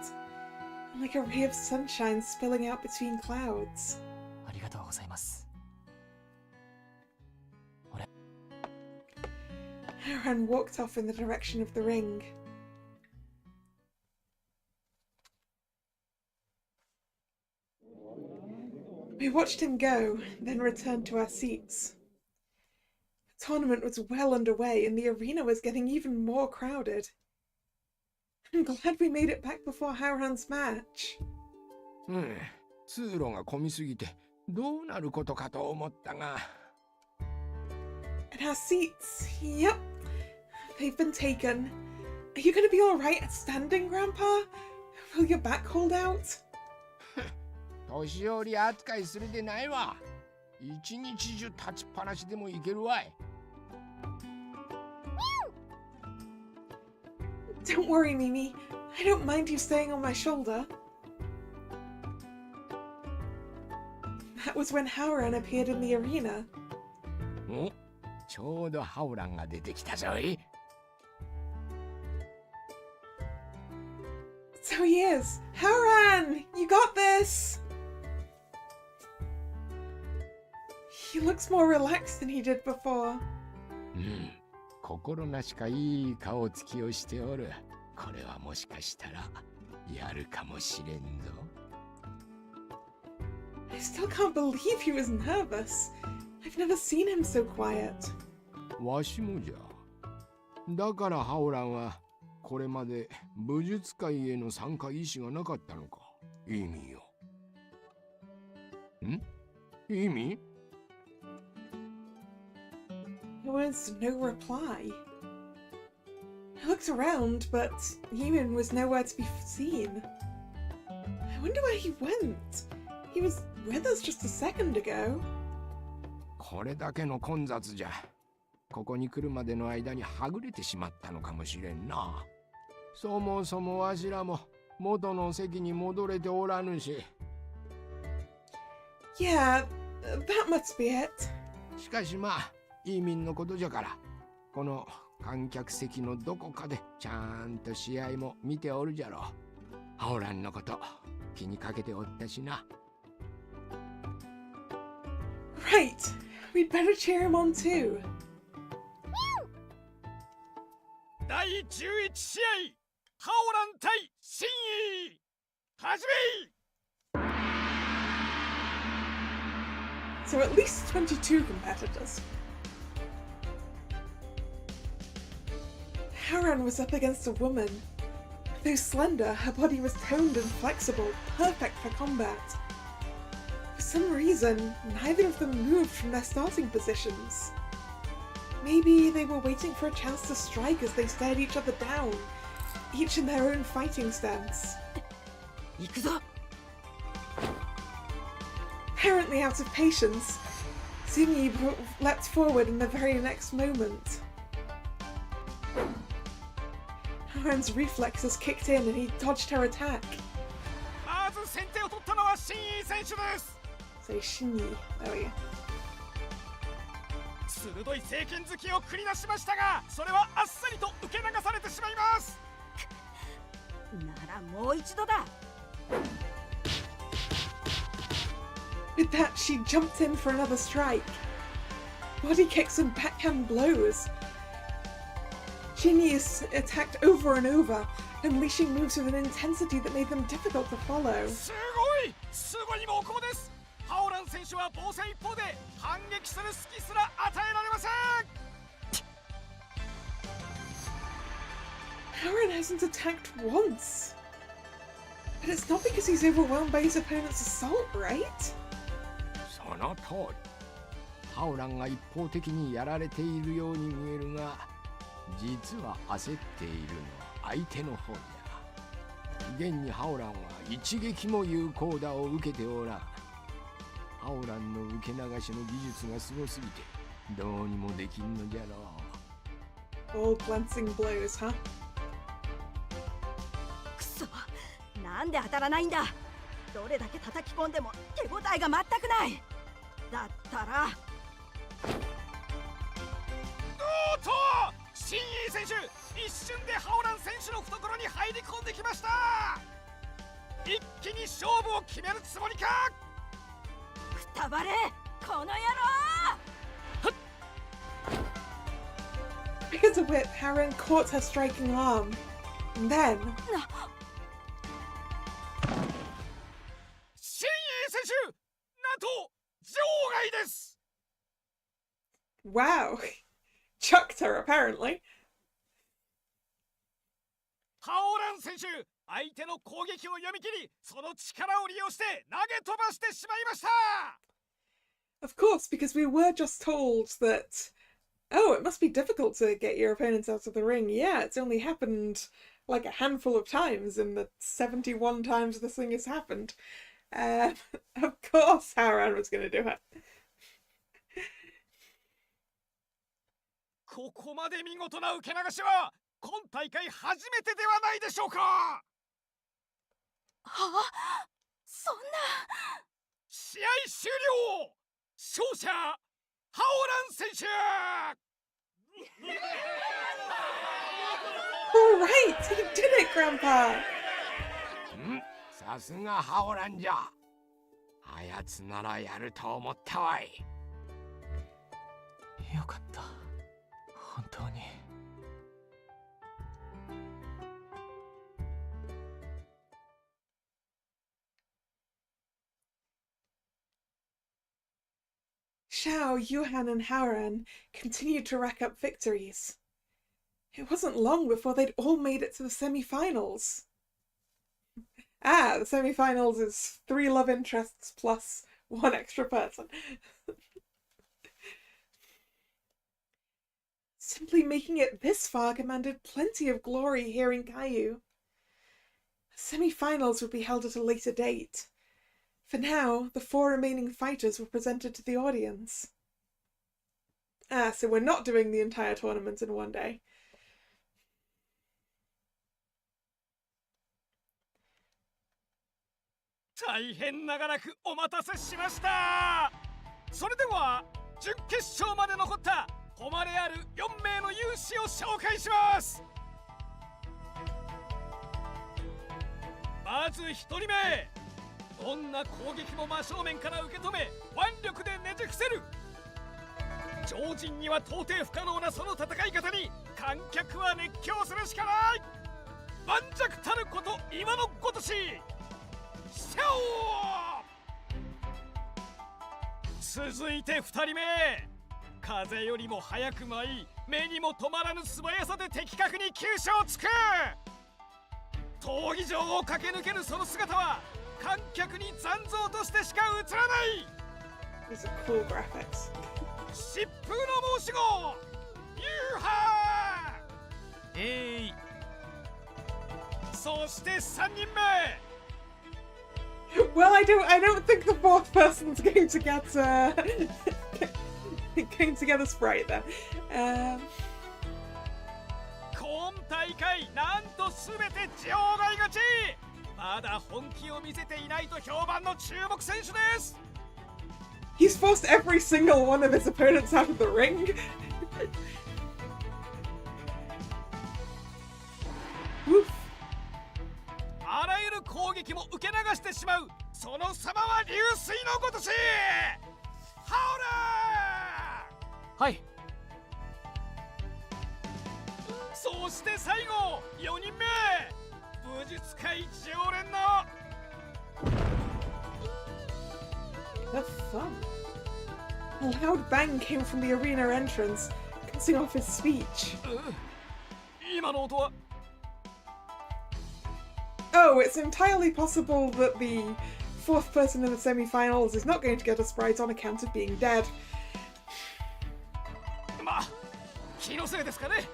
like a ray of sunshine spilling out between clouds. ありがとうございます。Howran walked off in the direction of the ring. We watched him go, then returned to our seats. The tournament was well underway and the arena was getting even more crowded. I'm glad we made it back before Howran's match. 通路が混みすぎてどうなることかと思ったが。And our seats, yep, they've been taken. Are you going to be alright at standing, Grandpa? Will your back hold out? 年寄り扱いするでないわ。一日中立ちっぱなしでもいけるわい。Don't worry, Mimi. I don't mind you staying on my shoulder. That was when Howran appeared in the arena. ちょうどハオランが出てきたぞい。So he is. Howran! You got this! He looks more relaxed than he did before. 心なしかいい顔つきをしておる。これはもしかしたらやるかもしれんぞ。I still can't believe he was nervous. I've never seen him so quiet. わしもじゃ。だからハオランはこれまで武術界への参加意思がなかったのか。意味よ。意味There was no reply. I looked around, but Eamon was nowhere to be seen. I wonder where he went. He was with us just a second ago. これだけの混雑じゃ。ここに来るまでの間にはぐれてしまったのかもしれんな。そもそもわしらも元の席に戻れておらぬし。Yeah, that must be it. しかしまあ、イーミンのことじゃから、この観客席のどこかでちゃんと試合も見ておるじゃろう。ハオランのこと気にかけておったしな。Right, we'd better cheer him on too. 第11試合、ハオラン対シンイー、始め。 So at least 22 competitors. Haran was up against a woman. Though slender, her body was toned and flexible, perfect for combat. For some reason, neither of them moved from their starting positions. Maybe they were waiting for a chance to strike as they stared each other down, each in their own fighting stance. Apparently out of patience, Xingyi leapt forward in the very next moment. Haran's reflexes kicked in and he dodged her attack. So Xingyi, there we go. 鋭い正拳突きを繰り出しましたが、それはあっさりと受け流されてしまいます。ならもう一度だ。With that, she jumped in for another strike. Body kicks and backhand blows. Xingyi attacked over and over, unleashing moves with an intensity that made them difficult to follow. すごい猛攻です。ハオラン選手は防戦一方で反撃する隙すら与えられません。Haran hasn't attacked once. But it's not because he's overwhelmed by his opponent's assault, right? その通り。ハオランが一方的にやられているように見えるが、実は焦っているのは相手の方じゃ。現にハオランは一撃も有効打を受けておらん。ハオランの受け流しの技術がすごすぎてどうにもできんのじゃろう。All glancing blows, huh? くそ、なんで当たらないんだ。どれだけ叩き込んでも手応えが全くない。だったらおっと、シンイー選手、一瞬でハオラン選手の懐に入り込んできました。一気に勝負を決めるつもりか。くたばれ、この野郎。 Because of whip, Haran caught her striking arm. And then... シンイー選手、なんと場外です。 Wow. Chucked her, apparently. ハオラン選手、相手の攻撃を読み切り、その力を利用して投げ飛ばしてしまいました。 Of course, because we were just told that, oh, it must be difficult to get your opponents out of the ring. Yeah, it's only happened like a handful of times in the 71 times this thing has happened. Of course Haran was going to do it. ここまで見事な受け流しは今大会初めてではないでしょうか。はあ、そんな。試合終了。勝者ハオラン選手。All right, he did it, Grandpa. さすがハオランじゃ。あやつならやると思ったわい。よかった。本当に。Xiao, Yuhan, and Haoran continued to rack up victories. It wasn't long before they'd all made it to the semi-finals. The semi-finals is 3 love interests plus 1 extra person. Simply making it this far commanded plenty of glory here in Kaiu. The semi-finals would be held at a later date. For now, the 4 remaining fighters were presented to the audience. So we're not doing the entire tournament in one day. 大変長らくお待たせしました。それでは準決勝まで残った誉れある4名の勇士を紹介します。まず1人目、どんな攻撃も真正面から受け止め腕力でねじ伏せる。常人には到底不可能なその戦い方に観客は熱狂するしかない。盤石たること今のごとし、シャオ。続いて2人目、風よりも速く舞い目にも止まらぬ素早さで的確に急所を突く。闘技場を駆け抜けるその姿は観客に残像としてしか映らない。 These are cool graphics. 疾風の申し子ユーハー。そして3人目。Well, I don't think the fourth person's going to get going to get a sprite then. 今大会なんと全て場外勝ち。まだ本気を見せていないと評判の注目選手です。He's forced every single one of his opponents out of the ring. Woof. あらゆる攻撃も受け流してしまうその様は流水のごとし。ハオラー。はい。そして最後4人目、武術界常連のHave fun. A loud bang came from the arena entrance, cutting off his speech. 今の音は。 Oh, it's entirely possible that the fourth person in the semi-finals is not going to get a sprite on account of being dead. まあ、気のせいですかね。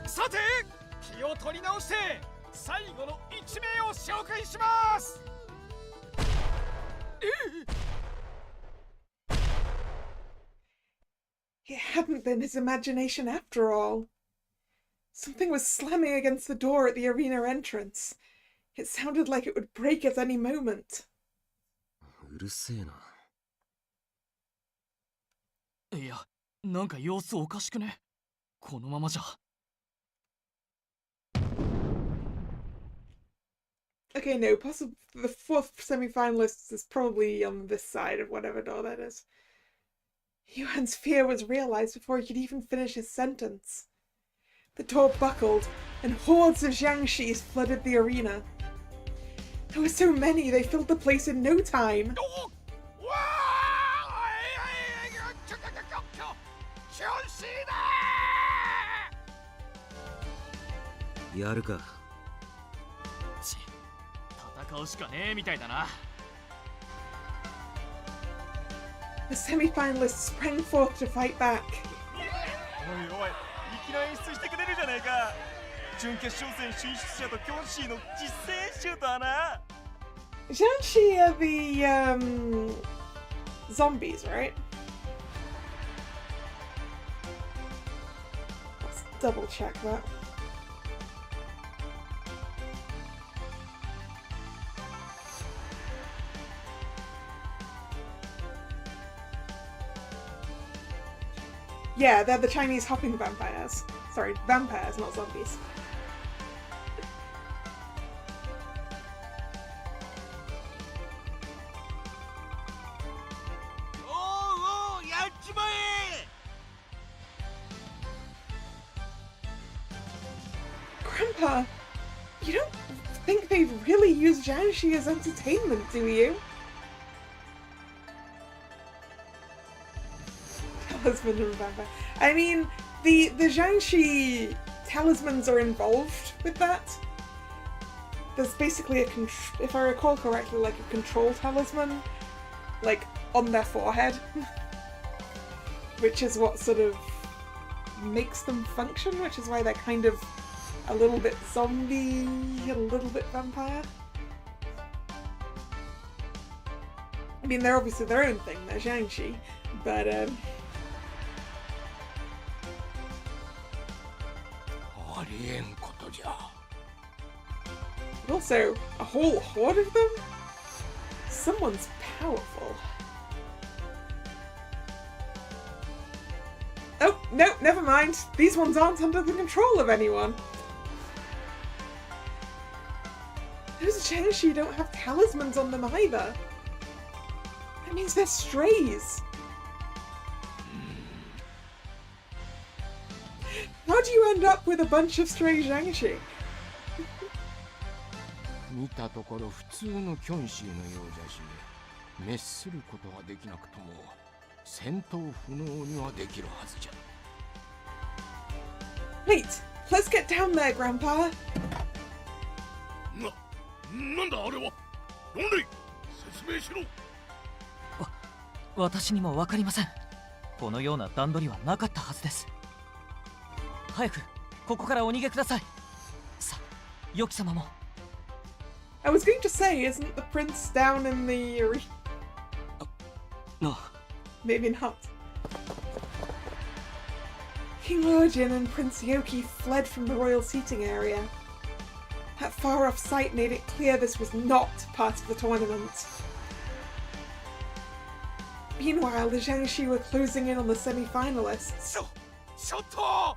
さて、気を取り直して最後の1名を紹介します。It hadn't been his imagination after all. Something was slamming against the door at the arena entrance. It sounded like it would break at any moment. うるせえな。いや、なんか様子おかしくね。このままじゃ。Okay, no, possibly the fourth semi-finalist is probably on this side of whatever door that is. Yuan's fear was realized before he could even finish his sentence. The door buckled, and hordes of Jiangshis flooded the arena. There were so many, they filled the place in no time. やるか。戦うしかねえみたいだな。 The semi-finalists sprang forth to fight back. おいおい、粋な演出してくれるじゃねえか。準決勝戦進出者とキョンシーの実戦演習とはな。Jiangshi are the zombies, right? Let's double check that. Yeah, they're the Chinese hopping vampires. Sorry, vampires, not zombies. Oh,やっちまえ! Grandpa, you don't think they'd really use Jiangshi as entertainment, do you? Talisman and vampire. I mean, the Jiangshi talismans are involved with that. There's basically if I recall correctly, like a control talisman, like on their forehead, which is what sort of makes them function, which is why they're kind of a little bit zombie, a little bit vampire. I mean, they're obviously their own thing, they're Jiangshi, but But also, a whole horde of them? Someone's powerful. Oh, no, never mind. These ones aren't under the control of anyone. Those Jiangshi don't have talismans on them either. That means they're strays. How do you end up with a bunch of stray Jiangshi? 見たところ普通のキョンシーのようじゃし、滅することはできなくとも戦闘不能にはできるはずじゃ。Wait, let's get down there, Grandpa. なんだあれは。ロンレイ、説明しろ。私にも分かりません。このような段取りはなかったはずです。早くここからお逃げください。さあ、ヨキ様も。I was going to say, isn't the prince down in the arena? No. Maybe not. King Lojin and Prince Yoki fled from the royal seating area. That far-off sight made it clear this was not part of the tournament. Meanwhile, the Jiangshi were closing in on the semi-finalists. ちょっと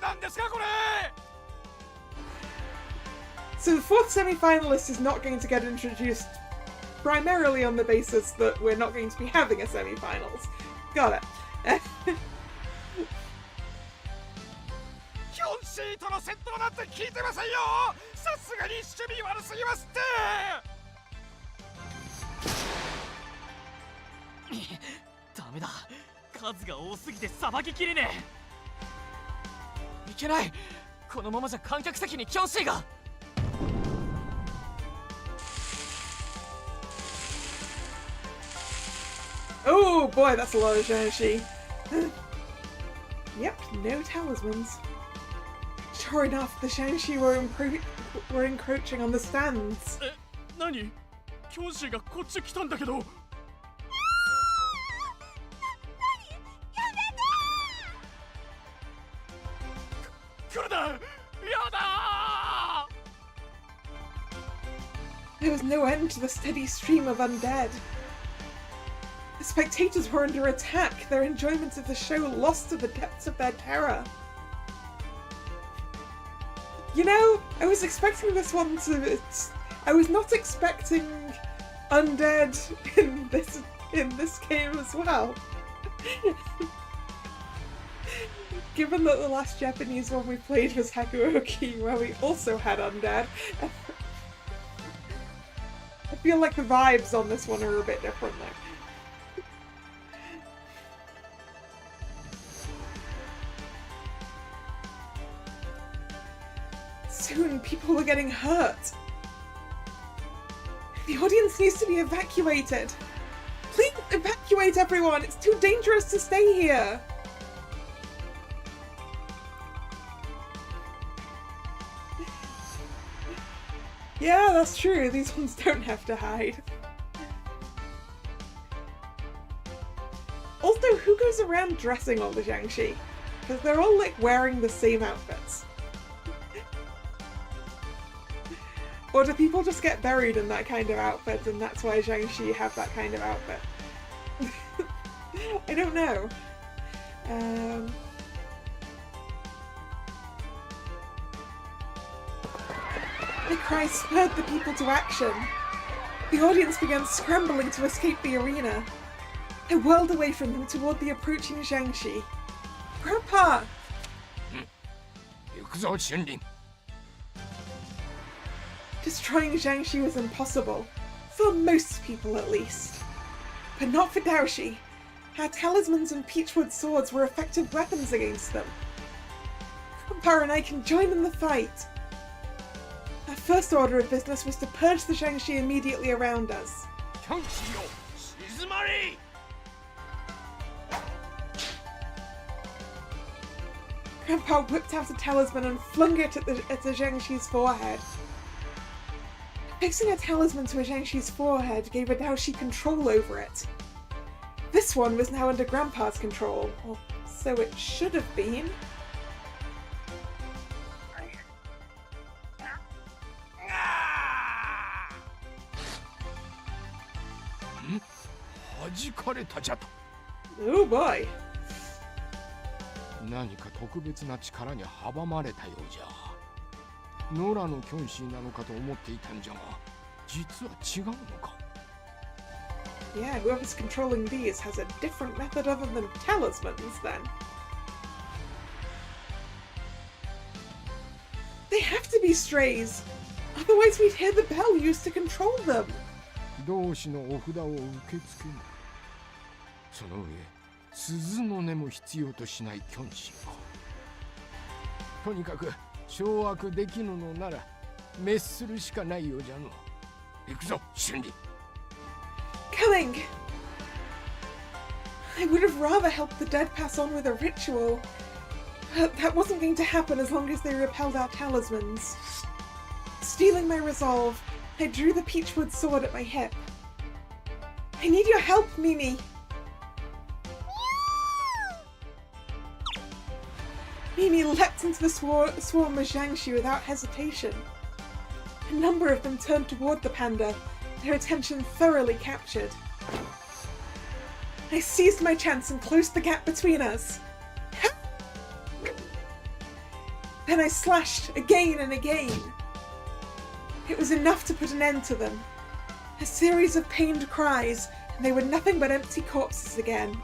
なんですかこれ。 So the fourth semi-finalist is not going to get introduced primarily on the basis that we're not going to be having a semi-finals. Got it. キョンシーとの戦闘なんて聞いてませんよ。さすがに守備悪すぎますって。ダメだ。数が多すぎてさばききれねえ。いけない。このままじゃ観客席にキョンシーが。Oh boy, that's a lot of Jiangshi. Yep, no talismans. Sure enough, the Jiangshi were encroaching on the stands. 何？キョンシーがこっち来たんだけど。来るな！やだ！ There was no end to the steady stream of undead. The spectators were under attack, their enjoyment of the show lost to the depths of their terror. You know, I was expecting this one to... I was not expecting undead in this game as well. Given that the last Japanese one we played was Hakuoki, where we also had undead, I feel like the vibes on this one are a bit different though. Soon, people were getting hurt. The audience needs to be evacuated. Please evacuate everyone. It's too dangerous to stay here. Yeah, that's true. These ones don't have to hide. Also, who goes around dressing all the Jiangshi? Because they're all like wearing the same outfits. Or do people just get buried in that kind of outfit and that's why Jiangshi have that kind of outfit? I don't know. The cry spurred the people to action. The audience began scrambling to escape the arena. I whirled away from them toward the approaching Jiangshi. Grandpa! 行くぞ、春林。 Destroying Jiangshi was impossible, for most people at least. But not for Daoshi. Our talismans and peachwood swords were effective weapons against them. Grandpa and I can join in the fight. Our first order of business was to purge the Jiangshi immediately around us. Grandpa whipped out a talisman and flung it at the Jiangshi's forehead. Fixing a talisman to a Jiangshi's forehead gave a Daoshi control over it. This one was now under Grandpa's control, or so it should have been. 弾かれたじゃと。 Oh boy. 何か特別な力に阻まれたようじゃ。野良のキョンシーなのかと思っていたんじゃが、実は違うのか。 Yeah, whoever's controlling these has a different method other than talismans, then. They have to be strays! Otherwise we'd hear the bell used to control them! 同志のお札を受け付けぬ。その上、鈴の音も必要としないキョンシーか。とにかく、掌握できぬのなら、滅するしかないようじゃの。行くぞ、春里。 Coming! I would have rather helped the dead pass on with a ritual. But that wasn't going to happen as long as they repelled our talismans. Stealing my resolve, I drew the peachwood sword at my hip. I need your help, Mimi! Mimi leapt into the swarm of Jiangshi without hesitation. A number of them turned toward the panda, their attention thoroughly captured. I seized my chance and closed the gap between us. Then I slashed again and again. It was enough to put an end to them. A series of pained cries, and they were nothing but empty corpses again.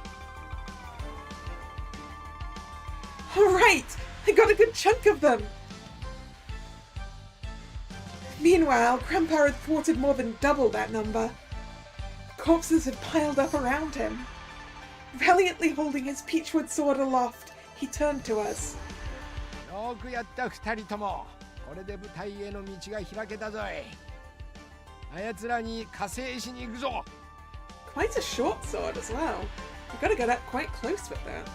Alright! I got a good chunk of them! Meanwhile, Grandpa had thwarted more than double that number. Corpses had piled up around him. Valiantly holding his peachwood sword aloft, he turned to us. よくやった二人とも。これで舞台への道が開けたぞい。あやつらに加勢しに行くぞ。 Quite a short sword as well. You've got to get up quite close with that.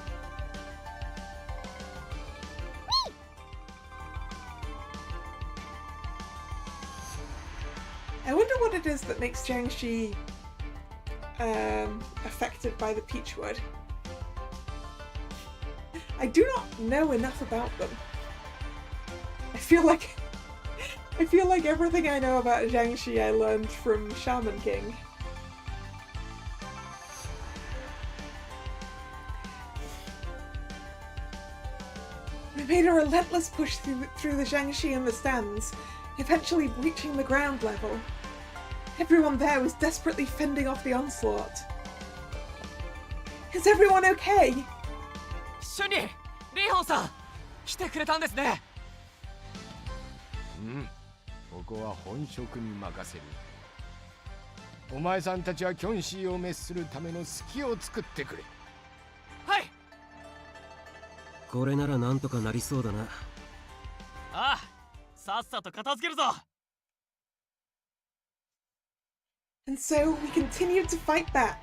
I wonder what it is that makes Jiangshi affected by the peachwood. I do not know enough about them. I feel like everything I know about Jiangshi I learned from Shaman King. We made a relentless push through the Jiangshi and the stands, eventually reaching the ground level. Everyone there was desperately fending off the onslaught. Is everyone okay? シュンリ、リーホンさん、来てくれたんですね。うん、ここは本職に任せる。お前さんたちはキョンシーを滅するための隙を作ってくれ。はい。これならなんとかなりそうだな。ああ、さっさと片付けるぞ。 And so we continued to fight back.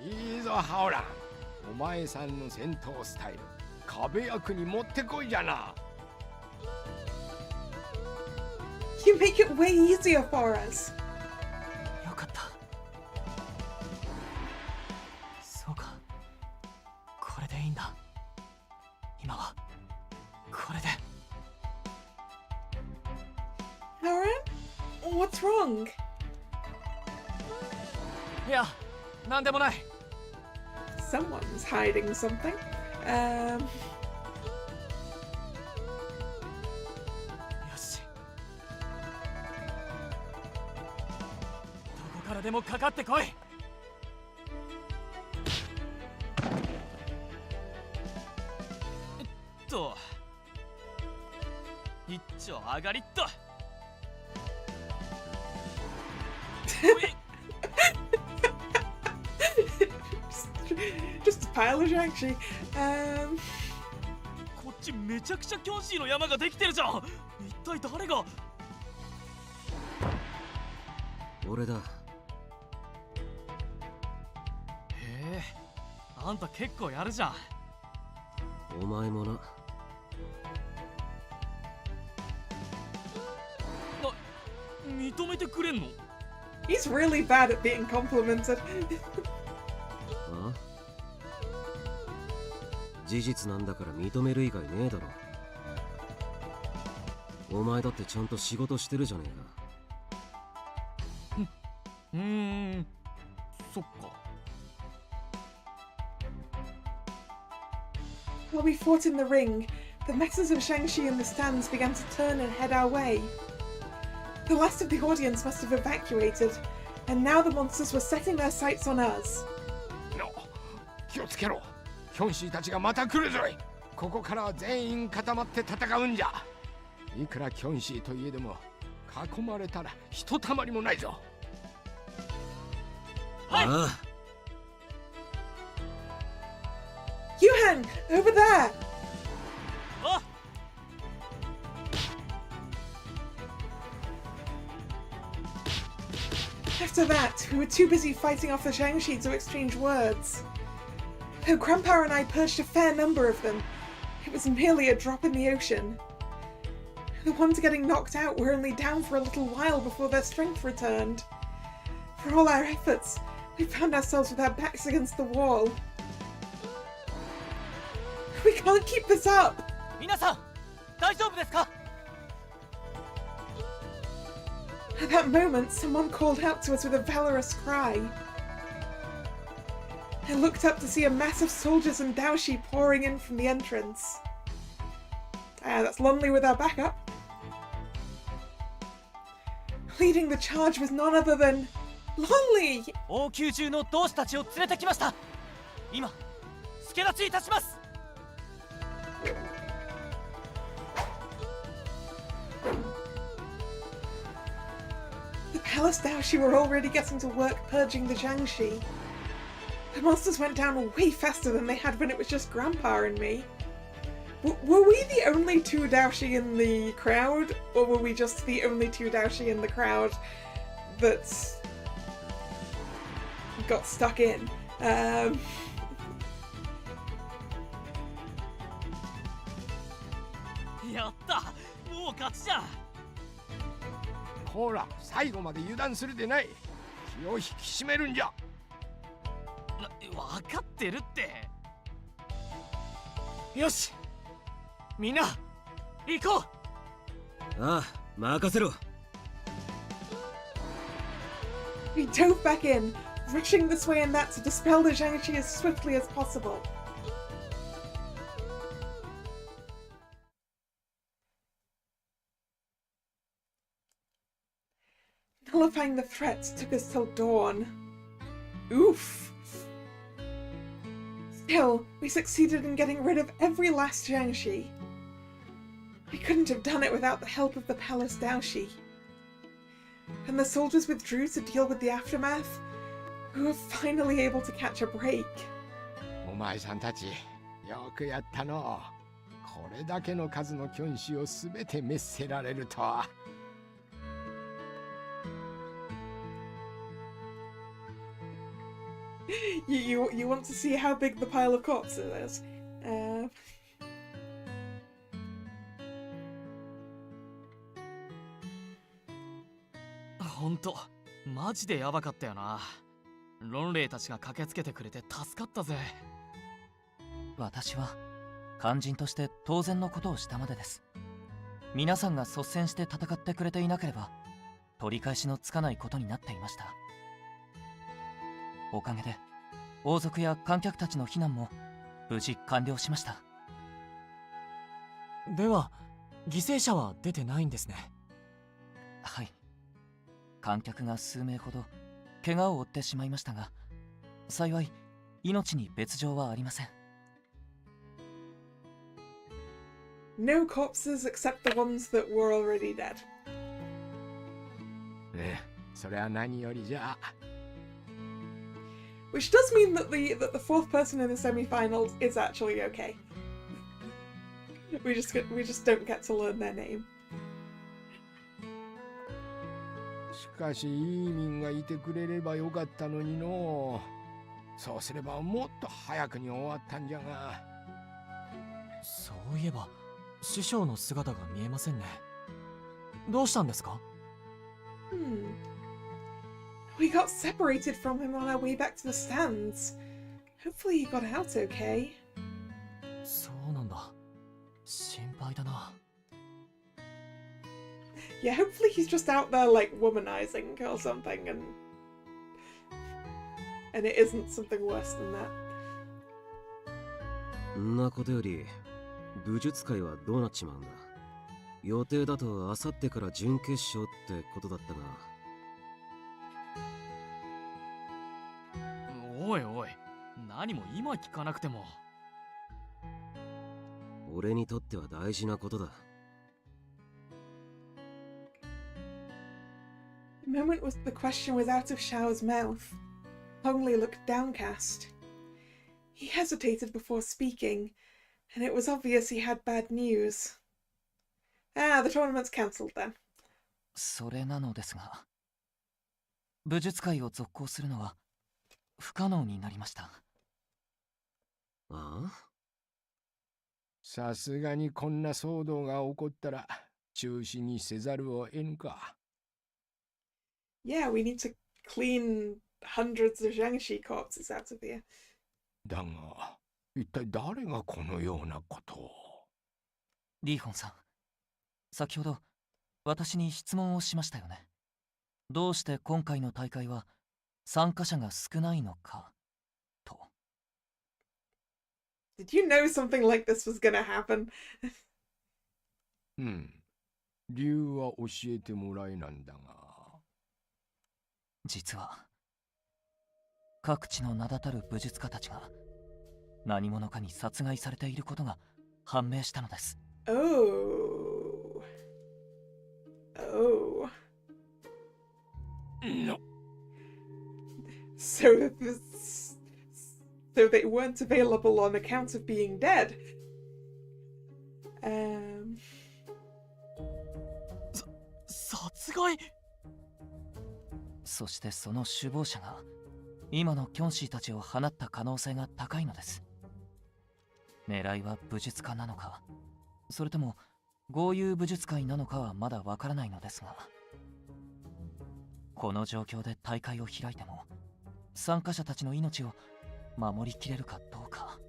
Easy, ハオラン。お前さんの戦闘スタイル、壁役にもってこいじゃな。 You make it way easier for us. よかった。そうか。これでいいんだ。今はこれで。Aaron? What's wrong? いや、なんでもない。 Someone's hiding something. よし。どこからでもかかってこい。一丁上がりっと。Just a pile of Jiangshi. こっちめちゃくちゃキョンシーの山ができてるじゃん。一体誰が。俺だ。へえ、あんた結構やるじゃん。お前もな。認めてくれんの？ He's really bad at being complimented. 事実なんだから認める以外ねえだろ。お前だってちゃんと仕事してるじゃねえか。そっか。While we fought in the ring, the masses of Shang-Chi in the stands began to turn and head our way. The last of the audience must have evacuated, and now the monsters were setting their sights on us. 気をつけろ。キョンシーたちがまた来るぞい。ここからは全員固まって戦うんじゃ。いくらキョンシーといえども囲まれたらひとたまりもないぞ。はい。Yuhan, over there. After that, we were too busy fighting off the Shang-Chi to exchange words. Though Grandpa and I purged a fair number of them, it was merely a drop in the ocean. The ones getting knocked out were only down for a little while before their strength returned. For all our efforts, we found ourselves with our backs against the wall. We can't keep this up! 皆さん、大丈夫ですか? At that moment, someone called out to us with a valorous cry. I looked up to see a mass of soldiers and Daoshi pouring in from the entrance. That's Lonely with our backup. Leading the charge was none other than Lonely! 王宮中の同志たちを連れてきました。今、助立ちいたします。The Palace Daoshi were already getting to work purging the Jiangshi. The monsters went down way faster than they had when it was just Grandpa and me. Were we the only two Daoshi in the crowd, or were we just the only two Daoshi in the crowd that got stuck in? やった、もう勝ちじゃ。ほら、最後まで油断するでない。気を引き締めるんじゃ。分かってるって。よし、みんな行こう。ああ、任せろ。We dove back in, rushing this way and that to dispel the Jiangshi as swiftly as possible. Nullifying the threats took us till dawn. Oof! Still, we succeeded in getting rid of every last Jiangshi. We couldn't have done it without the help of the Palace Daoshi. When the soldiers withdrew to deal with the aftermath, we were finally able to catch a break. お前さんたち、よくやったの。これだけの数のキョンシーをすべて滅せられるとは。You want to see how big the pile of corpses is? ほんと、マジでヤバかったよな。ロンレイたちが駆けつけてくれて助かったぜ。私は肝心として当然のことをしたまでです。皆さんが率先して戦ってくれていなければ取り返しのつかないことになっていました。おかげで王族や観客たちの避難も無事完了しました。では犠牲者は出てないんですね。はい、観客が数名ほど怪我を負ってしまいましたが、幸い命に別状はありません。No corpses except the ones that were already dead. それは何よりじゃ。Which does mean that the fourth person in the semi-finals is actually okay. We just don't get to learn their name. しかしイーミンがいてくれればよかったのにの。そうすればもっと早くに終わったんじゃが。そういえば師匠の姿が見えませんね。どうしたんですか? We got separated from him on our way back to the stands. Hopefully he got out okay. そうなんだ。心配だな。Yeah, hopefully he's just out there like womanizing or something, and it isn't something worse than that. んなことより武術界はどうなっちまうんだ。予定だと明後日から準決勝ってことだったが。おいおい、何も今聞かなくても。俺にとっては大事なことだ。The moment the question was out of Xiao's mouth, Hongli looked downcast. He hesitated before speaking, and it was obvious he had bad news. Ah, the tournament's cancelled then. それなのですが、武術界を続行するのは不可能になりました。ああ？さすがにこんな騒動が起こったら中止にせざるを得ぬか。Yeah, we need to clean hundreds of Zhangxi corpses out of here. だが、一体誰がこのようなことを。リーホンさん、先ほど私に質問をしましたよね。どうして今回の大会は参加者が少ないのかと。Did you know something like this was gonna happen? 理由は教えてもらえなんだが。実は各地の名だたる武術家たちが何者かに殺害されていることが判明したのです。Oh. Oh. No. So they weren't available on account of being dead. 殺害。そしてその首謀者が今のキョンシーたちを放った可能性が高いのです。狙いは武術家なのか、それとも豪遊武術界なのかはまだわからないのですが、この状況で大会を開いても参加者たちの命を守りきれるかどうか。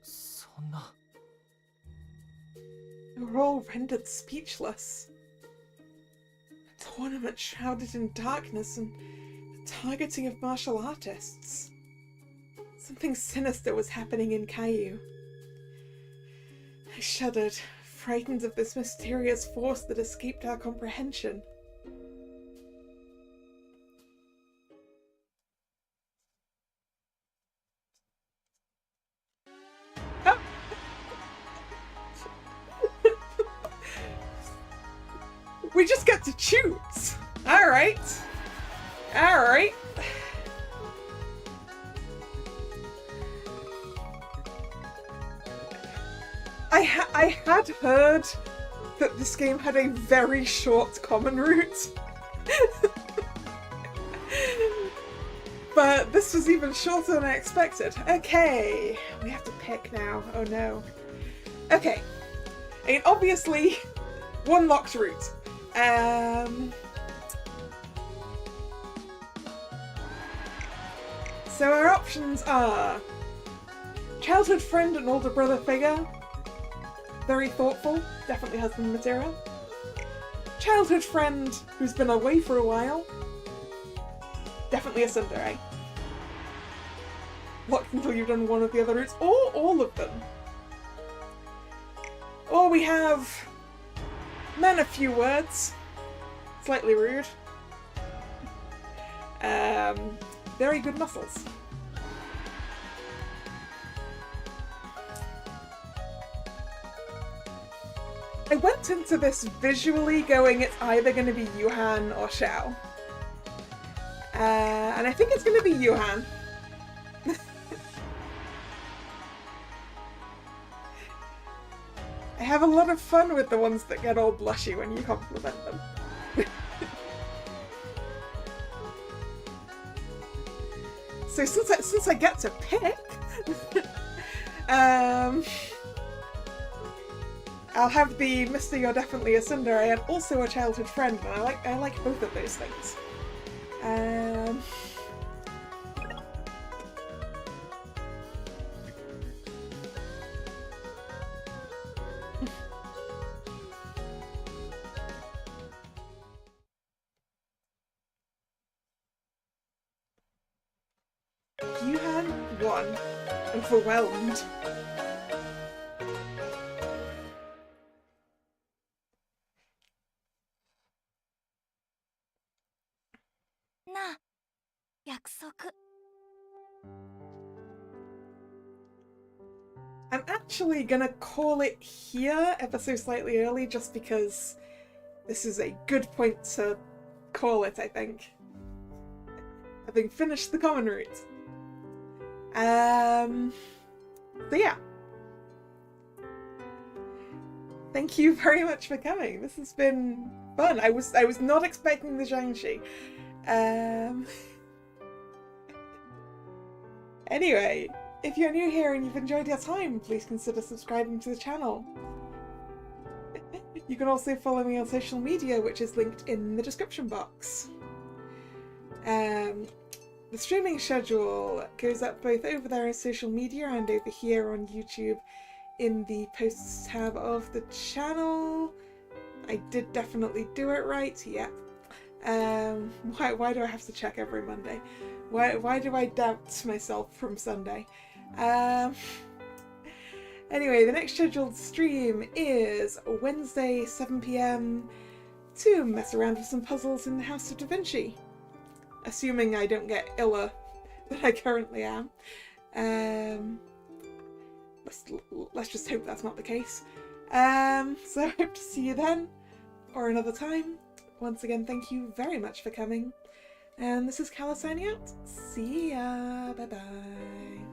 そんな。They were all rendered speechless. A tournament shrouded in darkness and the targeting of martial artists. Something sinister was happening in Caillou. I shuddered, frightened of this mysterious force that escaped our comprehension. We just get to choose. All right. All right. I had heard that this game had a very short common route. But this was even shorter than I expected. Okay, we have to pick now. Oh no. Okay. I mean, obviously, one locked route. So our options are childhood friend and older brother figure. Very thoughtful, definitely husband material. Childhood friend who's been away for a while. Definitely a tsundere. Locked until you've done one of the other routes, or all of them. Or we have man of few words. Slightly rude. Very good muscles. I went into this visually going it's either going to be Yuhan or Xiao. And I think it's going to be Yuhan. I have a lot of fun with the ones that get all blushy when you compliment them. So since I get to pick, I'll have the Mr. You're Definitely a Tsundere and also a childhood friend, and I like both of those things. Yuhan 1. Overwhelmed. Na, 約束. I'm actually gonna call it here ever so slightly early just because this is a good point to call it, I think. Having finished the common route. So yeah. Thank you very much for coming. This has been fun. I was not expecting the Jiangxi. Anyway, if you're new here and you've enjoyed your time, please consider subscribing to the channel. You can also follow me on social media, which is linked in the description box. The streaming schedule goes up both over there on social media and over here on YouTube in the posts tab of the channel. I did definitely do it right, yep. Why do I have to check every Monday? Why do I doubt myself from Sunday? Anyway, the next scheduled stream is Wednesday 7 PM to mess around with some puzzles in the House of Da Vinci. Assuming I don't get iller than I currently am. Let's just hope that's not the case. So I hope to see you then, or another time. Once again, thank you very much for coming. And this is Kalla signing out. See ya. Bye bye.